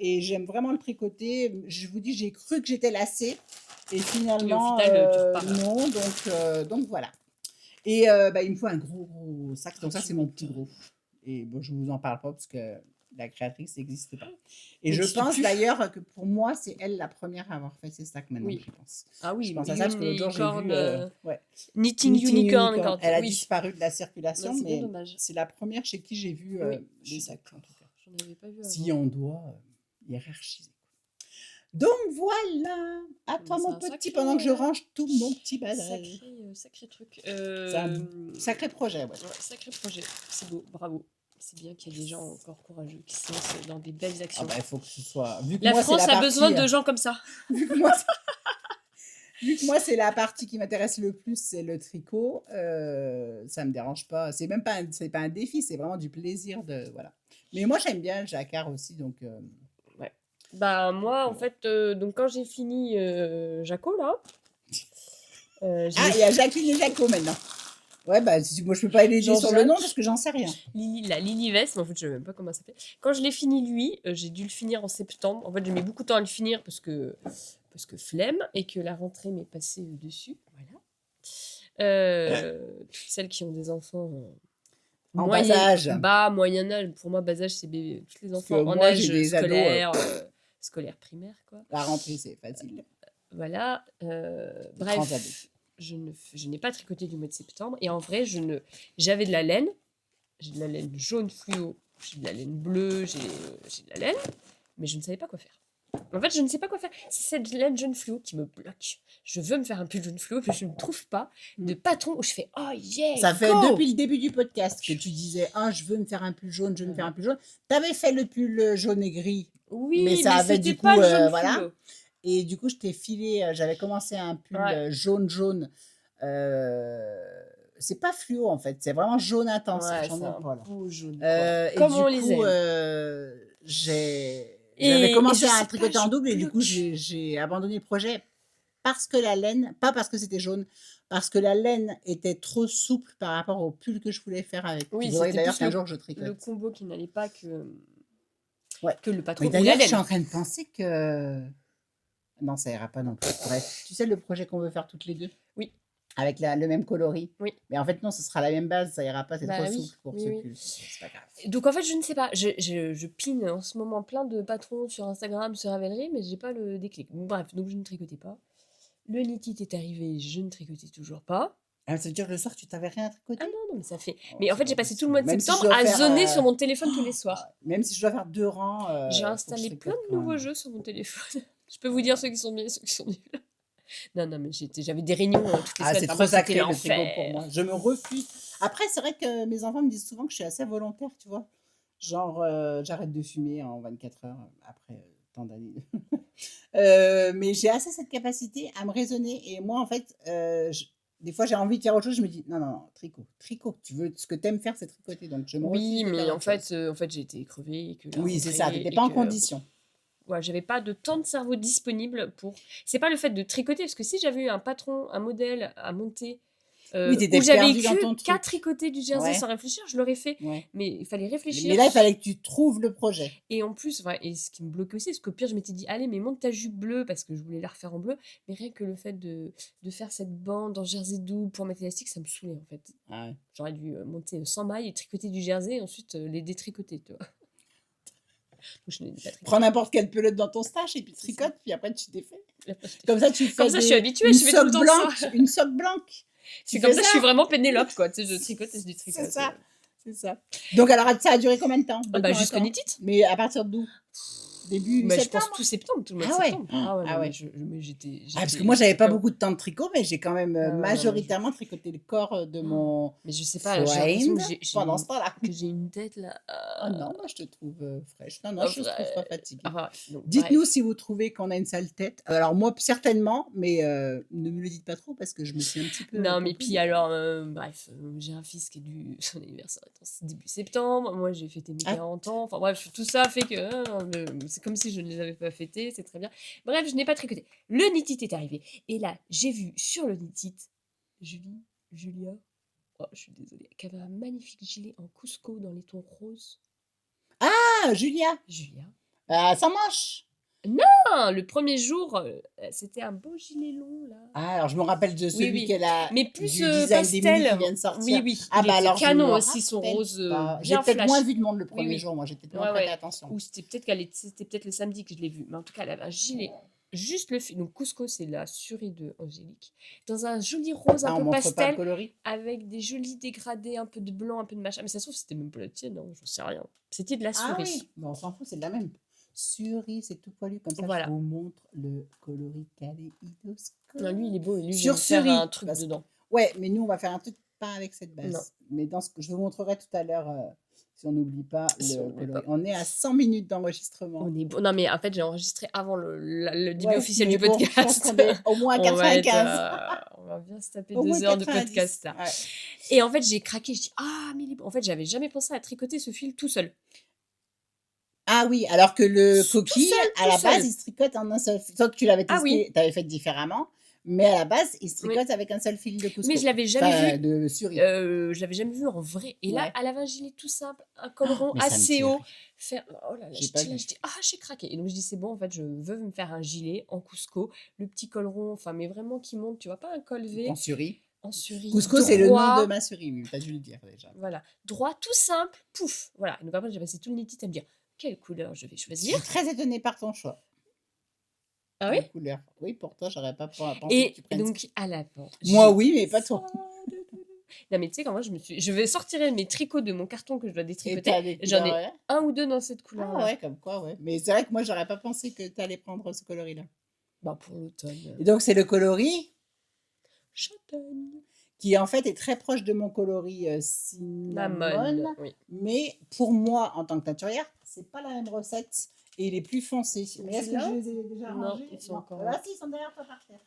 et j'aime vraiment le tricoter. Je vous dis, j'ai cru que j'étais lassée et Mais au finalement, final, tu repars. non, donc voilà. Et bah, il me faut un gros, gros sac, Ah, donc ça, tu c'est mon plus m'étonnes. gros. Et bon, je vous en parle pas parce que la créatrice n'existe pas. Et je N'existe pense plus. d'ailleurs que pour moi, c'est elle la première à avoir fait ces sacs maintenant, Oui. j'y pense. Ah Je oui, pense à ça parce que l'autre jour, j'ai Unicorn. vu, ouais. Knitting Knitting Unicorn, Unicorn. quand. Elle a Oui. disparu de la Bah, circulation, c'est bien mais dommage. c'est la première chez qui j'ai vu Oui, je des suis sacs, en d'accord. tout cas. J'en avais pas vu Si avant. on doit hiérarchiser. Donc voilà, à Mais toi c'est mon un petit, sacré, pendant que je range tout mon petit bazar. sacré truc. C'est un sacré projet, ouais. Ouais, sacré projet. C'est beau, bravo. C'est bien qu'il y ait des gens encore courageux qui se lancent dans des belles Ah actions. bah, il faut que ce soit vu que La moi, c'est France la a besoin partie, de gens comme ça. vu que moi, vu que moi, c'est la partie qui m'intéresse le plus, c'est le tricot, ça me dérange pas. C'est pas un défi, c'est vraiment du plaisir de voilà. Mais moi, j'aime bien le jacquard aussi, donc Ouais. Bah moi, en heu fait, donc quand j'ai fini Jaco, là, je ah, l'ai il y a Jacqueline et Jaco maintenant. Ouais, bah, si moi, je peux pas l'aider sur le nom parce Jean-Jacques, que j'en sais rien. La Lily Vest, mais en fait, je sais même pas comment ça s'appelle. Quand je l'ai fini, lui, j'ai dû le finir en septembre. En fait, j'ai mis beaucoup de temps à le finir parce que flemme et que la rentrée m'est passée dessus. Voilà. Toutes celles qui ont des enfants En bas âge, moyen âge, pour moi, bas âge, c'est bébé. Tous les parce enfants que en moi, j'ai âge des ados, scolaire primaire, quoi. la rentrée, c'est facile. Voilà. Les grands ados. Bref, je n'ai pas tricoté du mois de septembre. Et en vrai, j'avais de la laine. J'ai de la laine jaune fluo. J'ai de la laine bleue. J'ai de la laine. Mais je ne savais pas quoi faire. En fait, je ne sais pas quoi faire. C'est cette laine jaune fluo qui me bloque. Je veux me faire un pull jaune fluo, mais je ne trouve pas de patron où je fais oh yeah, Ça fait go. depuis le début du podcast que tu disais ah je veux me faire un pull jaune, je veux me faire un pull jaune. T'avais fait le pull jaune et gris, Oui, mais ça avait c'était du pas coup le jaune voilà. fluo. Et du coup je t'ai filé, j'avais commencé un pull Ouais, jaune. C'est pas fluo en fait, c'est vraiment jaune intense. ouais, J'en c'est ai un pas là. beau jaune, quoi. Et Comme du on les coup, aime. j'avais Et je commencé à sais un pas, tricoter en je double et du coup bloque. j'ai abandonné le projet parce que la laine, pas parce que c'était jaune, parce que la laine était trop souple par rapport au pull que je voulais faire avec. Il Oui, faudrait c'était d'ailleurs plus qu'un jour je le tricote. combo qui n'allait pas Ouais. que le Mais patron ou la d'ailleurs, je suis laine. en train de penser que non, ça ira pas non plus. Bref, tu sais le projet qu'on veut faire toutes les 2? Oui, Avec le même coloris? oui. Mais en fait non, ce sera la même base, ça ira pas, c'est trop Bah souple oui, pour oui, ce oui. pull. C'est pas grave. Donc en fait, je ne sais pas. Je pine en ce moment plein de patrons sur Instagram, sur Ravelry, mais j'ai pas le déclic. Bref, donc je ne tricotais pas. Le knit est arrivé, je ne tricotais toujours pas. Ah, ça veut dire que le soir, tu t'avais rien Ah tricoté? non, non, mais ça fait. Oh, Mais en c'est fait, j'ai pas passé tout le possible. mois de Même si je septembre dois à faire, zoner sur mon téléphone tous les ah soirs. ouais, même si je dois faire 2 rangs, J'ai faut que je installé plein tricote de quand nouveaux même. jeux sur mon téléphone. Je peux vous dire ceux qui sont bien et ceux qui sont nuls. Non, non, mais j'avais des réunions toutes les Ah, semaines. c'est Enfin, trop bref, c'était sacré le tricot pour l'enfer. moi. Je me refuse. Après, c'est vrai que mes enfants me disent souvent que je suis assez volontaire, tu vois. Genre, j'arrête de fumer en 24 heures après tant d'années. Mais j'ai assez cette capacité à me raisonner. Et moi, en fait, des fois, j'ai envie de faire autre chose. Je me dis, non, non, non, tricot. Tu veux, ce que tu aimes faire, c'est tricoter. Donc, je me refuse Oui, de faire mais autre chose. en fait, j'ai été crevée et que la Oui, c'est ça. Tu rentrée n'étais et pas en que condition. ouais, j'avais pas de temps de cerveau disponible pour. C'est pas le fait de tricoter, parce que si j'avais eu un patron, un modèle à monter, Oui, tu où étais j'avais perdu dans ton que qu'à truc. tricoter du jersey Ouais, sans réfléchir, je l'aurais fait. ouais. Mais il fallait Mais réfléchir. là, il fallait que tu trouves le projet. Et en plus, enfin, et ce qui me bloquait aussi, parce qu'au pire, je m'étais dit, allez, mais monte ta jupe bleue, parce que je voulais la refaire en bleu. Mais rien que le fait de faire cette bande en jersey double pour mettre l'élastique, ça me saoulait en fait. Ah ouais. J'aurais dû monter 100 mailles et tricoter du jersey, et ensuite les détricoter, tu vois. Donc, je n'ai pas tricoté. Prends n'importe quelle pelote dans ton stash et puis C'est ça. tricote, puis après tu défais. Et après, je t'ai Comme fait. ça, tu Comme fais ça, je suis habituée, une je fais tout le soque temps ça. blanche, une soque blanche. C'est Tu comme fais ça, je ça. suis vraiment Pénélope, quoi. Tu sais, je tricote et je C'est détricote. ça, c'est ça. Donc alors, ça a duré combien de temps? Ah De bah, quand à jusqu'au quand? knit-it. Mais à partir d'où? Début Bah, je pense septembre? tout septembre, tout le mois de Ah ouais. septembre. Ah ouais, Ah non, mais, ouais. mais j'étais. Ah, parce que moi, j'avais J'étais pas KO. beaucoup de temps de tricot, mais j'ai quand même Ah ouais, non, mais majoritairement tricoté le corps de mon mais je sais pas, j'ai l'impression friend que j'ai pendant ce temps-là. une tête là. Oh non, moi je te trouve fraîche. Non, non, je te trouve pas fatiguée. Enfin, donc, Dites-nous bref. si vous trouvez qu'on a une sale tête. Alors moi, certainement, mais ne me le dites pas trop parce que je me suis un petit peu Non, mais pompée, puis alors, bref, j'ai un fils qui est dû. Son anniversaire est en début septembre. Moi, j'ai fêté mes Ah, 40 ans. Enfin, bref, tout ça fait que c'est comme si je ne les avais pas fêtés. C'est très bien. Bref, je n'ai pas tricoté. Le knit-it est arrivé. Et là, j'ai vu sur le knit-it Julia, oh, je suis désolée, qui avait un magnifique gilet en Cusco dans les tons roses. ah, Julia, Julia. ça marche. Ah, le premier jour, c'était un beau gilet long, là. Ah, alors je me rappelle de Oui, celui oui. qu'elle a Mais plus du design des mini qui pastel. vient de Oui, sortir. oui. Ah Il bah était alors je me canon aussi, son rappelle rose pas. J'ai bien peut-être flash. moins vu de monde le Oui, premier oui. jour. Moi, j'ai peut-être Ouais, moins prêté ouais. attention. Ou c'était peut-être c'était peut-être le samedi que je l'ai vu. Mais en tout cas, elle avait un gilet. Juste le fil. Donc, Cusco, c'est la souris de Angélique. Dans un joli rose Ah, un on peu montre pas le pastel. coloris. Avec des jolis dégradés, un peu de blanc, un peu de machin. Mais ça se trouve, c'était même pas la tienne, hein, j'en sais rien. C'était de la Ah souris. oui, mais on s'en fout, c'est de la même. Souris, c'est tout poilu. Comme ça, Voilà. je vous montre le coloris kaléidoscope. Non, lui, il est beau. Et lui, je Sur vais faire Suri, un truc dedans. Ouais, mais nous, on va faire un truc pas avec cette Non. base. Mais je vous montrerai tout à l'heure si on n'oublie pas Si on le n'oublie coloris. pas. On est à 100 minutes d'enregistrement. On est bon. Non, mais en fait, j'ai enregistré avant le début Ouais, officiel mais du bon, je pense podcast. qu'on est au moins à On va être, 95. on va bien se taper Au moins 2 heures de 90. podcast là. Ouais. Et en fait, j'ai craqué. Je dis, ah, mais en fait, j'avais jamais pensé à tricoter ce fil tout seul. Ah oui, alors que le Tout coquille, seul, à tout la base, seul. il se tricote en un seul fil. Toi, que tu l'avais Ah oui, testé, tu avais fait différemment, mais à la base, il se oui. tricote avec un seul fil de Mais Cusco. je l'avais jamais Enfin, vu. de Suri. Je l'avais jamais vu en vrai. Et là, Ouais. elle avait un gilet tout simple, un col rond Mais ça me assez dit haut. rien. Faire... Oh là là, J'ai pas là, vu. je dis, ah, j'ai craqué. Et donc, je dis, c'est bon, en fait, je veux me faire un gilet en Cusco, le petit col rond, enfin, mais vraiment qui monte, tu vois, pas un col V, En Suri. en Suri, Cusco, c'est le nom de droit. ma Suri, oui, tu as dû le dire déjà. Voilà, droit, tout simple, pouf. Voilà. Et donc, après, j'ai passé tout le niti à me dire, quelle couleur je vais Je choisir. suis très étonnée par ton choix Ah oui? de couleur. Oui, pour toi, j'aurais pas pensé que Et tu prennes ça. donc, à l'avant, Moi, j'ai oui, mais pas toi. ça. Non, mais tu sais, quand moi, je vais sortir mes tricots de mon carton que je dois Et détricoter. t'as des J'en couleurs, ai ouais. un ou deux dans cette Ah couleur-là. ouais, comme quoi, ouais. Mais c'est vrai que moi, j'aurais pas pensé que tu allais prendre ce coloris-là. Bah, pour l'automne. Et donc, c'est le coloris Châtaigne. qui, en fait, est très proche de mon coloris cinnamon. Cinnamon, oui. Mais pour moi, en tant que teinturière, c'est pas la même recette et il est plus foncé. Mais est-ce que Celui-là je les ai déjà Non, rangés? ils sont Non. encore Là, si, ils sont derrière toi par terre.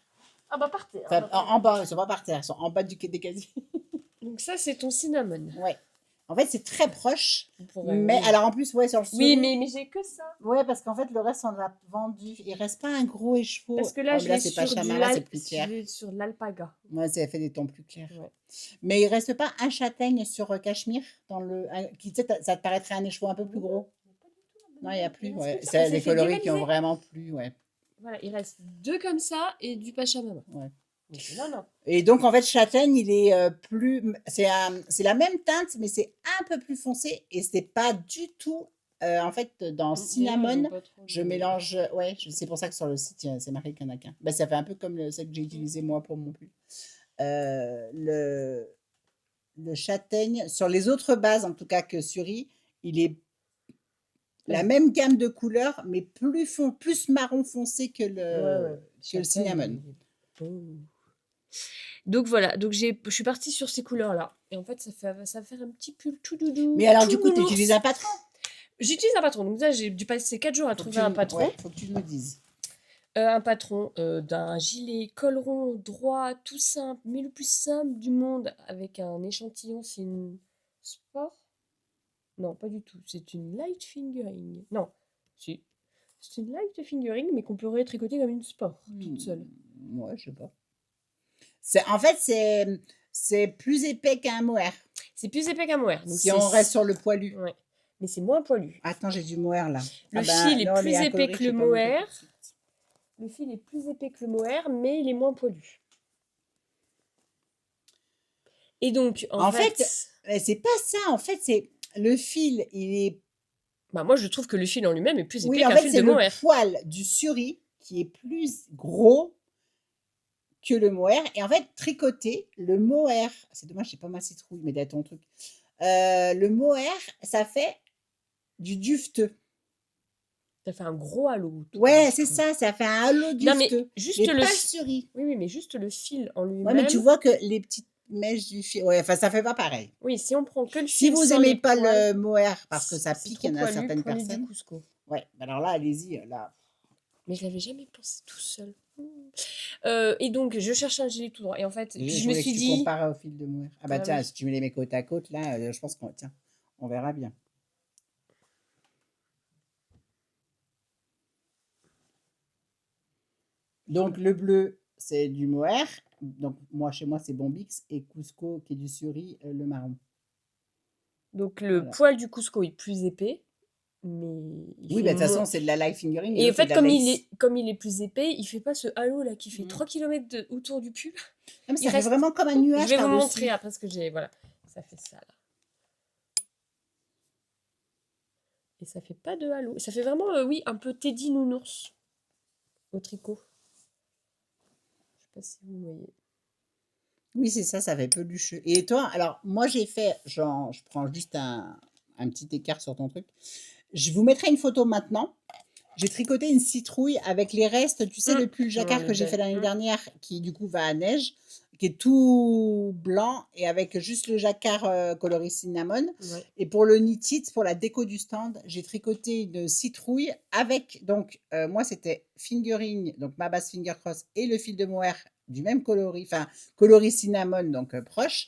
Ah bah par terre. Enfin, en bas, ils sont pas par terre, ils sont en bas des casiers. Donc ça, c'est ton cinnamon. Ouais. En fait, c'est très proche. On pourrait- Mais oui. alors, en plus, ouais, sur le Oui, Suri. mais j'ai que ça. Ouais, parce qu'en fait, le reste, on l'a vendu. Il reste pas un gros écheveau. Parce que là, Oh, je mais là, l'ai c'est pas sur du Chamara, c'est plus clair. sur de l'alpaga. Ouais, ça fait des tons plus clairs. Ouais. Mais il reste pas un châtaigne sur Cachemire dans qui, tu sais, ça te paraîtrait un écheveau un peu plus gros. Non, il n'y a plus. reste Ouais. plus que ça. C'est Ça des fait coloris qui ont dévaliser. vraiment plus. Ouais. Voilà, il reste 2 comme ça et du pachamama. Ouais. Non, non. Et donc, en fait, châtaigne, il est plus. C'est la même teinte, mais c'est un peu plus foncé. Et c'est pas du tout. En fait, dans cinnamon, je mélange. Ouais, c'est pour ça que sur le site, c'est marqué qu'il n'y en a qu'un. Bah, ça fait un peu comme celle que j'ai utilisé moi pour mon pull. Le châtaigne, sur les autres bases, en tout cas que Suri, il est la même gamme de couleurs, mais plus marron foncé que le cinnamon. Donc voilà, donc je suis partie sur ces couleurs-là. Et en fait, ça va faire un petit pull tout doudou. Mais alors, tout du coup, tu nounours. utilises un patron? J'utilise un patron. Donc là, j'ai dû passer 4 jours à trouver un patron. Ouais, faut que tu me dises. Un patron d'un gilet col rond, droit, tout simple, mais le plus simple du monde, avec un échantillon. C'est une sport? Non, pas du tout. C'est une light fingering. Non, si. C'est une light fingering, mais qu'on pourrait tricoter comme une sport, toute seule. Ouais, je sais pas. En fait, c'est plus épais qu'un mohair. C'est plus épais qu'un mohair. Donc Si on reste sur le poilu. Ouais. Mais c'est moins poilu. Attends, j'ai du mohair là. Le fil est non, plus mais un épais coloris, que je le sais pas où mohair. tout de suite. Le fil est plus épais que le mohair, mais il est moins poilu. Et donc, en fait... c'est pas ça. En fait, c'est le fil, il est. Bah, moi, je trouve que le fil en lui-même est plus épais Oui, en qu'un fait, fil c'est de le mohair. poil du Suri qui est plus gros que le mohair. Et en fait, tricoter, le mohair, c'est dommage, j'ai pas ma citrouille, mais t'as ton truc. Le mohair, ça fait du dufteux. Ça fait un gros halo. Ouais, c'est ça, ça fait un halo dufteux. Non, mais juste mais le pas le fil. Suri. Oui, mais juste le fil en lui-même. Ouais, mais tu vois que les petites mèches du fil, ouais, enfin, ça fait pas pareil. Oui, si on prend que le Si fil vous sans aimez les pas poils, le mohair parce que ça c'est pique, trop il y en a poilu, certaines prenez personnes. du Cusco. Ouais, alors là, allez-y, là. Mais je l'avais jamais pensé tout seul. Et donc, je cherchais un gilet tout droit. Et en fait, je me voulais suis que tu dit... compares au fil de mohair. Ah bah Ah tiens, oui. si tu mets les mets côte à côte, là, je pense on verra bien. Donc le bleu, c'est du mohair. Donc chez moi, c'est Bombix. Et Cusco, qui est du Suri, le marron. Donc, le Voilà. poil du Cusco est plus épais. Mais Oui, bah, de toute façon, c'est de la light fingering. Et en fait, c'est de la lace. comme il est plus épais, il fait pas ce halo là qui fait Mhm. 3 km autour du pull. Non, mais il ça fait reste- vraiment comme un nuage Je vais vous par-dessus. montrer après ce que j'ai. Voilà, ça fait ça là. Et ça fait pas de halo. Ça fait vraiment, oui, un peu Teddy Nounours au tricot. Je sais pas si vous voyez. Oui, c'est ça, ça fait pelucheux. Et toi, alors, moi, j'ai fait, genre, je prends juste un petit écart sur ton truc. Je vous mettrai une photo maintenant. J'ai tricoté une citrouille avec les restes, tu sais, le pull jacquard elle que est j'ai fait belle. l'année dernière, qui du coup va à neige. qui est tout blanc et avec juste le jacquard coloris cinnamon. Ouais. Et pour le knit-it, pour la déco du stand, j'ai tricoté une citrouille avec, donc moi c'était fingering, donc ma base finger cross et le fil de mohair du même coloris, enfin coloris cinnamon, donc proche,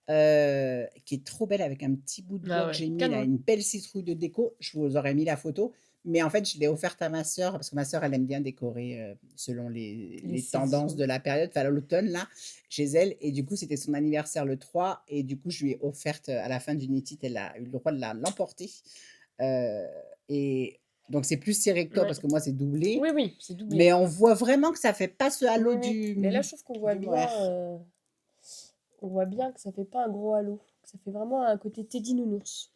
qui est trop belle avec un petit bout de Ah bois que ouais, j'ai mis là, canon. une belle citrouille de déco. Je vous aurais mis la photo. Mais en fait, je l'ai offerte à ma sœur parce que ma sœur, elle aime bien décorer selon les tendances saisons. de la période, enfin l'automne là, chez elle. Et du coup, c'était son anniversaire le 3. Et du coup, je lui ai offerte à la fin du knit-it, elle a eu le droit de l'emporter. Et donc, c'est plus serré que toi parce Ouais. que moi, c'est doublé. Oui, oui, c'est doublé. Mais on voit vraiment que ça fait pas ce Oui, halo oui. Mais là, je trouve qu'on voit du bien, mohair. on voit bien que ça fait pas un gros halo. Que ça fait vraiment un côté Teddy Nounours.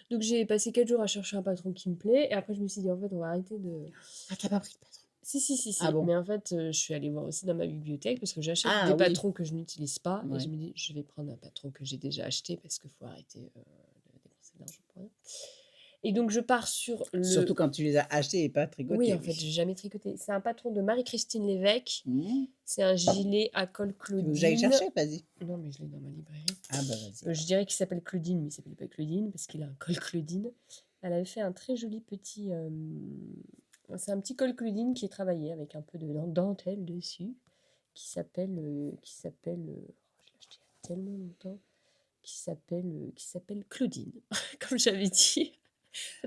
Donc j'ai passé 4 jours à chercher un patron qui me plaît. Et après, je me suis dit, en fait, on va arrêter de... Ah, t'as pas pris de patron? Si, si, si, Ah si. bon? Mais en fait, je suis allée voir aussi dans ma bibliothèque parce que j'achète Ah des oui. patrons que je n'utilise pas. Et je Ouais. me dis, je vais prendre un patron que j'ai déjà acheté parce qu'il faut arrêter de dépenser de l'argent pour rien. Et donc, je pars sur Surtout le... quand tu les as achetés et pas Oui, tricotés, en fait, oui. j'ai jamais tricoté. C'est un patron de Marie-Christine Lévesque. Mmh. C'est un gilet à col Tu veux que j'aille Claudine. chercher? Vas-y. Non, mais je l'ai dans ma librairie. Ah bah vas-y. Je dirais qu'il s'appelle Claudine, mais il s'appelle pas Claudine parce qu'il a un col Claudine. Elle avait fait un très joli petit... c'est un petit col Claudine qui est travaillé avec un peu de dentelle dessus, qui s'appelle... oh, je l'ai acheté il y a tellement longtemps. Qui s'appelle Claudine, comme j'avais dit.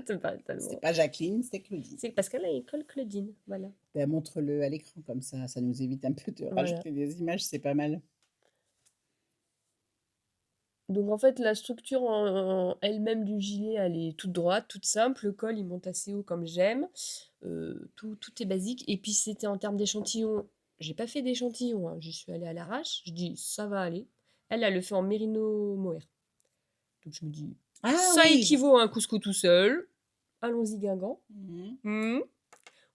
Ça me paraît C'était tellement... pas Jacqueline, c'était Claudine. C'est parce qu'elle a une col Claudine, voilà. Ben, montre-le à l'écran comme ça nous évite un peu de Voilà. rajouter des images, c'est pas mal. Donc en fait, la structure en elle-même du gilet, elle est toute droite, toute simple. Le col, il monte assez haut comme j'aime. Tout est basique. Et puis c'était en termes d'échantillons. J'ai pas fait d'échantillon, hein. J'y suis allée à l'arrache. Je dis, ça va aller. Elle le fait en mérino mohair. Donc je me dis, Ah ça oui! équivaut à un couscous tout seul. Allons-y, Guingamp. Mmh.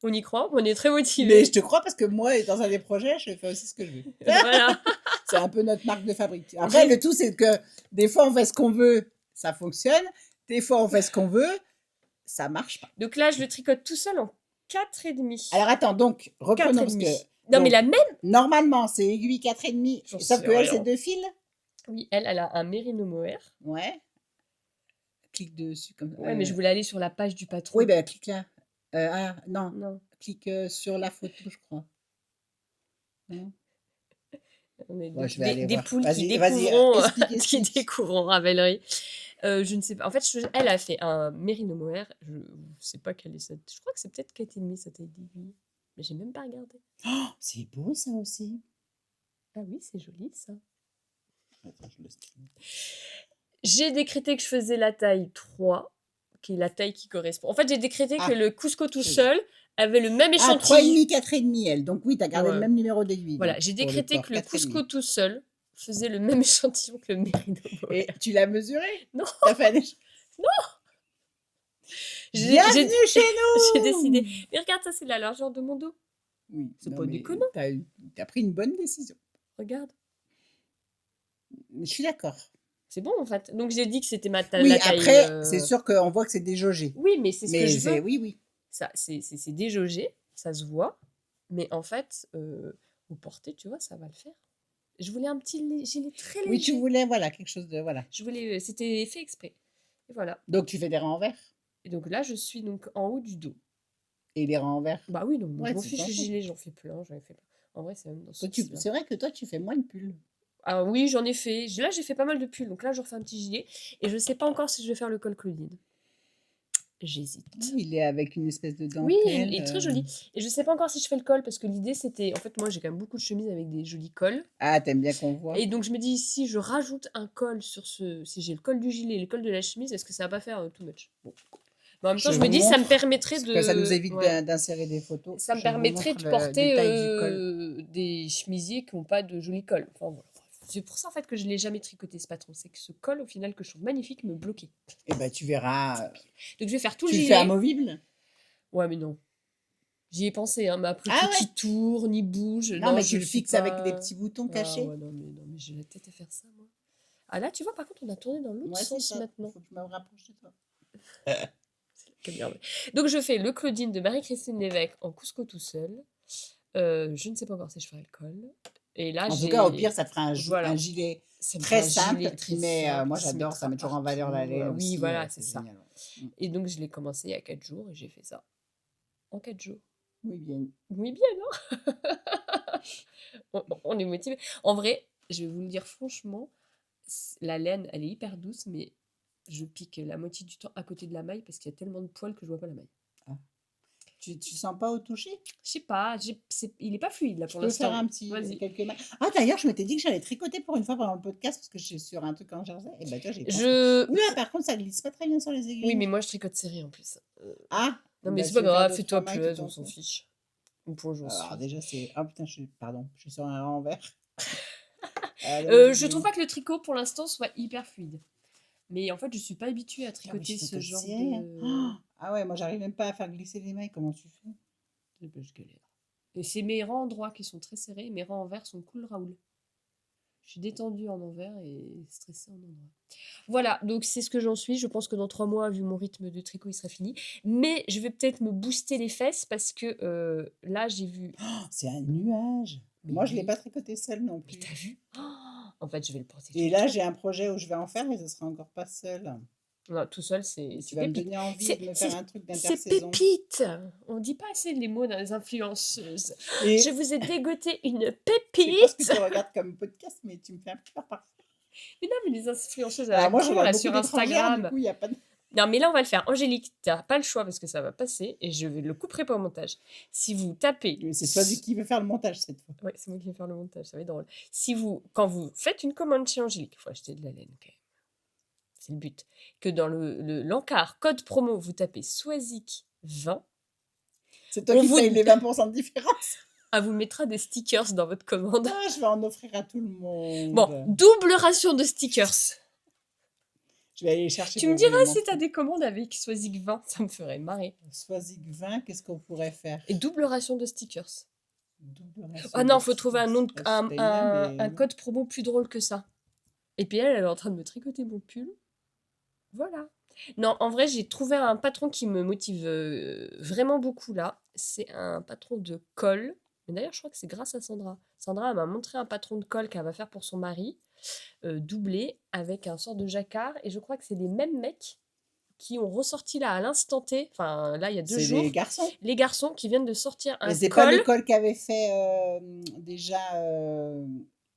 On y croit, on est très Mais motivés. je te crois parce que moi, dans un des projets, je fais aussi ce que je veux. Voilà. C'est un peu notre marque de fabrique. Après, le tout, c'est que des fois, on fait ce qu'on veut, ça fonctionne. Des fois, on fait ce qu'on veut, ça marche pas. Donc là, je le tricote tout seul en 4,5. Alors attends, donc, reprenons parce que 4,5. Non, mais donc, la même. normalement, c'est aiguille 4,5, J'en sauf sais que elle, c'est rien. 2 fils. Oui, elle a un mérino mohair. Ouais. Clique dessus comme Ouais, mais je voulais aller sur la page du patron. Oui, ben clique là. Ah non, Non, clique sur la photo, je crois. Non? on est Ouais, je vais aller des voir. poules qui Vas-y, découvront, explique, qui explique. découvront Ravelry. Je ne sais pas. En fait, elle a fait un mérino mohair. Je ne sais pas quelle est cette. Je crois que c'est peut-être 4,5 sa taille d'aiguille. Mais j'ai même pas regardé. Oh, c'est beau ça aussi. Ah oui, c'est joli ça. Attends, je le stream. J'ai décrété que je faisais la taille 3, qui est la taille qui correspond. En fait, j'ai décrété que le Cusco tout ça y est. seul avait le même Ah, échantillon. 3,5, 4,5 elle. Donc oui, tu as gardé le Ouais. même numéro d'aiguille. Voilà, donc, j'ai pour décrété corps, que le 4,5. Cusco tout seul faisait le même échantillon que le mérino mohair. Et tu l'as mesuré? Non, T'as fait un Bienvenue chez nous! j'ai décidé. Mais regarde, ça, c'est la largeur de mon dos. Oui, C'est non, pas mais déconnant. t'as pris une bonne décision. Regarde. Je suis d'accord. C'est bon, en fait. Donc, j'ai dit que c'était Oui, la taille... après, c'est sûr qu'on voit que c'est déjaugé. Oui, mais c'est ce que Mais je veux. oui, oui. Ça, c'est déjaugé, ça se voit. Mais en fait, au porté, tu vois, ça va le faire. Je voulais un petit gilet très léger. Oui, tu voulais, voilà, quelque chose de, voilà. Je voulais... C'était fait exprès. Et voilà. Donc tu fais des rangs en vert? Et donc là, je suis donc en haut du dos. Et les rangs en vert? Bah oui, donc Ouais, je m'en tu fiche, t'en le fous. gilet, j'en fais plein, j'en ai fait plein. En vrai, c'est même dans ce Toi, style-là. c'est vrai que toi, tu fais moins de pulls. Ah oui, j'en ai fait. Là, j'ai fait pas mal de pulls. Donc là, je refais un petit gilet. Et je sais pas encore si je vais faire le col Claudine. J'hésite. Il est avec une espèce de Oui, dentelle. il est très joli. Et je sais pas encore si je fais le col parce que l'idée c'était. En fait, moi j'ai quand même beaucoup de chemises avec des jolis cols. Ah, t'aimes bien qu'on voit. Et donc je me dis, si je rajoute un col sur ce. Si j'ai le col du gilet et le col de la chemise, est-ce que ça va pas faire too much? Bon. Mais en même temps, je me vous dis, ça me montre, permettrait parce de. que ça nous évite Ouais. d'insérer des photos. Ça me Je vous permettrait montre de le porter détail du col. des chemisiers qui n'ont pas de joli col. Enfin, voilà. C'est pour ça en fait que je l'ai jamais tricoté ce patron. C'est que ce col au final que je trouve magnifique me bloquait. Et ben tu verras. Donc je vais faire tout le Tu le gilet. fais amovible? Ouais, mais non. J'y ai pensé, hein, mais après Ah qui ouais? tourne, ni bouge. Non, mais je tu le fais fixes avec des pas. petits boutons Ah cachés. ouais, non, mais j'ai la tête à faire ça, moi. Ah là, tu vois, par contre, on a tourné dans l'autre Ouais, c'est sens ça. maintenant. Faut que je me rapproche de toi. Quelle merde. Donc je fais le Claudine de Marie-Christine Lévesque en Cusco tout seul. Je ne sais pas encore si je ferai le col. Et là, En tout cas, au j'ai pire, ça te fera un voilà, gilet ça me fait très un gilet simple qui très met, simple moi qui se j'adore, ça mettra met toujours en valeur la partout, laine oui, aussi, voilà, c'est c'est ça. génial, ouais. Et donc je l'ai commencé il y a 4 jours et j'ai fait ça en 4 jours. Oui, bien. Oui, bien, non? On est motivés. En vrai, je vais vous le dire franchement, la laine, elle est hyper douce, mais je pique la moitié du temps à côté de la maille parce qu'il y a tellement de poils que je vois pas la maille. Ah. Tu sens pas au toucher? Je sais pas, il est pas fluide là Je pour peux faire l'instant. un petit Vas-y. quelques mailles. Ah d'ailleurs, je m'étais dit que j'allais tricoter pour une fois pendant le podcast parce que je suis sur un truc en jersey et bah, tu vois, j'y pense pas. Je... Ouh là, par contre, ça glisse pas très bien sur les Oui, mais aiguilles. moi je tricote serré en plus. Ah! Non, mais Bah, c'est tu pas veux faire grave, 2-3 fais-toi mailles tout plaisir, on s'en entier? fiche. Au point où j'en Alors suis. déjà, c'est ah putain, pardon, je suis sur un renvers. Donc Je trouve pas que le tricot pour l'instant soit hyper fluide. Mais en fait, je suis pas habituée à putain, mais tricoter tu ce tricotes genre serré, hein. de. Ah ouais, moi, j'arrive même pas à faire glisser les mailles, comment tu fais? Eh ben, je galère. Et c'est mes rangs droits qui sont très serrés, mes rangs envers sont cool Raoul. Je suis détendue en envers et stressée en endroit. Voilà, donc c'est ce que j'en suis. Je pense que dans 3 mois, vu mon rythme de tricot, il sera fini. Mais je vais peut-être me booster les fesses parce que là, j'ai vu. C'est un nuage. Mais Moi, je l'ai oui, pas tricoté seul non mais plus. t'as vu? Oh, en fait, je vais le porter tout Et le là, temps. j'ai un projet où je vais en faire et ce sera encore pas seul. Non, tout seul, Et c'est tu vas me pépite. donner envie C'est de me faire c'est- un truc c'est d'intersaison. pépite. On dit pas assez les mots dans les influenceuses. Je Et vous ai dégoté une je sais pas ce que pépite. tu regardes comme podcast, mais tu me fais un peu peur parfois. Mais non, mais les influenceuses à la Alors moi, je con, regarde là, beaucoup sur d'étrangères, du Instagram. coup, il y a pas de... Non, mais là, on va le faire. Angélique, t'as pas le choix parce que ça va passer et je le couperai pas au montage. Si vous tapez. C'est toi qui veut faire le montage cette fois. Ouais, c'est moi qui vais faire le montage, ça va être drôle. Quand vous faites une commande chez Angélique, il faut acheter de la laine quand même. C'est le but. Que dans l'encart code promo, vous tapez Swazik 20, C'est toi on qui vous, paye les 20% de différence. vous mettra des stickers dans votre commande. Ah, je vais en offrir à tout le Bon, monde. double ration de stickers. Je vais aller les chercher Tu pour me vous les diras si montrer. t'as des commandes avec Swazik 20, ça me ferait marrer. Swazik 20, qu'est-ce qu'on pourrait faire? Et double ration de stickers. Double ration Ah de non, faut trouver un, nom de- stickers. T'as une idée, un mais... code promo plus drôle que ça. Et puis elle est en train de me tricoter mon pull. Voilà. Non, en vrai, j'ai trouvé un patron qui me motive vraiment beaucoup là. C'est un patron de colle. Mais d'ailleurs, je crois que c'est grâce à Sandra. Sandra elle m'a montré un patron de colle qu'elle va faire pour son mari, doublé, avec un sort de jacquard. Et je crois que c'est les mêmes mecs qui ont ressorti là à l'instant T, enfin là il y a 2 C'est jours, les garçons. les garçons qui viennent de sortir Mais un c'est pas le col. col qu'avait fait déjà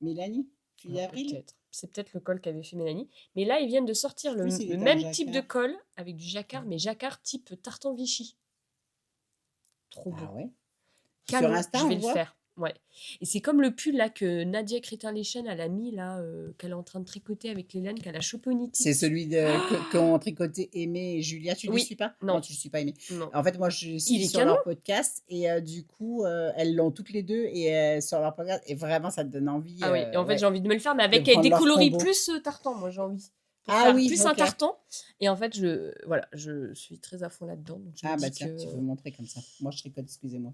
Mélanie, Julie Ah, Avril. peut-être. C'est peut-être le col qu'avait fait Mélanie. Mais là, ils viennent de sortir Je sais plus s'il le était en même type de jacquard. col avec du jacquard, mais jacquard type tartan Vichy. Trop beau. Ah ouais. Canon, Sur Insta, je on vais le le voit. faire. Ouais. Et c'est comme le pull là que Nadia Crétin-Léchen elle a mis là, qu'elle est en train de tricoter avec les laines qu'elle a chopé au C'est Knitix. celui qu'ont tricoté Aimé et Julia. Tu ne les Oui, suis pas? non, Non, tu ne suis pas Aimé. non. En fait, moi, je Il suis est sur canon. leur podcast et du coup, elles l'ont toutes les deux et sur leur podcast. Et vraiment, ça te donne envie. Ah oui, et en fait Ouais, j'ai envie de me le faire, mais de avec prendre des leur coloris combo. plus tartan, moi j'ai envie. Pour Ah faire oui, plus un ok. tartan. Et en fait, voilà, je suis très à fond là-dedans. Donc je me Ah bah dis tiens, que. tu peux me montrer comme ça. Moi, je tricote, excusez-moi.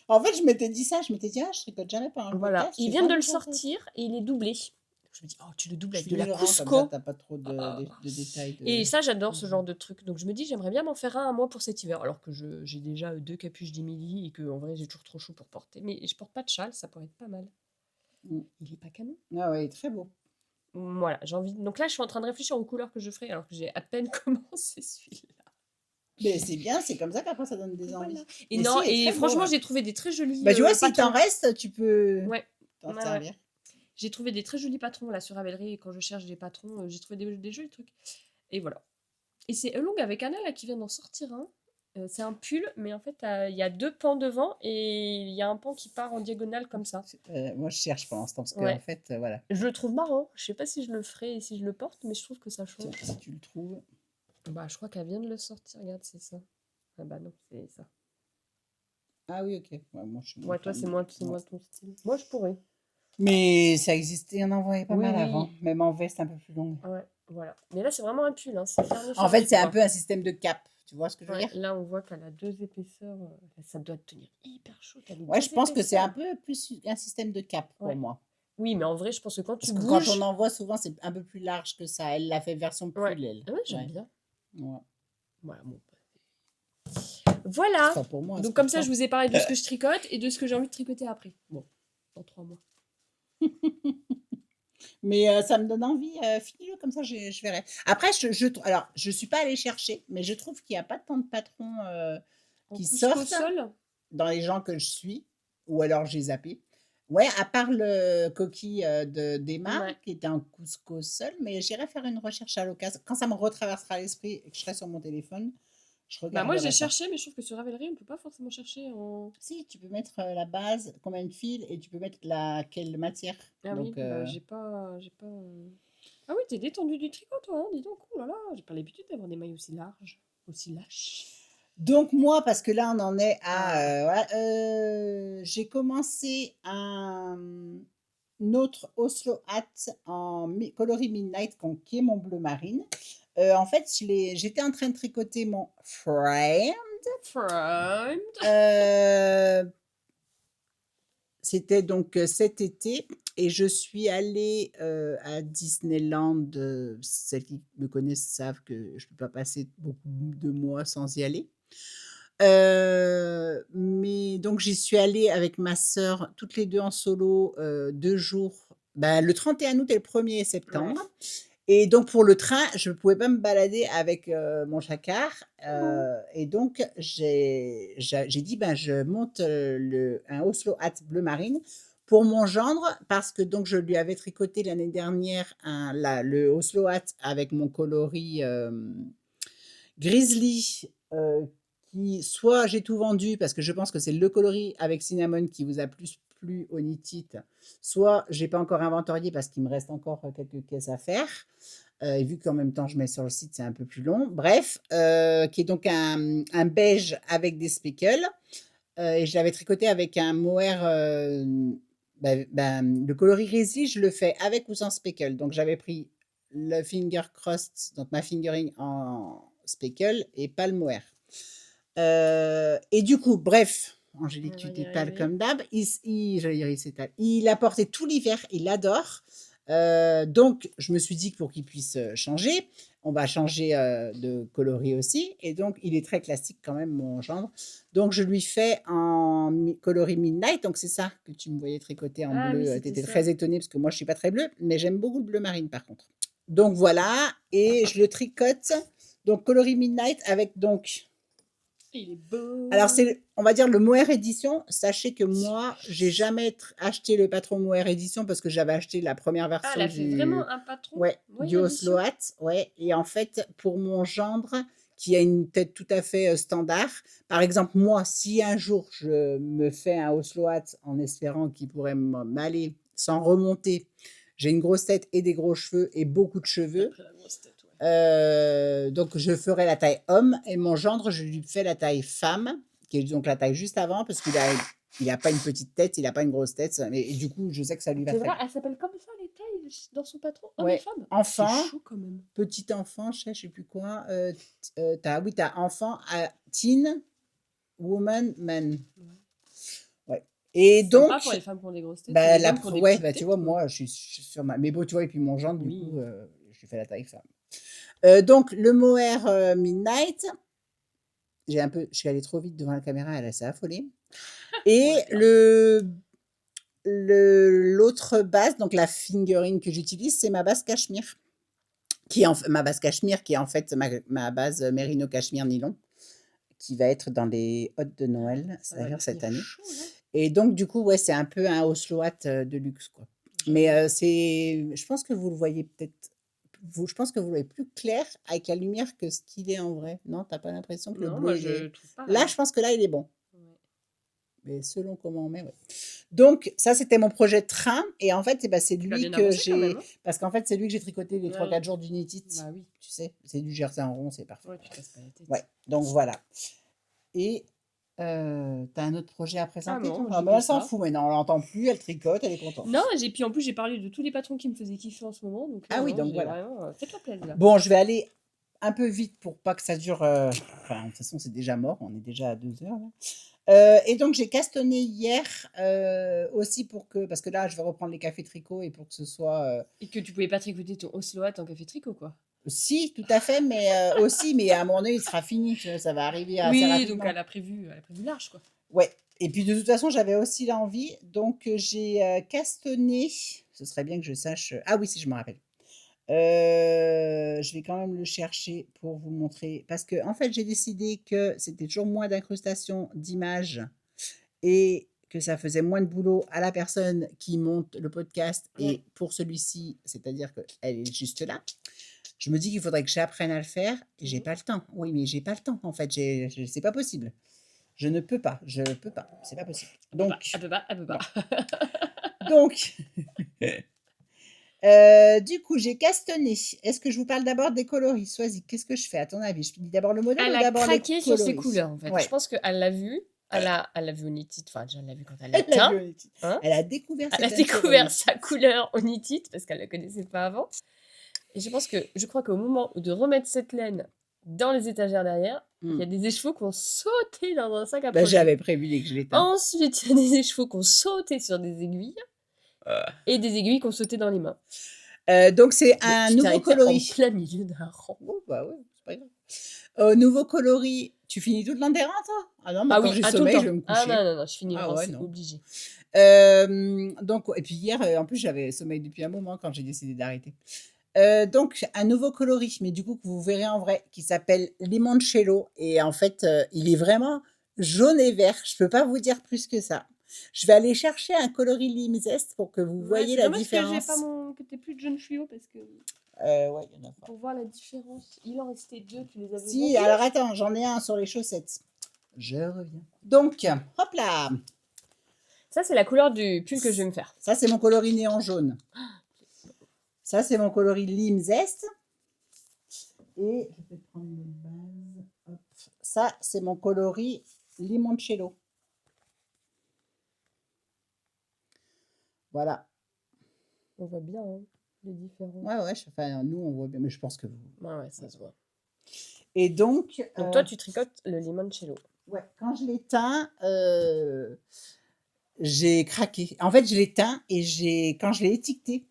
En fait, je m'étais dit ça, je m'étais dit, ah, je tricote jamais pendant le Voilà, podcast. ils J'ai viennent pas de le déjà fait. sortir et il est doublé. Je me dis, oh, tu le doubles Je avec de finis la le rang, comme ça, Cusco. t'as pas trop de détails. Et ça, j'adore ce genre de truc. Donc je me dis, j'aimerais bien m'en faire un à moi pour cet hiver. Alors que j'ai déjà 2 capuches d'Emily et que en vrai, j'ai toujours trop chaud pour porter. Mais je porte pas de châle, ça pourrait être pas mal. Mm. Il est pas canon. Ah ouais, très beau. Voilà, j'ai envie. Donc là, je suis en train de réfléchir aux couleurs que je ferai alors que j'ai à peine commencé celui-là. Mais c'est bien, c'est comme ça qu'après ça donne des Voilà. envies. Et Mais non, si, il est et très beau, franchement, ouais. j'ai trouvé des très jolis Bah tu vois, s'il patrons. t'en reste, tu peux Ouais. t'en Ouais, servir. J'ai trouvé des très jolis patrons là sur Ravelry et quand je cherche des patrons, j'ai trouvé des jolis trucs. Et voilà. Et c'est Elong avec Anna là qui vient d'en sortir un. C'est un pull, mais en fait, il y a 2 pans devant et il y a un pan qui part en diagonale comme ça. Moi, je cherche pour l'instant parce que Ouais. en fait, voilà. Je le trouve marrant. Je sais pas si je le ferai et si je le porte, mais je trouve que ça Tiens, change. si tu le trouves. Bah, je crois qu'elle vient de le sortir. Regarde, c'est ça. Ah bah non, c'est ça. Ah oui, ok. Ouais, moi, je suis Ouais, toi, c'est moins ton style. Moi, je pourrais. Mais ça existait, on en voyait pas Oui, mal oui. avant. Même en veste un peu plus longue. Ouais, voilà. Mais là, c'est vraiment un pull. Hein. C'est fermé, En fait, c'est un quoi. peu un système de cap. Tu vois ce que je veux Ouais, dire? là, on voit qu'elle a 2 épaisseurs. Ça doit tenir hyper chaud. Ouais, je pense que c'est un peu plus un système de cap pour Ouais. moi. Oui, mais en vrai, je pense que quand Parce tu que bouges. quand on en voit, souvent, c'est un peu plus large que ça. Elle l'a fait version pull, Ouais. elle. Ah ouais, j'aime Ouais. bien. Ouais. Voilà, bon. Voilà. Enfin, pour moi, c'est Donc pour comme ça, toi. je vous ai parlé de ce que je tricote et de ce que j'ai envie de tricoter après. Bon, dans 3 mois. Mais ça me donne envie, finis-le comme ça je verrai. Après alors je suis pas allée chercher, mais je trouve qu'il y a pas tant de patrons, En qui Cusco sortent sol? dans les gens que je suis, ou alors j'ai zappé. Ouais, à part le coquille, de d'Emma Ouais. qui était en couscous seul, mais j'irai faire une recherche à l'occasion. Quand ça me retraversera l'esprit et que je serai sur mon téléphone, je Bah moi j'ai regarderai ça. cherché, mais je trouve que sur Ravelry, on peut pas forcément chercher en... Si, tu peux mettre, la base, combien de fils et tu peux mettre quelle matière. Ah oui, Donc bah j'ai pas... Ah oui, t'es détendu du tricot toi, hein, dis donc. Oh là là, j'ai pas l'habitude d'avoir des mailles aussi larges, aussi lâches. Donc moi, parce que là, on en est à, Ah, voilà, j'ai commencé un autre Oslo Hat en coloris Midnight qui est mon bleu marine. En fait, j'étais en train de tricoter mon frame. frame. C'était donc cet été et je suis allée à Disneyland. Celles qui me connaissent savent que je ne peux pas passer beaucoup de mois sans y aller. Mais donc j'y suis allée avec ma sœur, toutes les 2 en solo, 2 jours, bah, le 31 août et le 1er Ouais. septembre et donc pour le train, je ne pouvais pas me balader avec, mon jacquard, Bon. et donc j'ai dit: «Ben, je monte, un Oslo Hat bleu marine pour mon gendre» parce que donc je lui avais tricoté l'année dernière le Oslo Hat avec mon coloris, Grizzly, qui soit j'ai tout vendu parce que je pense que c'est le coloris avec cinnamon qui vous a plus plu au Knit-It, soit j'ai pas encore inventorié parce qu'il me reste encore quelques caisses à faire. Et vu qu'en même temps je mets sur le site, c'est un peu plus long. Bref, qui est donc un beige avec des speckles. Et je l'avais tricoté avec un mohair. Le coloris Grizzly, je le fais avec ou sans speckle. Donc j'avais pris le finger crossed, donc ma fingering en speckle et pas le mohair. Et du coup, bref, Angélique, On tu va y t'étales arriver. comme d'hab. J'allais dire, il s'étale. Il a porté tout l'hiver, il l'adore. Donc, je me suis dit que pour qu'il puisse changer, on va changer de coloris aussi. Et donc, il est très classique quand même, mon gendre. Donc, je lui fais en coloris Midnight. Donc, c'est ça que tu me voyais tricoter en Ah oui, bleu. Tu c'était étais ça. très étonnée parce que moi, je ne suis pas très bleue, mais j'aime beaucoup le bleu marine par contre. Donc, voilà. Et je le tricote. Donc, coloris Midnight avec donc Il est alors beau. c'est, on va dire le Mohair édition. Sachez que moi, j'ai jamais acheté le patron Mohair édition parce que j'avais acheté la première Ah, elle version a fait vraiment un patron ouais, du Mohair Oslo édition? Hat, ouais. Et en fait, pour mon gendre, qui a une tête tout à fait standard, par exemple, moi, si un jour je me fais un Oslo Hat en espérant qu'il pourrait m'aller sans remonter, j'ai une grosse tête et des gros cheveux et beaucoup de T'as cheveux. pris la grosse tête, ouais. Donc je ferai la taille homme et mon gendre, je lui fais la taille femme, qui est donc la taille juste avant, parce il a pas une petite tête, il a pas une grosse tête, et du coup, je sais que ça lui va C'est très vrai, bien. elle s'appelle comme ça les tailles dans son patron, homme et Ouais, femme? C'est enfant, chaud quand même. petit enfant, je sais plus quoi. Oui, t'as enfant, teen, woman, man. Ouais. Ouais. Et Sympa pour donc, les femmes qui ont des grosses têtes ou bah, les hommes qui ont des ouais, petites bah, tu têtes, vois, quoi. moi, je suis sur ma. Mais bon, tu vois, et puis mon gendre, du coup, Oui. je lui fais la taille femme. Donc, le mohair Midnight. Je suis allée trop vite devant la caméra, elle s'est affolée. On Et l'a perdu. l'autre base, donc la fingering que j'utilise, c'est ma base cachemire, ma base cachemire qui est en fait ma base mérino cachemire nylon, qui va être dans les hôtes de Ah, Noël, ça va c'est-à-dire cette devenir année. chaud, là. Et donc, du coup, ouais, c'est un peu un Oslo Hat de luxe, quoi. Mais J'avoue. je pense que vous le voyez peut-être, je pense que vous le voyez plus clair avec la lumière que ce qu'il est en vrai. Non, t'as pas l'impression que le Non, bleu, moi il je est. trouve Là, pareil. je pense que là, il est bon. Ouais. Mais selon comment on met, ouais. Donc ça, c'était mon projet train et en fait, eh ben, c'est Tu l'as lui bien que avancé quand même, j'ai hein? parce qu'en fait, c'est lui que j'ai tricoté les Ouais. 3-4 jours du Knit-It, Bah oui. tu sais? C'est du jersey en rond, c'est parfait. Ouais, tu te casses pas la Ouais, tête. donc voilà. Et tu un autre projet à Ah présenter, non, toi? moi Ah j'ai mais que elle s'en ça. fout maintenant, elle entend plus, elle tricote, elle est Non, contente. puis en plus j'ai parlé de tous les patrons qui me faisaient kiffer en ce moment, donc là Ah oui, non, donc j'ai voilà. vraiment... Faites-toi plaisir, là. Bon, je vais aller un peu vite pour pas que ça dure, enfin, de toute façon, c'est déjà mort, on est déjà à 2 heures là. Et donc j'ai castonné hier, aussi pour que parce que là, je vais reprendre les cafés tricot et pour que ce soit, Et que tu pouvais pas tricoter ton Oslo Hat en café tricot, quoi? si, tout à fait, mais aussi, mais à un moment donné, il sera fini, tu vois? Ça va arriver assez Oui, donc rapidement. elle a prévu large, quoi. Ouais et puis de toute façon, j'avais aussi l'envie, donc j'ai, castonné, ce serait bien que je sache, ah oui, si, je me rappelle. Je vais quand même le chercher pour vous montrer parce que en fait, j'ai décidé que c'était toujours moins d'incrustation d'images et que ça faisait moins de boulot à la personne qui monte le podcast Ouais. et pour celui-ci, c'est-à-dire qu'elle est juste là. Je me dis qu'il faudrait que j'apprenne à le faire et j'ai Mmh. pas le temps. Oui, mais j'ai pas le temps en fait, c'est pas possible. Je peux pas, c'est pas possible. Elle peut pas, elle Donc peut pas, elle peut pas. non. Donc du coup, j'ai castonné. Est-ce que je vous parle d'abord des coloris? Choisis, qu'est-ce que je fais à ton avis? Je dis d'abord le modèle Elle ou a d'abord les craqué sur ses coloris? couleurs, en fait. Je Ouais, pense qu'elle l'a vu, elle l'a vu au Knit-It, enfin déjà elle l'a vu quand elle l'a elle l'a teint, vu au Niti. hein. Elle a découvert Elle a certaines couleurs au découvert Niti. sa couleur au Knit-It parce qu'elle la connaissait pas avant et je crois qu'au moment de remettre cette laine dans les étagères derrière, il y Mmh. a des écheveaux qui ont sauté dans un sac à Bah, projet. j'avais prévu dès que je l'éteins. Ensuite, il y a des écheveaux qui ont sauté sur des aiguilles et des aiguilles qui ont sauté dans les mains. Donc c'est Mais un tu t'es nouveau arrêtée en coloris. plein milieu d'un rang. Oh bah, ouais, c'est pas grave. Nouveau coloris, tu finis toute l'enterrand toi? Ah non, moi Ah quand oui, j'ai ah tout le sommeil, je temps. vais me Ah non, coucher. non, non, je finis le Ah rang, ouais, c'est non. obligé. Donc et puis hier, en plus j'avais sommeil depuis un moment quand j'ai décidé d'arrêter. Donc un nouveau coloris, mais du coup que vous verrez en vrai, qui s'appelle Limoncello et en fait, il est vraiment jaune et vert. Je peux pas vous dire plus que ça. Je vais aller chercher un coloris Limzest pour que vous Ouais, voyez c'est la dommage que j'ai pas différence. mon que tu plus de jeunes fluo parce que Ouais, il y en a pas. pour voir la différence, il en restait 2, tu les avais Si, vendus? alors attends, j'en ai un sur les chaussettes. Je reviens. Donc, hop là! Ça, c'est la couleur du pull que je vais me faire. Ça, c'est mon coloris néon jaune. Ça, c'est mon coloris Limzest. Et je vais prendre le base. Hop. Ça, c'est mon coloris Limoncello. Voilà. On voit bien, hein, les différences. Ouais, ouais, enfin, nous, on voit bien, mais je pense que vous. Ouais, ouais, ça se voit. Et donc, Donc toi, tu tricotes le limoncello. ouais, quand je l'ai teint, j'ai craqué. En fait, je l'ai teint et quand je l'ai étiqueté,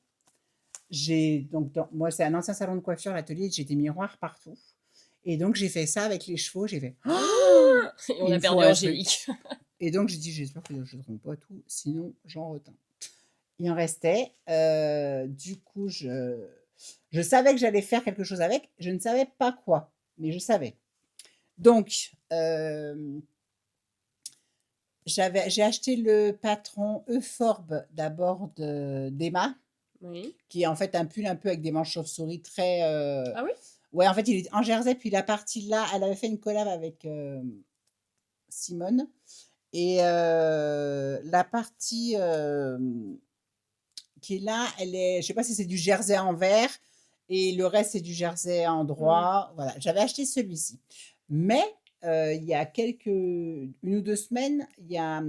moi, c'est un ancien salon de coiffure, l'atelier, j'ai des miroirs partout. Et donc, j'ai fait ça avec les chevaux. J'ai fait, oh, Et on il a me faut perdu un truc. Angélique. Et donc, j'ai dit, j'espère que je ne trompe pas tout, sinon j'en reteins. Il en restait. Du coup, je savais que j'allais faire quelque chose avec. Je ne savais pas quoi, mais je savais. Donc, j'ai acheté le patron Euforbe d'abord d'Emma, Oui. qui est en fait un pull un peu avec des manches chauve-souris très. Ah oui? Ouais, en fait, il est en jersey, puis la partie là, elle avait fait une collab avec Simone. Et la partie qui est là, elle est, je sais pas si c'est du jersey en vert et le reste c'est du jersey en droit. Voilà, j'avais acheté celui-ci. Mais il y a une ou deux semaines, il y a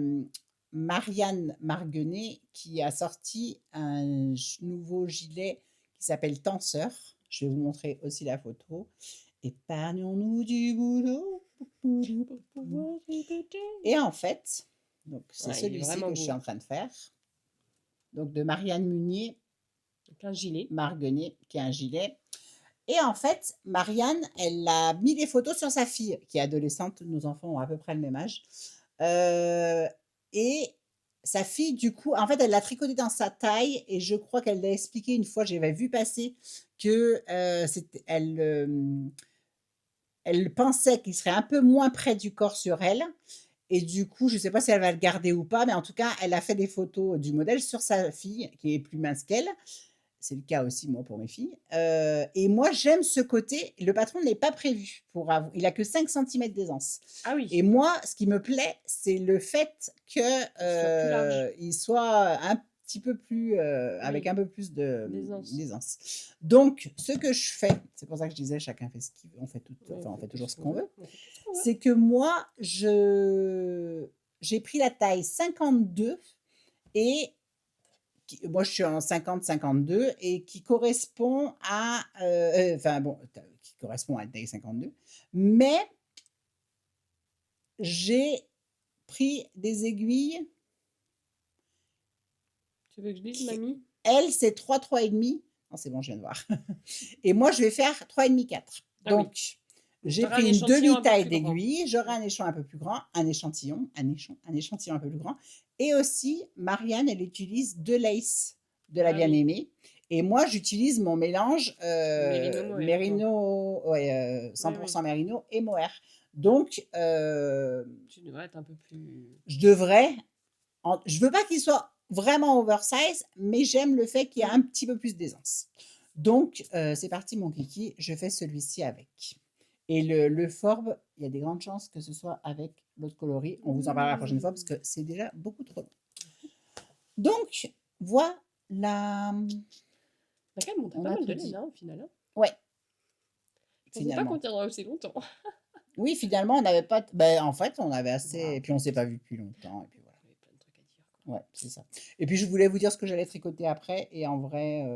Marianne Marguenet qui a sorti un nouveau gilet qui s'appelle Tenseur. Je vais vous montrer aussi la photo. Épargnons-nous du boulot. Pour pouvoir répéter. Et en fait, donc c'est Ouais, il est celui-ci vraiment que je suis beau. en train de faire. Donc de Marianne Munier Donc un gilet. Marguenet, qui est un gilet. Et en fait, Marianne, elle a mis des photos sur sa fille, qui est adolescente. Nos enfants ont à peu près le même âge. Et sa fille, du coup, en fait, elle l'a tricoté dans sa taille. Et je crois qu'elle l'a expliqué une fois, j'avais vu passer que elle pensait qu'il serait un peu moins près du corps sur elle. Et du coup, je ne sais pas si elle va le garder ou pas, mais en tout cas, elle a fait des photos du modèle sur sa fille, qui est plus mince qu'elle. C'est le cas aussi, moi, pour mes filles. Et moi, j'aime ce côté. Le patron n'est pas prévu pour avoir. Il a que 5 centimètres d'aisance. Ah oui. Et moi, ce qui me plaît, c'est le fait Il soit plus large. qu'il soit un petit peu plus, avec Oui. un peu plus D'aisance. d'aisance. Donc, ce que je fais, c'est pour ça que je disais, chacun fait ce qu'il veut, on fait Ouais, on fait toujours ce qu'on veut. On fait tout ce qu'on veut. C'est que moi, j'ai pris la taille 52 et moi, je suis en 50-52 et qui correspond à, enfin bon, qui correspond à une taille 52. Mais j'ai pris des aiguilles. Tu veux que je dise, qui- mamie? Elle, c'est 3 et demi. Non, c'est bon, je viens de voir. Et moi, je vais faire 3,5, 4. Ah oui. Donc, Donc, j'ai t'auras un pris une échantillon un peu demi-taille plus grand. d'aiguille, j'aurai un échantillon un peu plus grand, un échantillon un peu plus grand. Et aussi, Marianne, elle utilise de lace de la Ah oui. bien-aimée. Et moi, j'utilise mon mélange Mérino mohair, toi. mérino, ouais, Oui, oui. 100% mérino et mohair. Donc, Tu devrais être un peu plus. je devrais, je veux pas qu'il soit vraiment oversize, mais j'aime le fait qu'il y ait Mm. un petit peu plus d'aisance. Donc, c'est parti, mon kiki, je fais celui-ci avec. Et le Forbe, il y a des grandes chances que ce soit avec l'autre coloris. On vous en parlera la prochaine fois parce que c'est déjà beaucoup trop long. Donc, voilà. On a quand même monté On pas a mal tout de dit. laine, hein, au final. Hein. Ouais, Je pensais pas qu'on finalement. tiendrait aussi longtemps. Oui, finalement, on n'avait pas. Ben, en fait, on avait assez. Wow. Et puis, on s'est pas vu depuis longtemps. Et puis voilà. On avait plein de trucs à dire. Quoi. Ouais, c'est ça. Et puis, je voulais vous dire ce que j'allais tricoter après. Et en vrai,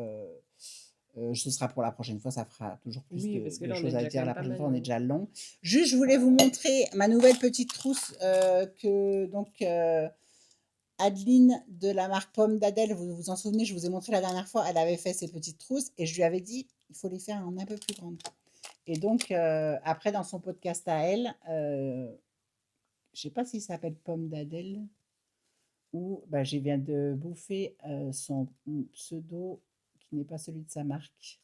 ce sera pour la prochaine fois. Ça fera toujours plus Oui, parce que de là, on est choses à déjà quand dire même la pas prochaine mal. fois. On est déjà long. Juste, je voulais vous montrer ma nouvelle petite trousse que donc Adeline de la marque Pomme d'Adèle, vous vous en souvenez, je vous ai montré la dernière fois, elle avait fait ces petites trousses et je lui avais dit il faut les faire en un peu plus grande. Et donc, après, dans son podcast à elle, je sais pas s'il s'appelle Pomme d'Adèle ou bah, je viens de bouffer son pseudo qui n'est pas celui de sa marque.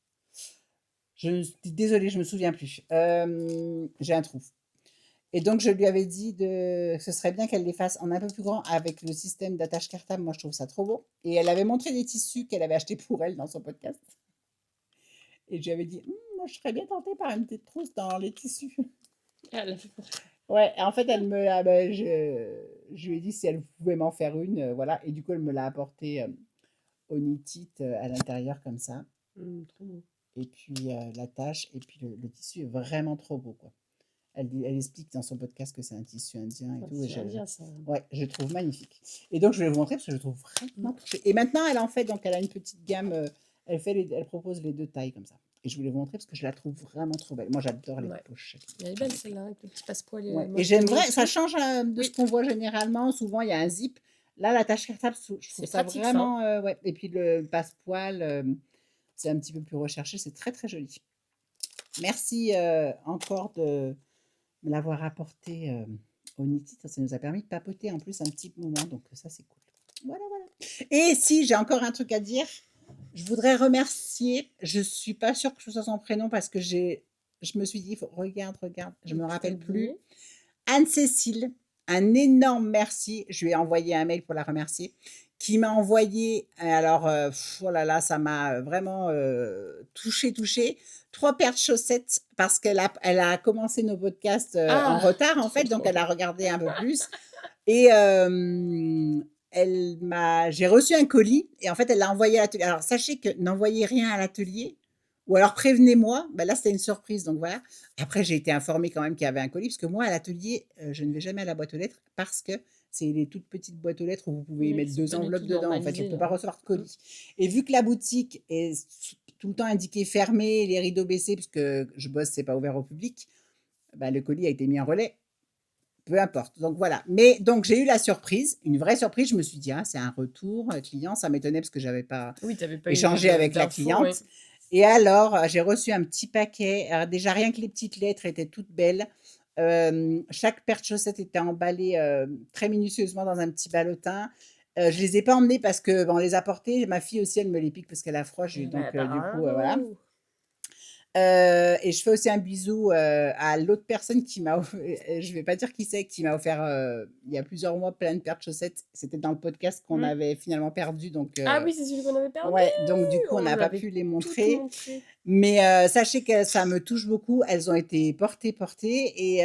Désolée, je me souviens plus. J'ai un trou. Et donc, je lui avais dit que ce serait bien qu'elle les fasse en un peu plus grand avec le système d'attache cartable. Moi, je trouve ça trop beau. Et elle avait montré des tissus qu'elle avait achetés pour elle dans son podcast. Et je lui avais dit, moi, je serais bien tentée par une petite trousse dans les tissus. Ah, elle l'a fait pour toi. Ouais, en fait, je lui ai dit si elle pouvait m'en faire une. Voilà. Et du coup, elle me l'a apporté au knit à l'intérieur comme ça. Trop beau. Et puis, l'attache. Et puis, le tissu est vraiment trop beau, quoi. Elle explique dans son podcast que c'est un tissu indien et tout. C'est indien, ça. Ouais, je le trouve magnifique. Et donc, je vais vous montrer parce que je le trouve vraiment touché. Et maintenant, elle en fait, donc elle a une petite gamme. Elle propose les deux tailles comme ça. Et je voulais vous montrer parce que je la trouve vraiment trop belle. Moi, j'adore les Ouais. poches. Elle est belle celle-là, avec le petit passepoil. Ouais. Et mentionné j'aimerais, ça dessus. change de ce Oui. qu'on voit généralement. Souvent, il y a un zip. Là, l'attache cartable, je trouve C'est ça pratique, ça. vraiment. Ouais. Et puis, le passepoil, c'est un petit peu plus recherché. C'est très, très joli. Merci encore de me l'avoir apporté au Niti. Ça nous a permis de papoter en plus un petit moment. Donc, ça, c'est cool. Voilà, voilà. Et si j'ai encore un truc à dire, je voudrais remercier. Je ne suis pas sûre que ce soit son prénom parce que je me suis dit, regarde, je ne me rappelle plus. Anne-Cécile, un énorme merci. Je lui ai envoyé un mail pour la remercier. Qui m'a envoyé, alors, oh là là, ça m'a vraiment touché. 3 paires de chaussettes parce elle a commencé nos podcasts en retard, en fait, donc elle a regardé un peu plus. Et j'ai reçu un colis et en fait, elle l'a envoyé à l'atelier. Alors, sachez que n'envoyez rien à l'atelier ou alors prévenez-moi. Ben là, c'était une surprise, donc voilà. Après, j'ai été informée quand même qu'il y avait un colis parce que moi, à l'atelier, je ne vais jamais à la boîte aux lettres parce que c'est les toutes petites boîtes aux lettres où vous pouvez mettre 2 enveloppes dedans. En fait, je ne peux pas recevoir de colis. Et vu que la boutique est tout le temps indiquée fermée, les rideaux baissés, puisque je bosse, c'est pas ouvert au public, ben, le colis a été mis en relais. Peu importe. Donc voilà. Mais donc j'ai eu la surprise, une vraie surprise. Je me suis dit, ah, c'est un retour client. Ça m'étonnait parce que j'avais pas échangé avec la cliente. Ouais. Et alors, j'ai reçu un petit paquet. Alors, déjà, rien que les petites lettres étaient toutes belles. Chaque paire de chaussettes était emballée très minutieusement dans un petit ballotin. Je les ai pas emmenées parce que on les a portées. Ma fille aussi, elle me les pique parce qu'elle a froid. Donc, du coup, voilà. Et je fais aussi un bisou à l'autre personne qui m'a offert, je vais pas dire qui c'est, qui m'a offert il y a plusieurs mois plein de paires de chaussettes. C'était dans le podcast qu'on avait finalement perdu. Donc, ah oui, c'est celui qu'on avait perdu. Ouais, donc du coup, on n'a pas pu les montrer. Mais sachez que ça me touche beaucoup. Elles ont été portées et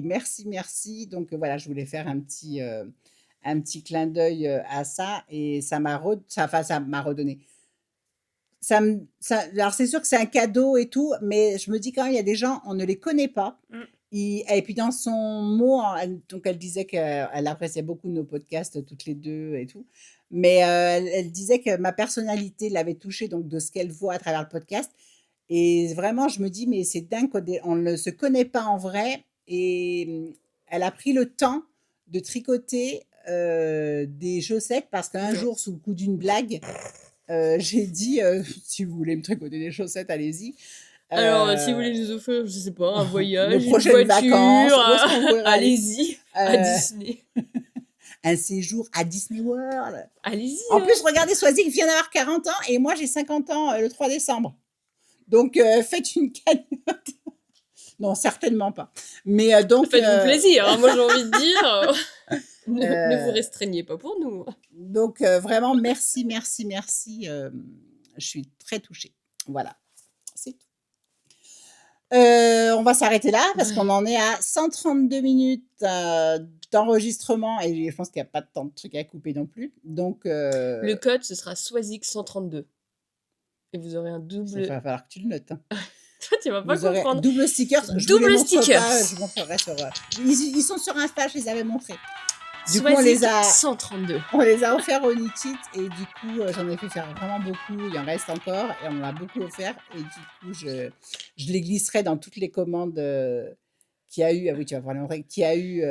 merci. Donc voilà, je voulais faire un petit clin d'œil à ça et ça m'a redonné. Alors c'est sûr que c'est un cadeau et tout, mais je me dis quand même, il y a des gens, on ne les connaît pas. Et puis dans son mot, donc elle disait qu'elle appréciait beaucoup nos podcasts toutes les deux et tout. Mais elle disait que ma personnalité l'avait touchée donc de ce qu'elle voit à travers le podcast. Et vraiment, je me dis, mais c'est dingue, on ne se connaît pas en vrai. Et elle a pris le temps de tricoter des chaussettes parce qu'un jour, sous le coup d'une blague, j'ai dit si vous voulez me tricoter des chaussettes, allez-y. Alors, si vous voulez nous offrir, je sais pas, un Nos voyage, une prochaines vacances, voiture, où est-ce qu'on voudrait aller? allez-y, à Euh, Disney. un séjour à Disney World. Allez-y, En hein. plus, regardez, Swazik vient d'avoir 40 ans et moi j'ai 50 ans le 3 décembre. Donc faites une cagnotte. Non, certainement pas. Mais donc, Faites-vous plaisir, hein, moi j'ai envie de dire. Ne vous restreignez pas pour nous. donc vraiment, merci, merci, merci. Je suis très touchée. Voilà, c'est tout. On va s'arrêter là parce qu'on en est à 132 minutes d'enregistrement et je pense qu'il n'y a pas tant de trucs à couper non plus. Donc, Le code, ce sera Swazik 132. Et vous aurez un il double. va falloir que tu le notes. Hein. Toi, tu vas pas Vous aurez comprendre. double stickers. Je vous Double les montre stickers. pas, je vous montrerai sur. Ils sont sur Insta, je les avais montrés. Du coup, Swazik 132. on les a offerts au Knit et du coup, j'en ai fait faire vraiment beaucoup. Il en reste encore et on en a beaucoup offert. Et du coup, je les glisserai dans toutes les commandes qu'il y a eu. Ah oui, tu vas voir le vrai. Qu'il y a eu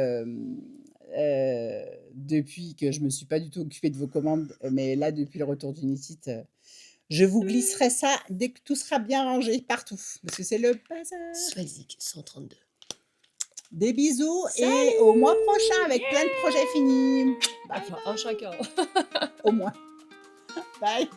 depuis que je me suis pas du tout occupée de vos commandes. Mais là, depuis le retour du Knit, je vous glisserai ça dès que tout sera bien rangé partout. Parce que c'est le bazar. Swazik 132. Des bisous Salut. et au mois prochain avec plein de projets finis. Bye, Enfin, un chacun. au moins. Bye.